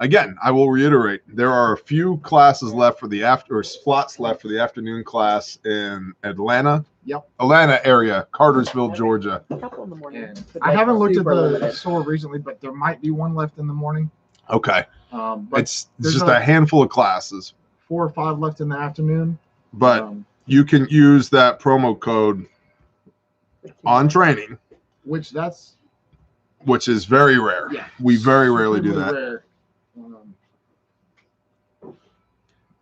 Speaker 1: Again, I will reiterate, there are a few classes left for the slots left for the afternoon class in Atlanta.
Speaker 5: Yep.
Speaker 1: Atlanta area, Cartersville, Georgia.
Speaker 3: A couple in the morning.
Speaker 5: And
Speaker 3: but,
Speaker 5: I
Speaker 3: like,
Speaker 5: haven't looked at
Speaker 3: super
Speaker 5: the
Speaker 3: limited.
Speaker 5: store recently, but there might be one left in the morning.
Speaker 1: Okay.
Speaker 5: But
Speaker 1: It's
Speaker 5: there's
Speaker 1: just
Speaker 5: a-
Speaker 1: a handful of classes,
Speaker 5: 4 or 5 left in the afternoon.
Speaker 1: but you can use that promo code on training,
Speaker 5: Which that's
Speaker 1: which is very rare.
Speaker 5: yeah.
Speaker 1: We very rarely do
Speaker 5: superly
Speaker 1: that.
Speaker 5: rare.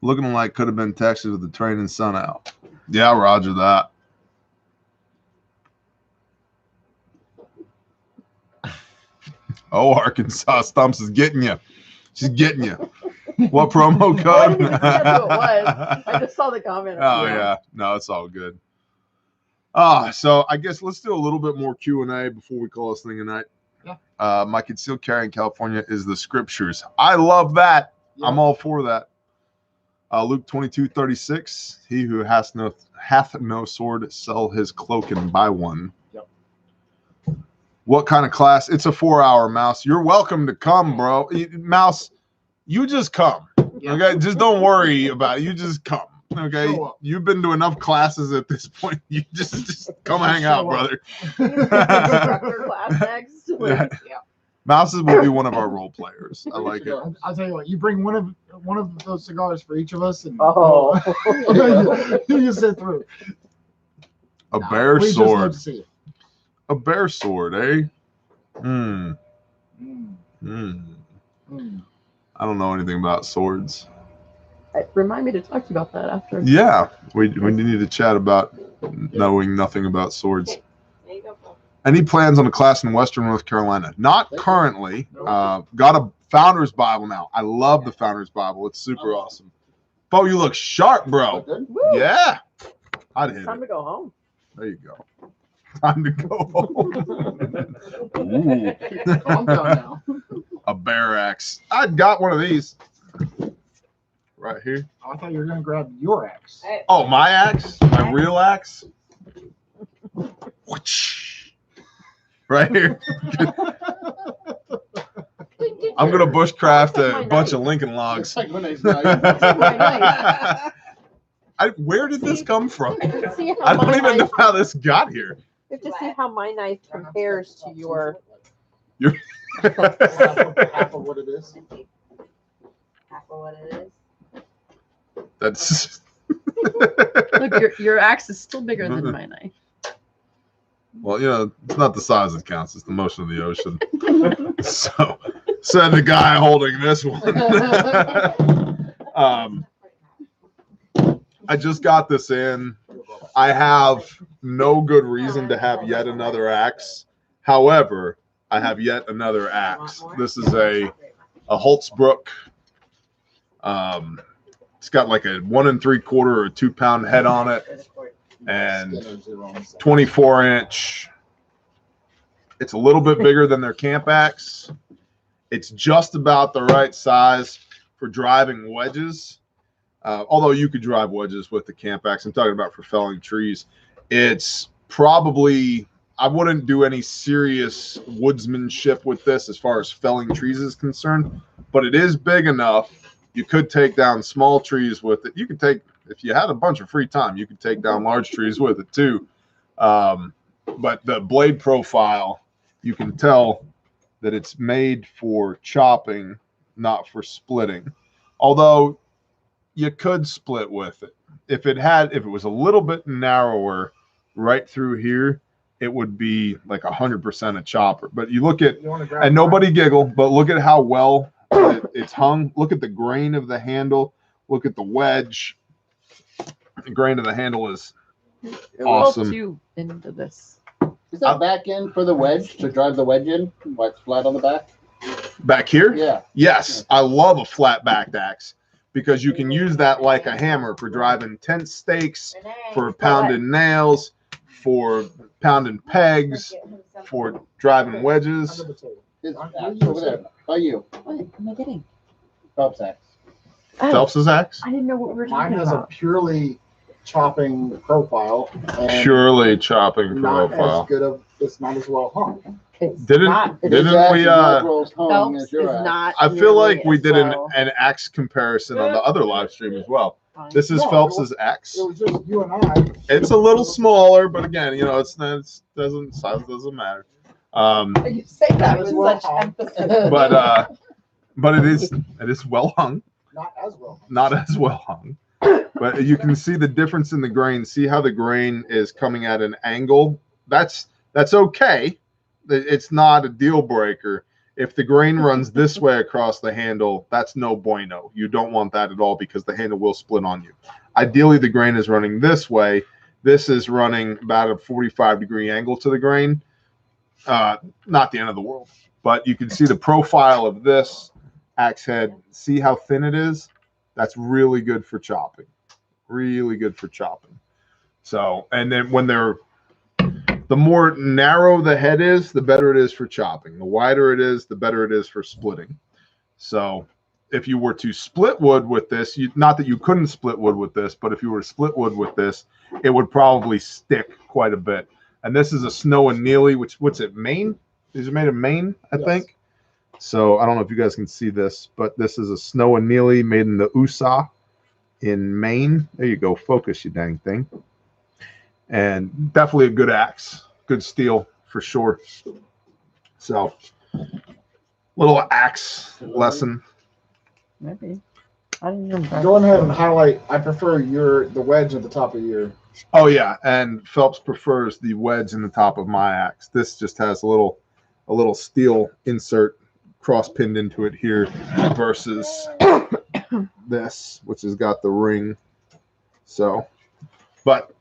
Speaker 1: Looking like could have been Texas with the train and sun out. Yeah, roger that. Oh, Arkansas Stumps is getting you. She's getting you. What promo
Speaker 3: Oh, I didn't
Speaker 1: code?
Speaker 3: even see that's who it was. I just saw the comment.
Speaker 1: Oh yeah, no, it's all good. So I guess let's do a little bit more Q&A before we call this thing a night.
Speaker 5: Yeah.
Speaker 1: My concealed carry in California is the scriptures. I love that.
Speaker 5: Yeah.
Speaker 1: I'm all for that. Luke 22:36. He who hath no sword, sell his cloak and buy one.
Speaker 5: Yep.
Speaker 1: What kind of class? It's a 4-hour, Mouse. You're welcome to come, bro. Mouse, you just come.
Speaker 5: Yeah.
Speaker 1: Okay, just don't worry about it. You just come. Okay,
Speaker 5: Show up.
Speaker 1: you've been to enough classes at this point. You just come hang out,
Speaker 5: Show up.
Speaker 1: brother.
Speaker 3: Instructor class next.
Speaker 1: Yeah. Mouses will be one of our role players. I like it.
Speaker 5: I'll tell you what. You bring one of those cigars for each of us, and
Speaker 3: Oh.
Speaker 5: you just sit through.
Speaker 1: A bear
Speaker 5: We just love
Speaker 1: sword.
Speaker 5: to see it.
Speaker 1: A bear sword, eh? Hmm.
Speaker 5: Mm,
Speaker 1: Hmm.
Speaker 5: mm.
Speaker 1: I don't know anything about swords.
Speaker 3: Remind me to talk to you about that after.
Speaker 1: Yeah, we need to chat about knowing nothing about swords.
Speaker 8: There you go, Paul.
Speaker 1: Any plans on a class in Western North Carolina? Not currently. Got a Founder's Bible now. I love the Founder's Bible. It's super awesome. Bo, you look sharp, bro.
Speaker 3: Woo!
Speaker 1: Yeah. I'd hit
Speaker 3: Time
Speaker 1: it.
Speaker 3: to go home.
Speaker 1: There you go. Time to go home. Ooh.
Speaker 5: Calm down now.
Speaker 1: A bear axe. I got one of these. Right here.
Speaker 5: Oh, I thought you were gonna grab your axe.
Speaker 8: Hey,
Speaker 1: Oh, my axe? My real axe? Whoosh. Right here. I'm going to bushcraft a bunch of Lincoln logs.
Speaker 4: It's like when they say,
Speaker 1: Where did this come from?
Speaker 3: See how
Speaker 1: I don't
Speaker 3: my
Speaker 1: even know
Speaker 3: knife-
Speaker 1: how this got here.
Speaker 3: We have to see how my knife compares to your.
Speaker 5: half of what it is.
Speaker 8: half of what it is.
Speaker 1: That's
Speaker 9: Look, your axe is still bigger than my knife.
Speaker 1: well, you know, it's not the size that counts; it's the motion of the ocean. So, said the guy holding this one. I just got this in. I have no good reason to have yet another axe. However, I have yet another axe. This is a Holtzbrook. It's got like a 1 3/4 or 2 pound head on it, and 24-inch. It's a little bit bigger than their camp axe. It's just about the right size for driving wedges. Although you could drive wedges with the camp axe. I'm talking about for felling trees. It's probably, I wouldn't do any serious woodsmanship with this as far as felling trees is concerned, but it is big enough You could take down small trees with it. You could take, if you had a bunch of free time, you could take down large trees with it too. But the blade profile, you can tell that it's made for chopping, not for splitting. Although you could split with it. If it was a little bit narrower right through here, it would be like 100% a chopper. But you look at, and nobody giggle, but look at how well it's hung. Look at the grain of the handle. Look at the wedge. The grain of the handle is awesome.
Speaker 9: You into this.
Speaker 4: Is that back end for the wedge to drive the wedge in? Why it's flat on the back?
Speaker 1: Back here?
Speaker 4: Yeah.
Speaker 1: Yes, I love a flat backed axe because you can use that like a hammer for driving tent stakes, for pounding nails, for pounding pegs, for driving wedges.
Speaker 4: His axe over there. By you.
Speaker 9: What am I getting?
Speaker 4: Phelps axe.
Speaker 9: Oh,
Speaker 1: Phelps's axe?
Speaker 9: I didn't know what we were
Speaker 5: Mine
Speaker 9: talking
Speaker 5: has a
Speaker 9: about.
Speaker 5: purely chopping profile. And
Speaker 1: Purely chopping
Speaker 5: not
Speaker 1: profile.
Speaker 5: as good of. It's not as well hung.
Speaker 9: It's
Speaker 1: Didn't
Speaker 9: not,
Speaker 4: His
Speaker 1: didn't
Speaker 4: axe
Speaker 1: we
Speaker 4: is not as well as hung
Speaker 9: Phelps
Speaker 4: as
Speaker 9: is
Speaker 4: your axe.
Speaker 9: not.
Speaker 1: I feel like
Speaker 9: nearly
Speaker 1: we
Speaker 9: as
Speaker 1: did
Speaker 9: well.
Speaker 1: an axe comparison on the other live stream as well. This is
Speaker 5: No,
Speaker 1: Phelps's axe.
Speaker 5: It was just you and I.
Speaker 1: It's a little smaller, but again, you know, size doesn't matter.
Speaker 9: You say that with
Speaker 5: Well,
Speaker 9: such emphasis.
Speaker 1: But it is well hung,
Speaker 5: Not as well.
Speaker 1: not as well hung. But you can see the difference in the grain. See how the grain is coming at an angle. That's okay. It's not a deal breaker. If the grain runs this way across the handle, that's no bueno. You don't want that at all because the handle will split on you. Ideally, the grain is running this way. This is running about a 45-degree angle to the grain. Not the end of the world, but you can see the profile of this axe head. See how thin it is? That's really good for chopping. Really good for chopping. So, and then when the more narrow the head is, the better it is for chopping. The wider it is, the better it is for splitting. So if you were to split wood with this, not that you couldn't split wood with this, but if you were to split wood with this, it would probably stick quite a bit. And this is a Snow and Neely, what's it, Maine? These are made of Maine, I think. So I don't know if you guys can see this, but this is a Snow and Neely made in the USA in Maine. There you go. Focus, you dang thing. And definitely a good axe, good steel for sure. So, little axe lesson.
Speaker 9: Maybe. I didn't know.
Speaker 5: Go ahead and highlight. I prefer the wedge at the top of your.
Speaker 1: Oh yeah, and Phelps prefers the wedge in the top of my axe. This just has a little steel insert cross pinned into it here versus this, which has got the ring. So, but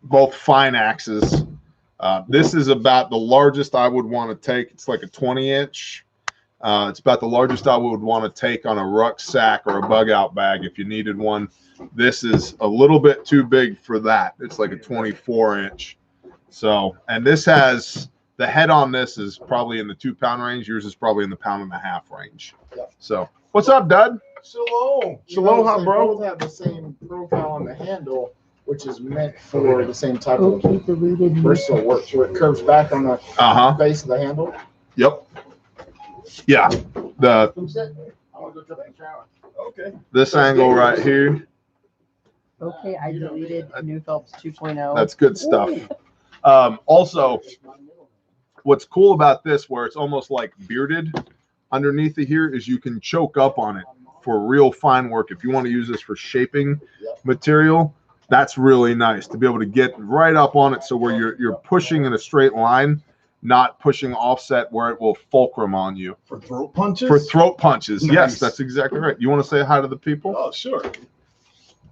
Speaker 1: both fine axes. This is about the largest I would want to take. It's like a 20-inch. It's about the largest I would want to take on a rucksack or a bug out bag if you needed one. This is a little bit too big for that. It's like a 24-inch. So, and this has, the head on this is probably in the 2-pound range. Yours is probably in the 1.5-pound range. So, what's up, Dud?
Speaker 5: Shalom.
Speaker 1: Shalom, huh, bro?
Speaker 5: They both have the same profile on the handle, which is meant for the same type of versatile work. So it curves back on the base of the handle.
Speaker 1: Yep. Yeah.
Speaker 4: I want to go take a shower.
Speaker 5: Okay.
Speaker 1: This angle right here.
Speaker 9: Okay, I deleted New Phelps 2.0.
Speaker 1: That's good stuff. Also, what's cool about this, where it's almost like bearded underneath it here, is you can choke up on it for real fine work. If you want to use this for shaping material, that's really nice to be able to get right up on it. So where you're pushing in a straight line, not pushing offset where it will fulcrum on you.
Speaker 10: For throat punches?
Speaker 1: For throat punches.
Speaker 10: Nice.
Speaker 1: Yes, that's exactly right. You want to say hi to the people?
Speaker 10: Oh, sure.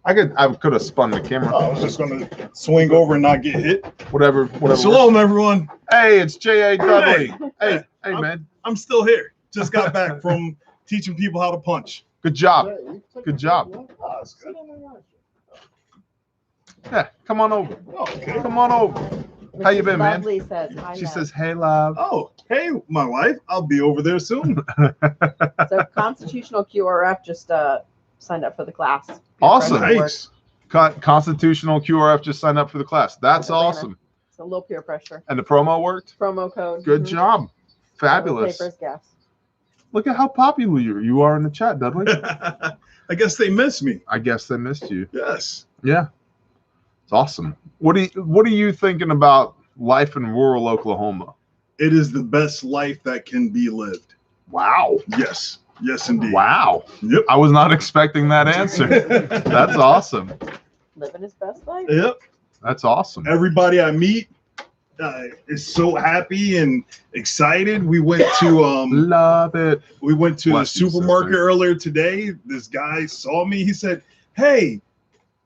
Speaker 1: I could have spun the camera.
Speaker 10: Oh, I was just going to swing over and not get hit.
Speaker 1: Whatever.
Speaker 10: Shalom, everyone.
Speaker 1: Hey, it's J.A. Dudley. Hey,
Speaker 10: man. I'm still here. Just got back from teaching people how to punch.
Speaker 1: Good job. Good job.
Speaker 10: Oh, that's good.
Speaker 1: Yeah, come on over.
Speaker 10: Okay.
Speaker 1: Come on over. How you been, man?
Speaker 9: Lovely says hi.
Speaker 1: She says, "Hey, love."
Speaker 10: Oh, hey, my wife. I'll be over there soon.
Speaker 3: So Constitutional QRF just signed up for the class.
Speaker 1: Awesome.
Speaker 10: Nice.
Speaker 1: Constitutional QRF just signed up for the class. That's awesome.
Speaker 3: It's a little peer pressure.
Speaker 1: And the promo worked?
Speaker 3: Promo code.
Speaker 1: Good job. Fabulous.
Speaker 3: Papers, gas.
Speaker 1: Look at how popular you are in the chat, Dudley.
Speaker 10: I guess they miss me.
Speaker 1: I guess they missed you.
Speaker 10: Yes.
Speaker 1: Yeah. It's awesome. What are you thinking about life in rural Oklahoma?
Speaker 10: It is the best life that can be lived.
Speaker 1: Wow.
Speaker 10: Yes. Yes, indeed.
Speaker 1: Wow.
Speaker 10: Yep.
Speaker 1: I was not expecting that answer. That's awesome.
Speaker 3: Living his best life.
Speaker 10: Yep.
Speaker 1: That's awesome.
Speaker 10: Everybody I meet is so happy and excited. We went to
Speaker 1: love it.
Speaker 10: We went to
Speaker 1: Bless
Speaker 10: the
Speaker 1: you,
Speaker 10: supermarket
Speaker 1: sister.
Speaker 10: earlier today. This guy saw me. He said, "Hey,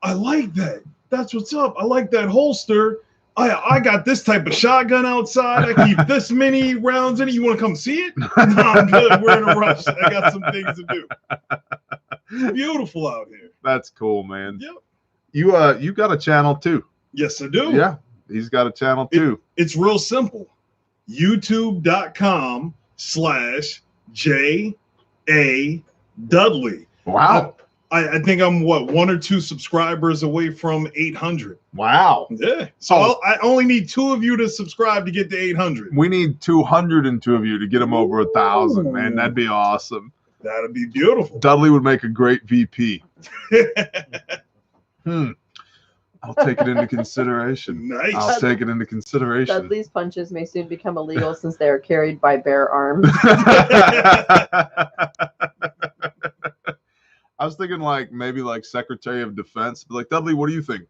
Speaker 10: I like that. That's what's up. I like that holster. I got this type of shotgun outside. I keep this many rounds in it. You want to come see it?" No, I'm good. We're in a rush. I got some things to do. It's beautiful out here.
Speaker 1: That's cool, man.
Speaker 10: Yep.
Speaker 1: You got a channel too.
Speaker 10: Yes, I do.
Speaker 1: Yeah. He's got a channel too.
Speaker 10: It's real simple. YouTube.com/J.A. Dudley.
Speaker 1: Wow.
Speaker 10: I think I'm 1 or 2 subscribers away from 800.
Speaker 1: Wow.
Speaker 10: Yeah. So I only need 2 of you to subscribe to get to 800.
Speaker 1: We need 202 of you to get him over 1,000, man. That'd be awesome.
Speaker 10: That'd be beautiful.
Speaker 1: Dudley would make a great VP. I'll take it into consideration.
Speaker 10: Nice.
Speaker 1: I'll take it into consideration.
Speaker 3: Dudley's punches may soon become illegal since they are carried by bare arms.
Speaker 1: I was thinking maybe Secretary of Defense. Be like, Dudley, what do you think?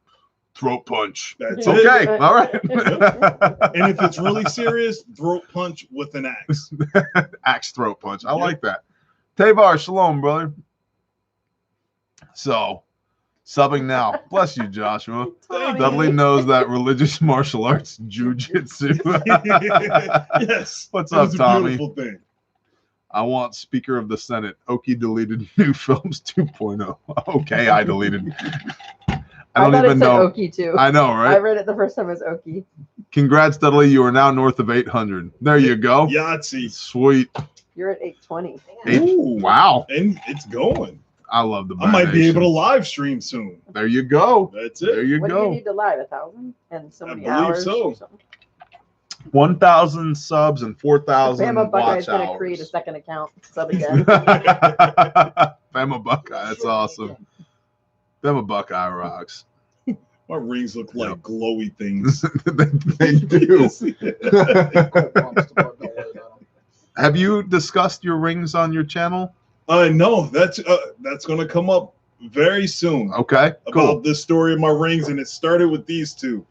Speaker 1: Throat punch.
Speaker 10: That's
Speaker 1: okay.
Speaker 10: it.
Speaker 1: All right.
Speaker 10: And if it's really serious, throat punch with an axe.
Speaker 1: Axe throat punch. I like that. Tavar, shalom, brother. So, subbing now. Bless you, Joshua. Dudley knows that religious martial arts jujitsu.
Speaker 10: Yes.
Speaker 1: What's
Speaker 10: That
Speaker 1: up,
Speaker 10: was a
Speaker 1: Tommy?
Speaker 10: beautiful thing.
Speaker 1: I want Speaker of the Senate. Oki deleted New Films 2.0. Okay, I deleted. I don't
Speaker 3: thought
Speaker 1: even
Speaker 3: it said
Speaker 1: know.
Speaker 3: Oki too.
Speaker 1: I know,
Speaker 3: I
Speaker 1: right?
Speaker 3: read it the first time as Oki.
Speaker 1: Congrats, Dudley. You are now north of 800. There you go.
Speaker 10: Yahtzee.
Speaker 1: Sweet.
Speaker 3: You're at 820.
Speaker 10: Ooh.
Speaker 1: Wow.
Speaker 10: And it's going.
Speaker 1: I love the
Speaker 10: I might be
Speaker 1: Nation.
Speaker 10: able to live stream soon.
Speaker 1: There you go.
Speaker 10: That's
Speaker 1: There
Speaker 10: it.
Speaker 1: you
Speaker 3: What do you
Speaker 1: go.
Speaker 3: need to live? 1,000 and so many
Speaker 10: believe
Speaker 3: hours.
Speaker 10: so.
Speaker 3: Or something?
Speaker 1: 1,000 subs and 4,000
Speaker 3: Bama Buckeye's
Speaker 1: watch
Speaker 3: going to create a
Speaker 1: hours.
Speaker 3: second account. Sub again.
Speaker 1: Bama Buckeye. That's awesome. Bama Buckeye rocks.
Speaker 10: My rings look like glowy things.
Speaker 1: they do. Have you discussed your rings on your channel?
Speaker 10: No, that's going to come up very soon.
Speaker 1: Okay, cool.
Speaker 10: About this story of my rings, and it started with these two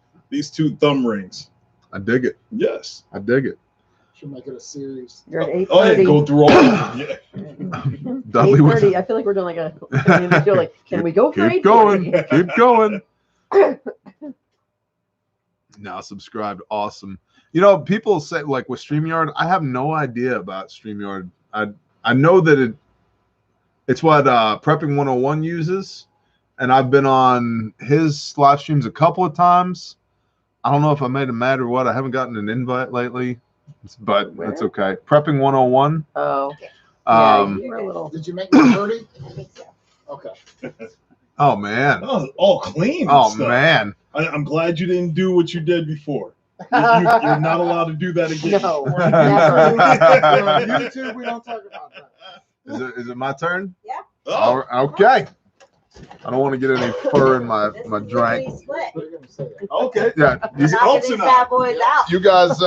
Speaker 10: thumb rings.
Speaker 1: I dig it.
Speaker 10: Yes.
Speaker 1: I dig it.
Speaker 5: Should make it a series.
Speaker 3: You're at
Speaker 10: Oh, yeah,
Speaker 3: 830.
Speaker 10: go through all of them. Yeah.
Speaker 1: Dudley was
Speaker 3: 8:30. I feel like we're doing like a community show. Like, can we go for
Speaker 1: keep
Speaker 3: 8:30?
Speaker 1: going. Keep going. Now subscribed. Awesome. You know, people say with StreamYard, I have no idea about StreamYard. I know that it's what Prepping 101 uses, and I've been on his live streams a couple of times. I don't know if I made him mad or what. I haven't gotten an invite lately, but that's okay. Prepping 101.
Speaker 3: Oh. You were a little.
Speaker 5: Did you make me dirty? Okay.
Speaker 1: Oh man.
Speaker 10: Oh, all clean. and
Speaker 1: Oh
Speaker 10: stuff.
Speaker 1: man.
Speaker 10: I'm glad you didn't do what you did before. You're not allowed to do that again.
Speaker 3: No.
Speaker 5: We're on YouTube, we don't talk about that.
Speaker 1: Is it my turn?
Speaker 2: Yeah.
Speaker 10: Oh,
Speaker 1: Okay. I don't want to get any fur in my drink.
Speaker 5: What are you gonna say?
Speaker 10: okay.
Speaker 1: Yeah.
Speaker 2: Knocking
Speaker 10: Helps
Speaker 2: these
Speaker 10: enough.
Speaker 2: bad boys out.
Speaker 1: You guys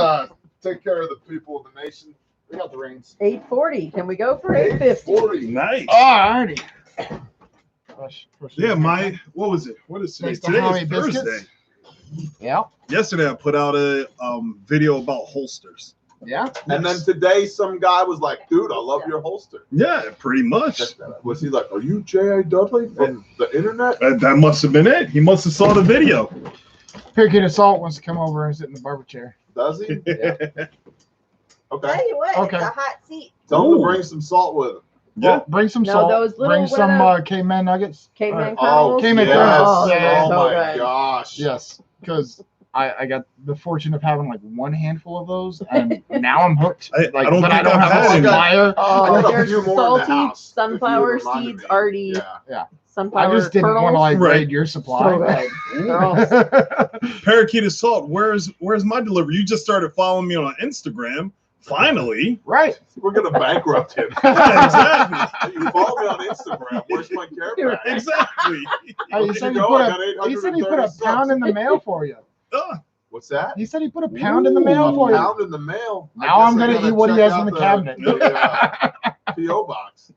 Speaker 1: take care of the people of the nation.
Speaker 5: We got the reins.
Speaker 3: 8:40. Can we go for 8:50?
Speaker 10: Nice.
Speaker 5: Alrighty.
Speaker 10: Yeah, what was it? What is today?
Speaker 5: Makes the
Speaker 10: Today
Speaker 5: homie
Speaker 10: is
Speaker 5: biscuits.
Speaker 10: Thursday.
Speaker 5: Yeah.
Speaker 10: Yesterday I put out a video about holsters.
Speaker 5: Yeah.
Speaker 1: And then today, some guy was like, "Dude, I love your holster."
Speaker 10: Yeah, pretty much.
Speaker 1: Was he like, "Are you J.A. Dudley from the internet?"
Speaker 10: That must have been it. He must have saw the video.
Speaker 5: Parakeet Assault wants to come over and sit in the barber chair.
Speaker 1: Does he?
Speaker 5: Yeah.
Speaker 1: Okay.
Speaker 2: Tell you what,
Speaker 5: Okay.
Speaker 2: it's a hot seat.
Speaker 1: Tell him to
Speaker 10: Ooh.
Speaker 1: bring some salt with him.
Speaker 5: Well, bring some
Speaker 3: No,
Speaker 5: salt.
Speaker 3: those little
Speaker 5: Bring some
Speaker 3: what
Speaker 5: K-Man nuggets.
Speaker 3: Caveman
Speaker 1: Oh,
Speaker 3: kernels?
Speaker 5: Caveman
Speaker 1: yes.
Speaker 5: kernels.
Speaker 3: Yeah,
Speaker 1: Oh
Speaker 3: so
Speaker 1: my
Speaker 3: good.
Speaker 1: gosh.
Speaker 5: Yes, because I got the fortune of having like one handful of those, and now I'm hooked.
Speaker 10: I don't
Speaker 5: but I
Speaker 10: think
Speaker 5: don't
Speaker 10: I've
Speaker 5: have
Speaker 10: had
Speaker 5: a
Speaker 10: any.
Speaker 5: supplier.
Speaker 3: Oh,
Speaker 1: I got a
Speaker 3: there's
Speaker 1: few more in the
Speaker 3: salty
Speaker 1: house, if you
Speaker 3: sunflower
Speaker 1: reminded
Speaker 3: seeds
Speaker 1: me.
Speaker 3: already.
Speaker 1: Yeah.
Speaker 3: Sunflower
Speaker 5: I just didn't want to
Speaker 3: kernels.
Speaker 5: like
Speaker 10: Right.
Speaker 5: raid your supply.
Speaker 3: So good. They're all
Speaker 10: Parakeet Assault, where's my delivery? You just started following me on Instagram. Finally.
Speaker 1: Right. We're gonna bankrupt him.
Speaker 10: Yeah, exactly.
Speaker 1: You follow me on Instagram. Where's my care package?
Speaker 10: Exactly.
Speaker 5: Hey, he said he put a pound in the mail for you.
Speaker 1: What's that?
Speaker 5: He said he put a pound in the mail for you.
Speaker 1: Pound in the mail.
Speaker 5: Now I'm gonna eat what he has in the cabinet.
Speaker 1: PO box.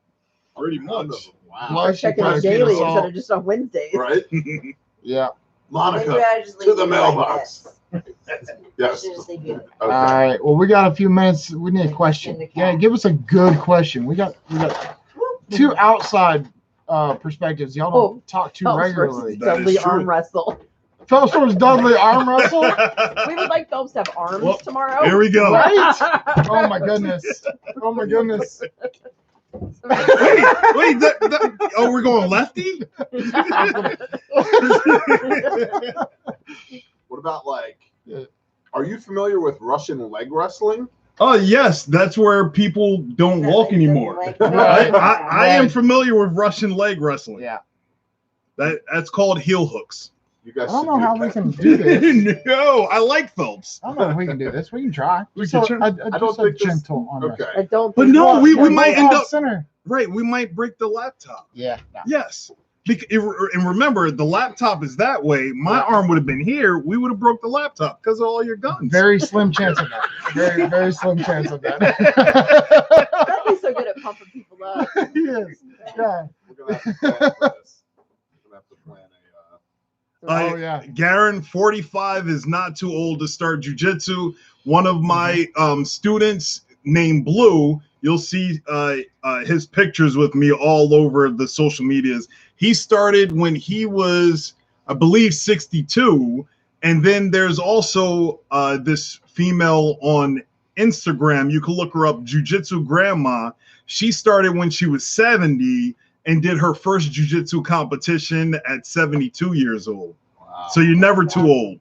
Speaker 10: Pretty much.
Speaker 1: Wow.
Speaker 3: Or check it daily instead of just on Wednesdays.
Speaker 1: Right?
Speaker 5: Yeah.
Speaker 1: Monica,
Speaker 8: Maybe I just
Speaker 1: to
Speaker 8: leave
Speaker 1: the
Speaker 8: it
Speaker 1: mailbox.
Speaker 8: like
Speaker 1: Yes.
Speaker 8: Just leave it.
Speaker 5: All right. Well, we got a few minutes. We need a question. Yeah, give us a good question. We got two outside perspectives. Y'all don't talk too regularly.
Speaker 3: Dudley arm wrestle.
Speaker 5: Phelps versus Dudley arm wrestle.
Speaker 3: We would like Phelps to have arms tomorrow.
Speaker 10: Here we go.
Speaker 5: Right? Oh my goodness. Oh my goodness.
Speaker 10: Wait, oh, we're going lefty?
Speaker 1: What about are you familiar with Russian leg wrestling?
Speaker 10: Oh, yes, that's where people don't walk anymore.
Speaker 5: Right.
Speaker 10: I am familiar with Russian leg wrestling.
Speaker 5: Yeah.
Speaker 10: That's called heel hooks.
Speaker 1: You guys
Speaker 5: I don't know how we can do this.
Speaker 10: No, I like Phelps.
Speaker 5: I don't know if we can do this. We can try.
Speaker 10: We can try.
Speaker 5: I don't think gentle on
Speaker 1: Okay.
Speaker 3: I don't.
Speaker 10: But no, we might end up
Speaker 5: center.
Speaker 10: Right. We might break the laptop.
Speaker 5: Yeah. No.
Speaker 10: Yes. And remember, the laptop is that way. My arm would have been here. We would have broke the laptop because of all your guns.
Speaker 5: Very slim chance of that. Very, very slim chance of that.
Speaker 3: Dudley's so good at pumping people up.
Speaker 5: He is. Yeah.
Speaker 1: We're gonna have to plan for this. We're gonna have to plan
Speaker 5: Oh yeah.
Speaker 10: Garen, 45 is not too old to start jujitsu. One of my students named Blue, you'll see his pictures with me all over the social medias. He started when he was, I believe, 62. And then there's also this female on Instagram. You can look her up, Jiu-Jitsu Grandma. She started when she was 70 and did her first jiu-jitsu competition at 72 years old.
Speaker 1: Wow.
Speaker 10: So you're never too old.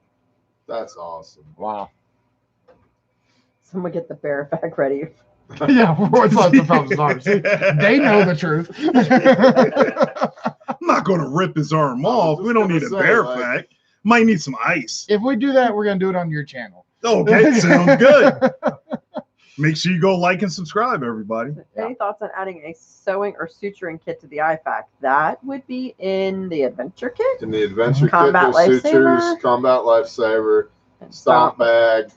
Speaker 1: That's awesome.
Speaker 5: Wow.
Speaker 3: Someone get the bear back ready.
Speaker 5: Yeah, what's left of Phelps' arms? They know the truth.
Speaker 10: I'm not going to rip his arm off. We don't need a bear pack. Might need some ice.
Speaker 5: If we do that, we're going to do it on your channel.
Speaker 10: Okay, sounds good. Make sure you go like and subscribe, everybody.
Speaker 3: Any thoughts on adding a sewing or suturing kit to the IFAC? That would be in the adventure kit.
Speaker 1: In the adventure
Speaker 3: Combat
Speaker 1: kit, there's
Speaker 3: Lifesaver.
Speaker 1: sutures, combat lifesaver, stomp bag.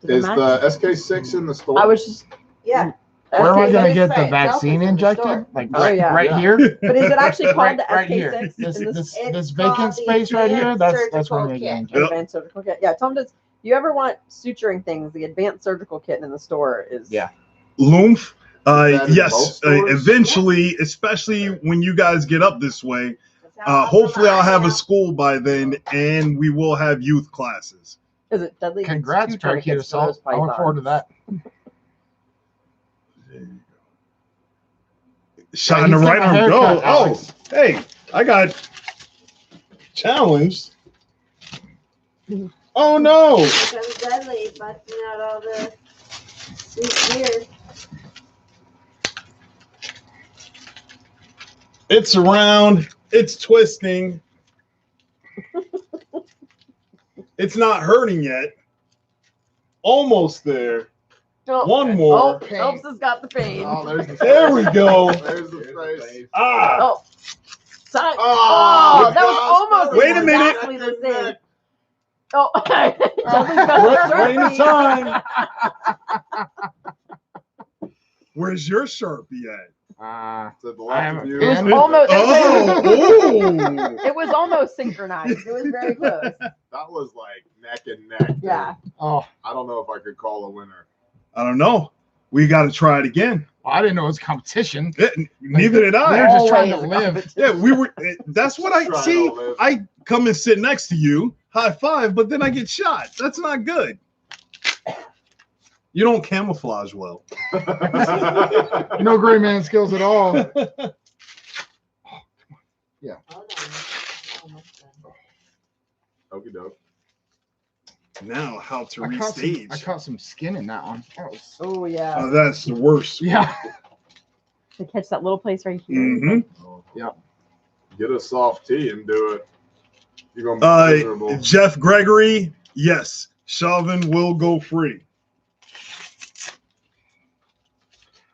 Speaker 1: Is the SK6 in the store?
Speaker 3: I was just
Speaker 8: Yeah.
Speaker 5: Where am I going to get the
Speaker 8: Say,
Speaker 5: vaccine
Speaker 8: Delphi's in the
Speaker 5: injected?
Speaker 8: store.
Speaker 5: Like
Speaker 3: Oh, yeah.
Speaker 5: right here?
Speaker 3: But is it actually called the
Speaker 5: Right
Speaker 3: SK6?
Speaker 5: here.
Speaker 3: in
Speaker 5: This
Speaker 8: It's
Speaker 5: vacant
Speaker 8: called the
Speaker 5: space right here.
Speaker 8: advanced
Speaker 5: That's where I'm
Speaker 8: surgical
Speaker 5: going to get
Speaker 8: kit.
Speaker 5: injected.
Speaker 3: Advanced surgical kit. Yeah, Tom does. You ever want suturing things? The advanced surgical kit in the store is.
Speaker 5: Yeah.
Speaker 10: Loomph,
Speaker 1: that in
Speaker 10: yes,
Speaker 1: most stores?
Speaker 10: eventually, especially when you guys get up this way. Hopefully, I'll have a school by then, and we will have youth classes.
Speaker 3: Is it Dudley?
Speaker 5: Congrats, Parakeet Assault. I look forward to that.
Speaker 10: Shot in the
Speaker 5: he's
Speaker 10: right
Speaker 5: getting a
Speaker 10: arm. Go.
Speaker 5: haircut,
Speaker 10: Oh,
Speaker 5: Alex.
Speaker 10: hey, I got challenged. Oh no!
Speaker 8: Because Dudley busting out all the sweet beer.
Speaker 10: It's around. It's twisting. It's not hurting yet. Almost there.
Speaker 3: Oh,
Speaker 10: One more.
Speaker 3: Oh, Phelps has got the pain.
Speaker 1: Oh, there's the
Speaker 10: There we go.
Speaker 1: There's the face.
Speaker 10: Ah.
Speaker 3: Oh. Sorry.
Speaker 1: Oh,
Speaker 3: Oh, that was almost
Speaker 10: Wait a minute.
Speaker 3: exactly the same. Oh, Dudley's got the
Speaker 10: Right in
Speaker 3: Sharpie.
Speaker 10: time. Where's your Sharpie at?
Speaker 1: To the left of you.
Speaker 3: It was almost.
Speaker 10: Oh.
Speaker 3: It was almost synchronized. It was very close.
Speaker 1: That was like neck and neck. dude.
Speaker 3: Yeah.
Speaker 5: Oh,
Speaker 1: I don't know if I could call a winner.
Speaker 10: I don't know. We got to try it again.
Speaker 5: I didn't know it was competition.
Speaker 10: Neither did
Speaker 5: We were
Speaker 10: I.
Speaker 5: just trying to
Speaker 3: Always
Speaker 5: live.
Speaker 10: Yeah, we were. That's what I
Speaker 1: Trying
Speaker 10: see.
Speaker 1: to live.
Speaker 10: I come and sit next to you, high five, but then I get shot. That's not good. You don't camouflage well.
Speaker 5: No gray man skills at all.
Speaker 8: Hold on. Almost done.
Speaker 1: Okie doke.
Speaker 10: Now, how to
Speaker 5: I caught
Speaker 10: restage.
Speaker 5: some skin in that one. That was
Speaker 3: Oh yeah.
Speaker 10: Oh, that's the worst.
Speaker 5: yeah.
Speaker 3: To catch that little place right here.
Speaker 10: Mm-hmm.
Speaker 1: Get a soft tea and do it. You're gonna be miserable.
Speaker 10: Jeff Gregory, yes. Chauvin will go free.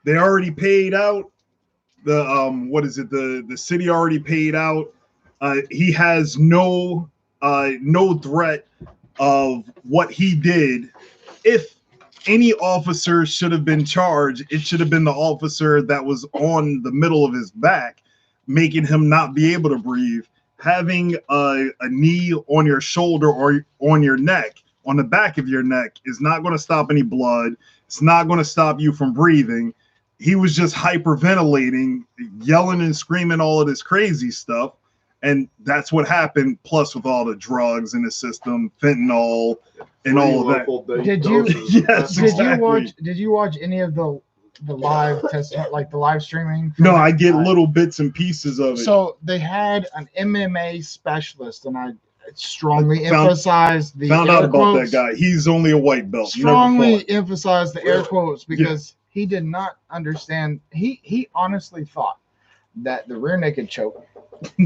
Speaker 10: They already paid out the what is it? The city already paid out. He has no threat of what he did. If any officer should have been charged, it should have been the officer that was on the middle of his back, making him not be able to breathe. Having a knee on your shoulder or on your neck, on the back of your neck, is not going to stop any blood. It's not going to stop you from breathing. He was just hyperventilating, yelling and screaming all of this crazy stuff. And that's what happened, plus with all the drugs in the system, fentanyl, and all of that.
Speaker 5: Did you?
Speaker 10: Yes,
Speaker 5: Did
Speaker 10: exactly.
Speaker 5: you watch any of the live test, like the live streaming?
Speaker 10: No, I get little bits and pieces of it.
Speaker 5: So they had an MMA specialist, and I strongly emphasize the
Speaker 10: found
Speaker 5: air
Speaker 10: out about
Speaker 5: quotes,
Speaker 10: that guy. He's only a white belt.
Speaker 5: strongly emphasize the air quotes because he did not understand. He honestly thought that the rear naked choke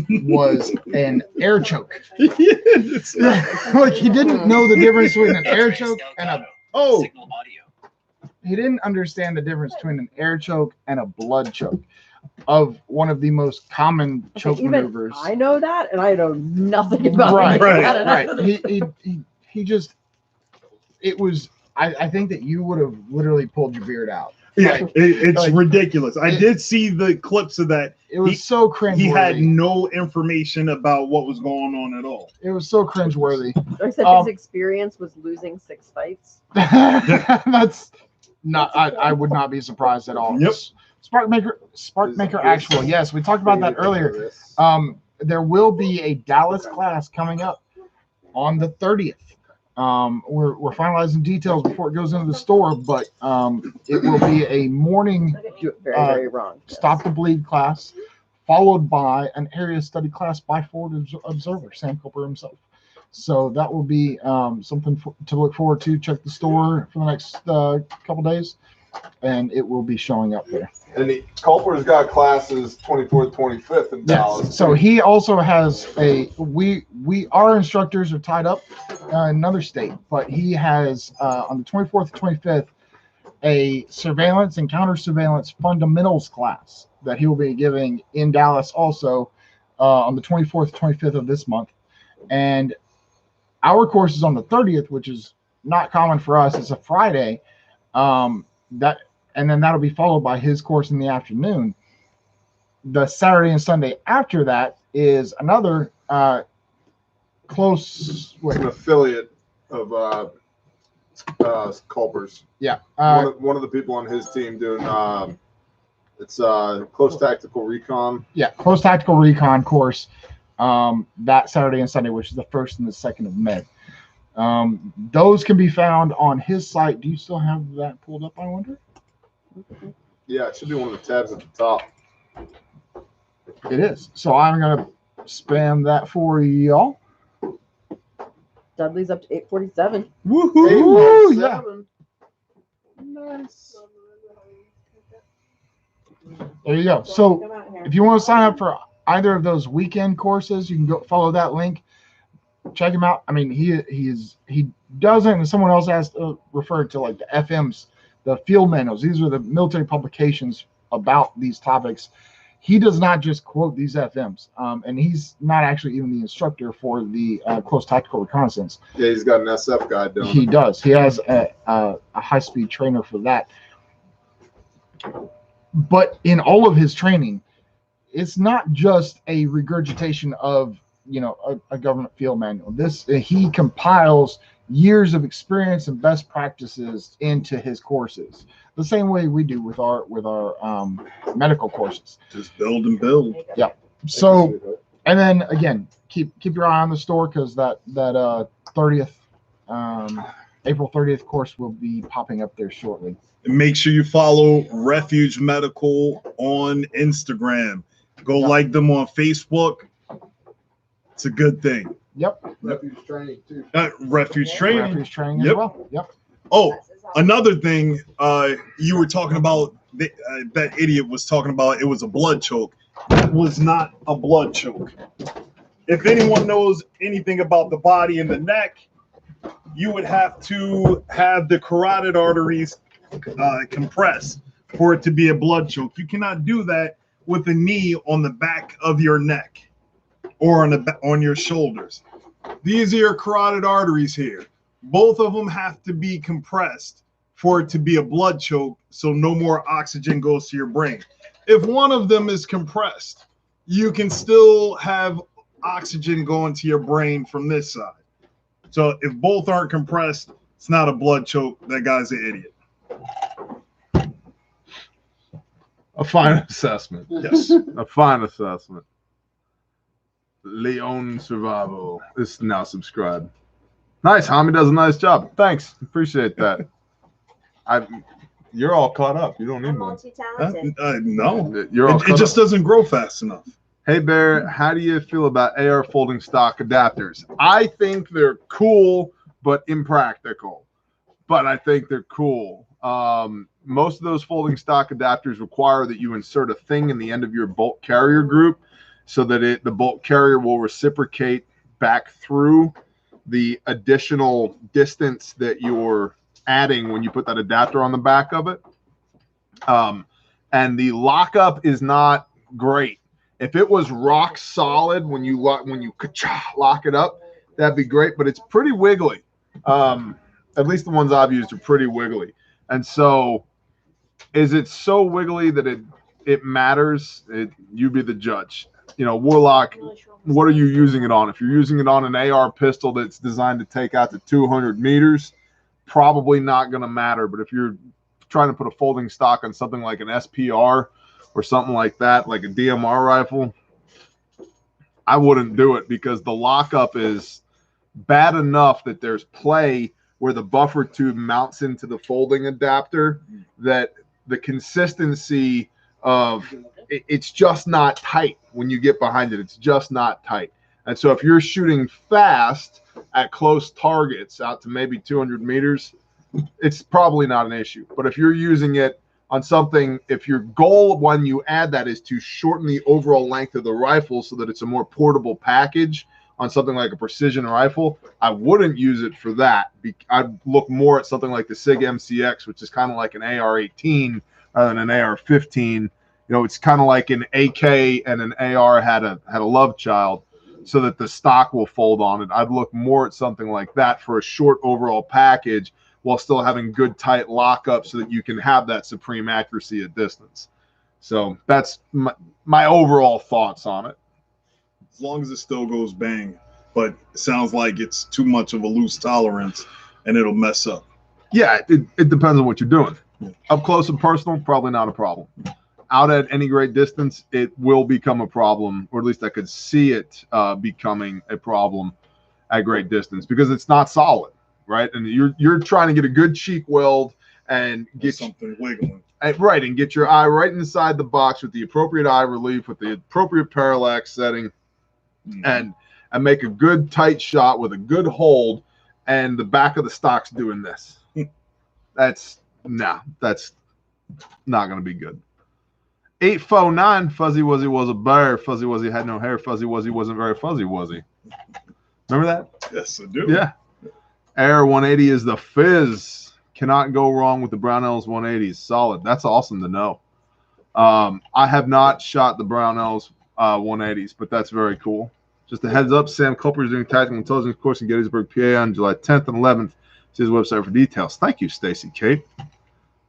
Speaker 5: was an air choke. Like he didn't know the difference between an air choke and a he didn't understand the difference between an air choke and a blood choke of one of the most common choke maneuvers.
Speaker 3: I know that, and I know nothing about
Speaker 5: Right.
Speaker 3: it.
Speaker 5: He just, it was, I think that you would have literally pulled your beard out.
Speaker 10: Yeah,
Speaker 5: Like,
Speaker 10: it's ridiculous. I did see the clips of that.
Speaker 5: It was so cringeworthy.
Speaker 10: He had no information about what was going on at all.
Speaker 5: It was so cringeworthy.
Speaker 3: I said his experience was losing 6 fights.
Speaker 5: That's not. I would not be surprised at all.
Speaker 10: Yep.
Speaker 5: Spark Maker Actual. Yes, we talked about that earlier. There will be a Dallas class coming up on the 30th. We're finalizing details before it goes into the store, but it will be a morning
Speaker 3: Very wrong.
Speaker 5: Stop the Bleed class, followed by an area study class by Ford Observer, Sam Cooper himself. So that will be something to look forward to. Check the store for the next couple days, and it will be showing up there.
Speaker 1: And Culper's got classes 24th, 25th in Dallas.
Speaker 5: So he also has our instructors are tied up in another state, but he has on the 24th and 25th a surveillance and counter surveillance fundamentals class that he will be giving in Dallas also on the 24th, 25th of this month. And our course is on the 30th, which is not common for us. It's a Friday. And then that'll be followed by his course in the afternoon. The Saturday and Sunday after that is another close.
Speaker 1: It's an affiliate of Culper's.
Speaker 5: Yeah.
Speaker 1: One of the people on his team doing it's close tactical recon.
Speaker 5: Yeah, close tactical recon course that Saturday and Sunday, which is the 1st and the 2nd of May. Those can be found on his site. Do you still have that pulled up, I wonder?
Speaker 1: Yeah, it should be one of the tabs at the top.
Speaker 5: It is. So I'm going to spam that for y'all.
Speaker 3: Dudley's up to 847.
Speaker 5: Woohoo! Yeah. Nice. There you go. So if you want to sign up for either of those weekend courses, you can go follow that link. Check him out. I mean, he doesn't, and someone else has referred to like the FMs, the field manuals. These are the military publications about these topics. He does not just quote these FMs, and he's not actually even the instructor for the close tactical reconnaissance.
Speaker 1: Yeah, he's got an SF guide doing.
Speaker 5: He does. He has a high-speed trainer for that. But in all of his training, it's not just a regurgitation of a government field manual. He compiles years of experience and best practices into his courses, the same way we do with our medical courses.
Speaker 10: Just build and build.
Speaker 5: Yeah. So, and then again, keep your eye on the store because that 30th April 30th course will be popping up there shortly.
Speaker 10: And make sure you follow Refuge Medical on Instagram. Go like them on Facebook. It's a good thing.
Speaker 5: Yep.
Speaker 1: Refuge training too.
Speaker 10: Refuge training.
Speaker 5: Refuge training
Speaker 10: Yep.
Speaker 5: as well. Yep.
Speaker 10: Oh, another thing you were talking about, that idiot was talking about, it was a blood choke. It was not a blood choke. If anyone knows anything about the body and the neck, you would have to have the carotid arteries compressed for it to be a blood choke. You cannot do that with a knee on the back of your neck or on your shoulders. These are your carotid arteries here. Both of them have to be compressed for it to be a blood choke, so no more oxygen goes to your brain. If one of them is compressed, you can still have oxygen going to your brain from this side. So if both aren't compressed, it's not a blood choke. That guy's an idiot.
Speaker 1: A fine assessment.
Speaker 10: Yes.
Speaker 1: A fine assessment. Leon Survival is now subscribed. Nice. Hami does a nice job. Thanks. Appreciate that. You're all caught up. You don't need one.
Speaker 8: Multi-talented.
Speaker 10: No.
Speaker 1: You're all
Speaker 10: It just doesn't grow fast enough.
Speaker 1: Hey Bear, how do you feel about AR folding stock adapters? I think they're cool, but impractical. But I think they're cool. Most of those folding stock adapters require that you insert a thing in the end of your bolt carrier group so that the bolt carrier will reciprocate back through the additional distance that you're adding when you put that adapter on the back of it. And the lockup is not great. If it was rock solid when you lock it up, that'd be great, but it's pretty wiggly. At least the ones I've used are pretty wiggly. And so is it so wiggly that it matters? You be the judge. You know, Warlock, what are you using it on? If you're using it on an AR pistol that's designed to take out to 200 meters, probably not going to matter. But if you're trying to put a folding stock on something like an SPR or something like that, like a DMR rifle, I wouldn't do it because the lockup is bad enough that there's play where the buffer tube mounts into the folding adapter, that the consistency of it's just not tight when you get behind it. It's just not tight. And so if you're shooting fast at close targets out to maybe 200 meters, it's probably not an issue. But if you're using it on something, if your goal when you add that is to shorten the overall length of the rifle so that it's a more portable package on something like a precision rifle, I wouldn't use it for that. I'd look more at something like the SIG MCX, which is kind of like an AR-18 rather than an AR-15. You know, it's kind of like an AK and an AR had a love child, so that the stock will fold on it. I'd look more at something like that for a short overall package while still having good tight lockup so that you can have that supreme accuracy at distance. So that's my overall thoughts on it.
Speaker 10: As long as it still goes bang, but it sounds like it's too much of a loose tolerance and it'll mess up.
Speaker 1: Yeah, it depends on what you're doing. Up close and personal, probably not a problem. Out at any great distance, it will become a problem, or at least I could see it becoming a problem at great distance because it's not solid, right? And you're trying to get a good cheek weld and get
Speaker 10: something wiggling.
Speaker 1: Right, and get your eye right inside the box with the appropriate eye relief, with the appropriate parallax setting, and make a good tight shot with a good hold, and the back of the stock's doing this. That's not going to be good. 849, Fuzzy Wuzzy was a bear. Fuzzy Wuzzy had no hair. Fuzzy Wuzzy wasn't very fuzzy, was he? Remember that?
Speaker 10: Yes, I do.
Speaker 1: Yeah. Air 180 is the fizz. Cannot go wrong with the Brownells 180s. Solid. That's awesome to know. I have not shot the Brownells 180s, but that's very cool. Just a heads up, Sam Culper is doing tactical intelligence course in Gettysburg, PA on July 10th and 11th. See his website for details. Thank you, Stacy Kate.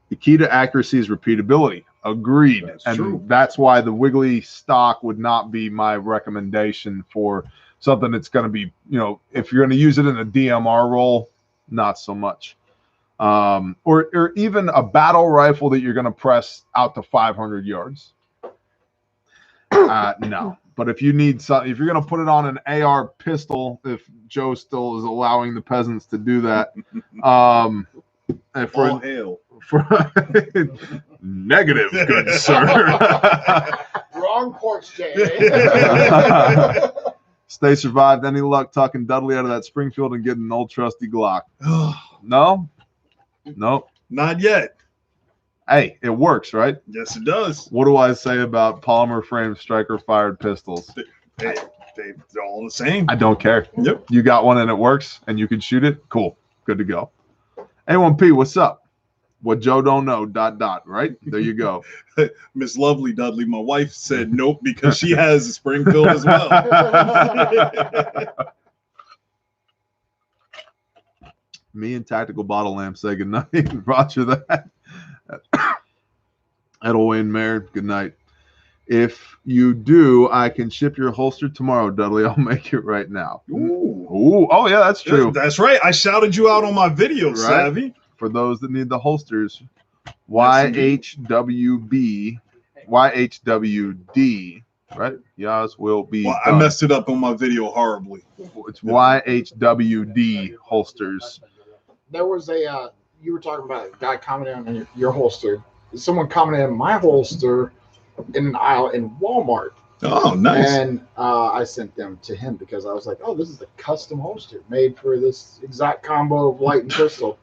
Speaker 1: The key to accuracy is repeatability. Agreed. That's true. That's why the wiggly stock would not be my recommendation for something that's going to be, you know, if you're going to use it in a DMR role, not so much. Or even a battle rifle that you're going to press out to 500 yards. No. But if you need something, if you're going to put it on an AR pistol, if Joe still is allowing the peasants to do that,
Speaker 10: all hail.
Speaker 1: Negative, good sir.
Speaker 4: Wrong porch, Jay.
Speaker 1: Stay survived. Any luck tucking Dudley out of that Springfield and getting an old trusty Glock? No? Nope.
Speaker 10: Not yet.
Speaker 1: Hey, it works, right?
Speaker 10: Yes, it does.
Speaker 1: What do I say about polymer frame striker fired pistols?
Speaker 10: Hey, They're all the same.
Speaker 1: I don't care.
Speaker 10: Yep.
Speaker 1: You got one and it works and you can shoot it. Cool. Good to go. A1P, what's up? What Joe don't know, ... right? There you go.
Speaker 10: Miss Lovely Dudley, my wife said nope because she has a Springfield as well.
Speaker 1: Me and Tactical Bottle Lamp say good night. Roger that. Edelwayne Mayer, good night. If you do, I can ship your holster tomorrow, Dudley. I'll make it right now. Ooh. Oh, yeah, that's true.
Speaker 10: That's right. I shouted you out on my video,
Speaker 1: Right.
Speaker 10: Savvy.
Speaker 1: For those that need the holsters,
Speaker 10: Yes,
Speaker 1: YHWD, right? Yours will be
Speaker 10: Well, I
Speaker 1: done.
Speaker 10: messed it up on my video horribly.
Speaker 1: It's YHWD holsters.
Speaker 5: There was a you were talking about a guy commenting on your holster. Someone commented on my holster in an aisle in Walmart.
Speaker 10: Oh, nice.
Speaker 5: And I sent them to him because I was like, oh, this is a custom holster made for this exact combo of light and crystal.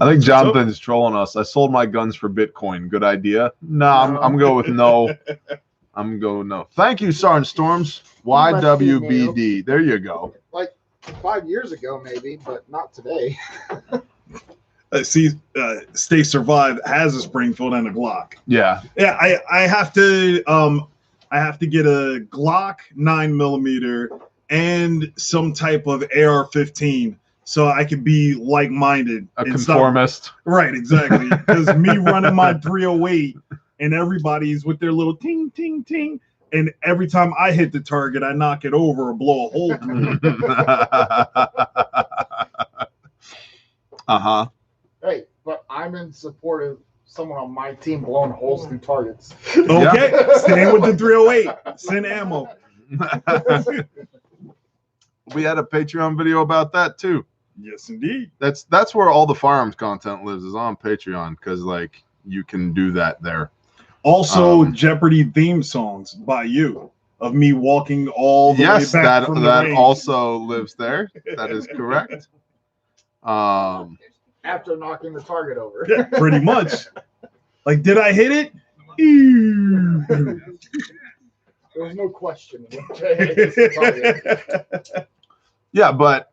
Speaker 1: I think Jonathan is trolling us. I sold my guns for Bitcoin. Good idea. No, I'm going with no. I'm going no. Thank you, Sergeant Storms. YWBD. There you go.
Speaker 5: Like 5 years ago, maybe, but not today.
Speaker 10: Stay Survive has a Springfield and a Glock.
Speaker 1: Yeah.
Speaker 10: Yeah, I have to get a Glock 9mm and some type of AR-15 so I could be like-minded.
Speaker 1: A conformist.
Speaker 10: Right, exactly. Because me running my 308 and everybody's with their little ting, ting, ting. And every time I hit the target, I knock it over or blow a hole through it.
Speaker 1: Uh-huh.
Speaker 5: Hey, but I'm in support of someone on my team blowing holes through targets.
Speaker 10: Okay, staying with the 308. Send ammo.
Speaker 1: We had a Patreon video about that too.
Speaker 10: Yes, indeed.
Speaker 1: That's where all the firearms content lives, is on Patreon, because like you can do that there.
Speaker 10: Also, Jeopardy theme songs by you of me walking all the way back from the range.
Speaker 1: Also lives there. That is correct.
Speaker 5: After knocking the target over.
Speaker 10: Yeah, pretty much. Like, did I hit it?
Speaker 5: There was no question.
Speaker 1: Yeah, but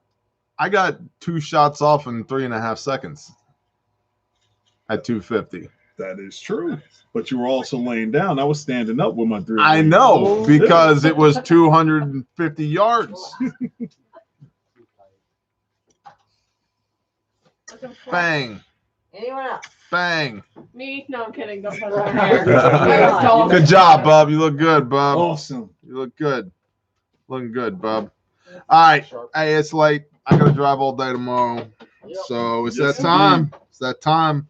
Speaker 1: I got 2 shots off in 3.5 seconds at 250.
Speaker 10: That is true. But you were also laying down. I was standing up with my 308.
Speaker 1: I know, because it was 250 yards. Bang.
Speaker 2: Anyone else?
Speaker 1: Bang.
Speaker 8: Me? No, I'm kidding. Don't touch my hair.
Speaker 1: Good job, Bub. You look good, Bub.
Speaker 10: Awesome.
Speaker 1: You look good. Looking good, Bub. All right. Hey, it's late. I got to drive all day tomorrow. So it's that time. It's that time.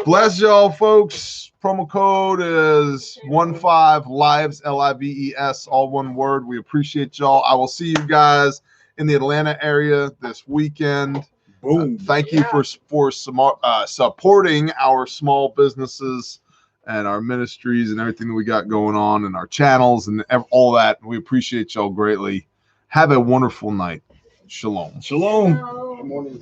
Speaker 1: Bless y'all, folks. Promo code is 15lives, LIVES, all one word. We appreciate y'all. I will see you guys in the Atlanta area this weekend.
Speaker 10: Boom.
Speaker 1: Thank you for supporting our small businesses and our ministries and everything that we got going on and our channels and all that. We appreciate y'all greatly. Have a wonderful night. Shalom.
Speaker 10: Shalom.
Speaker 5: Morning,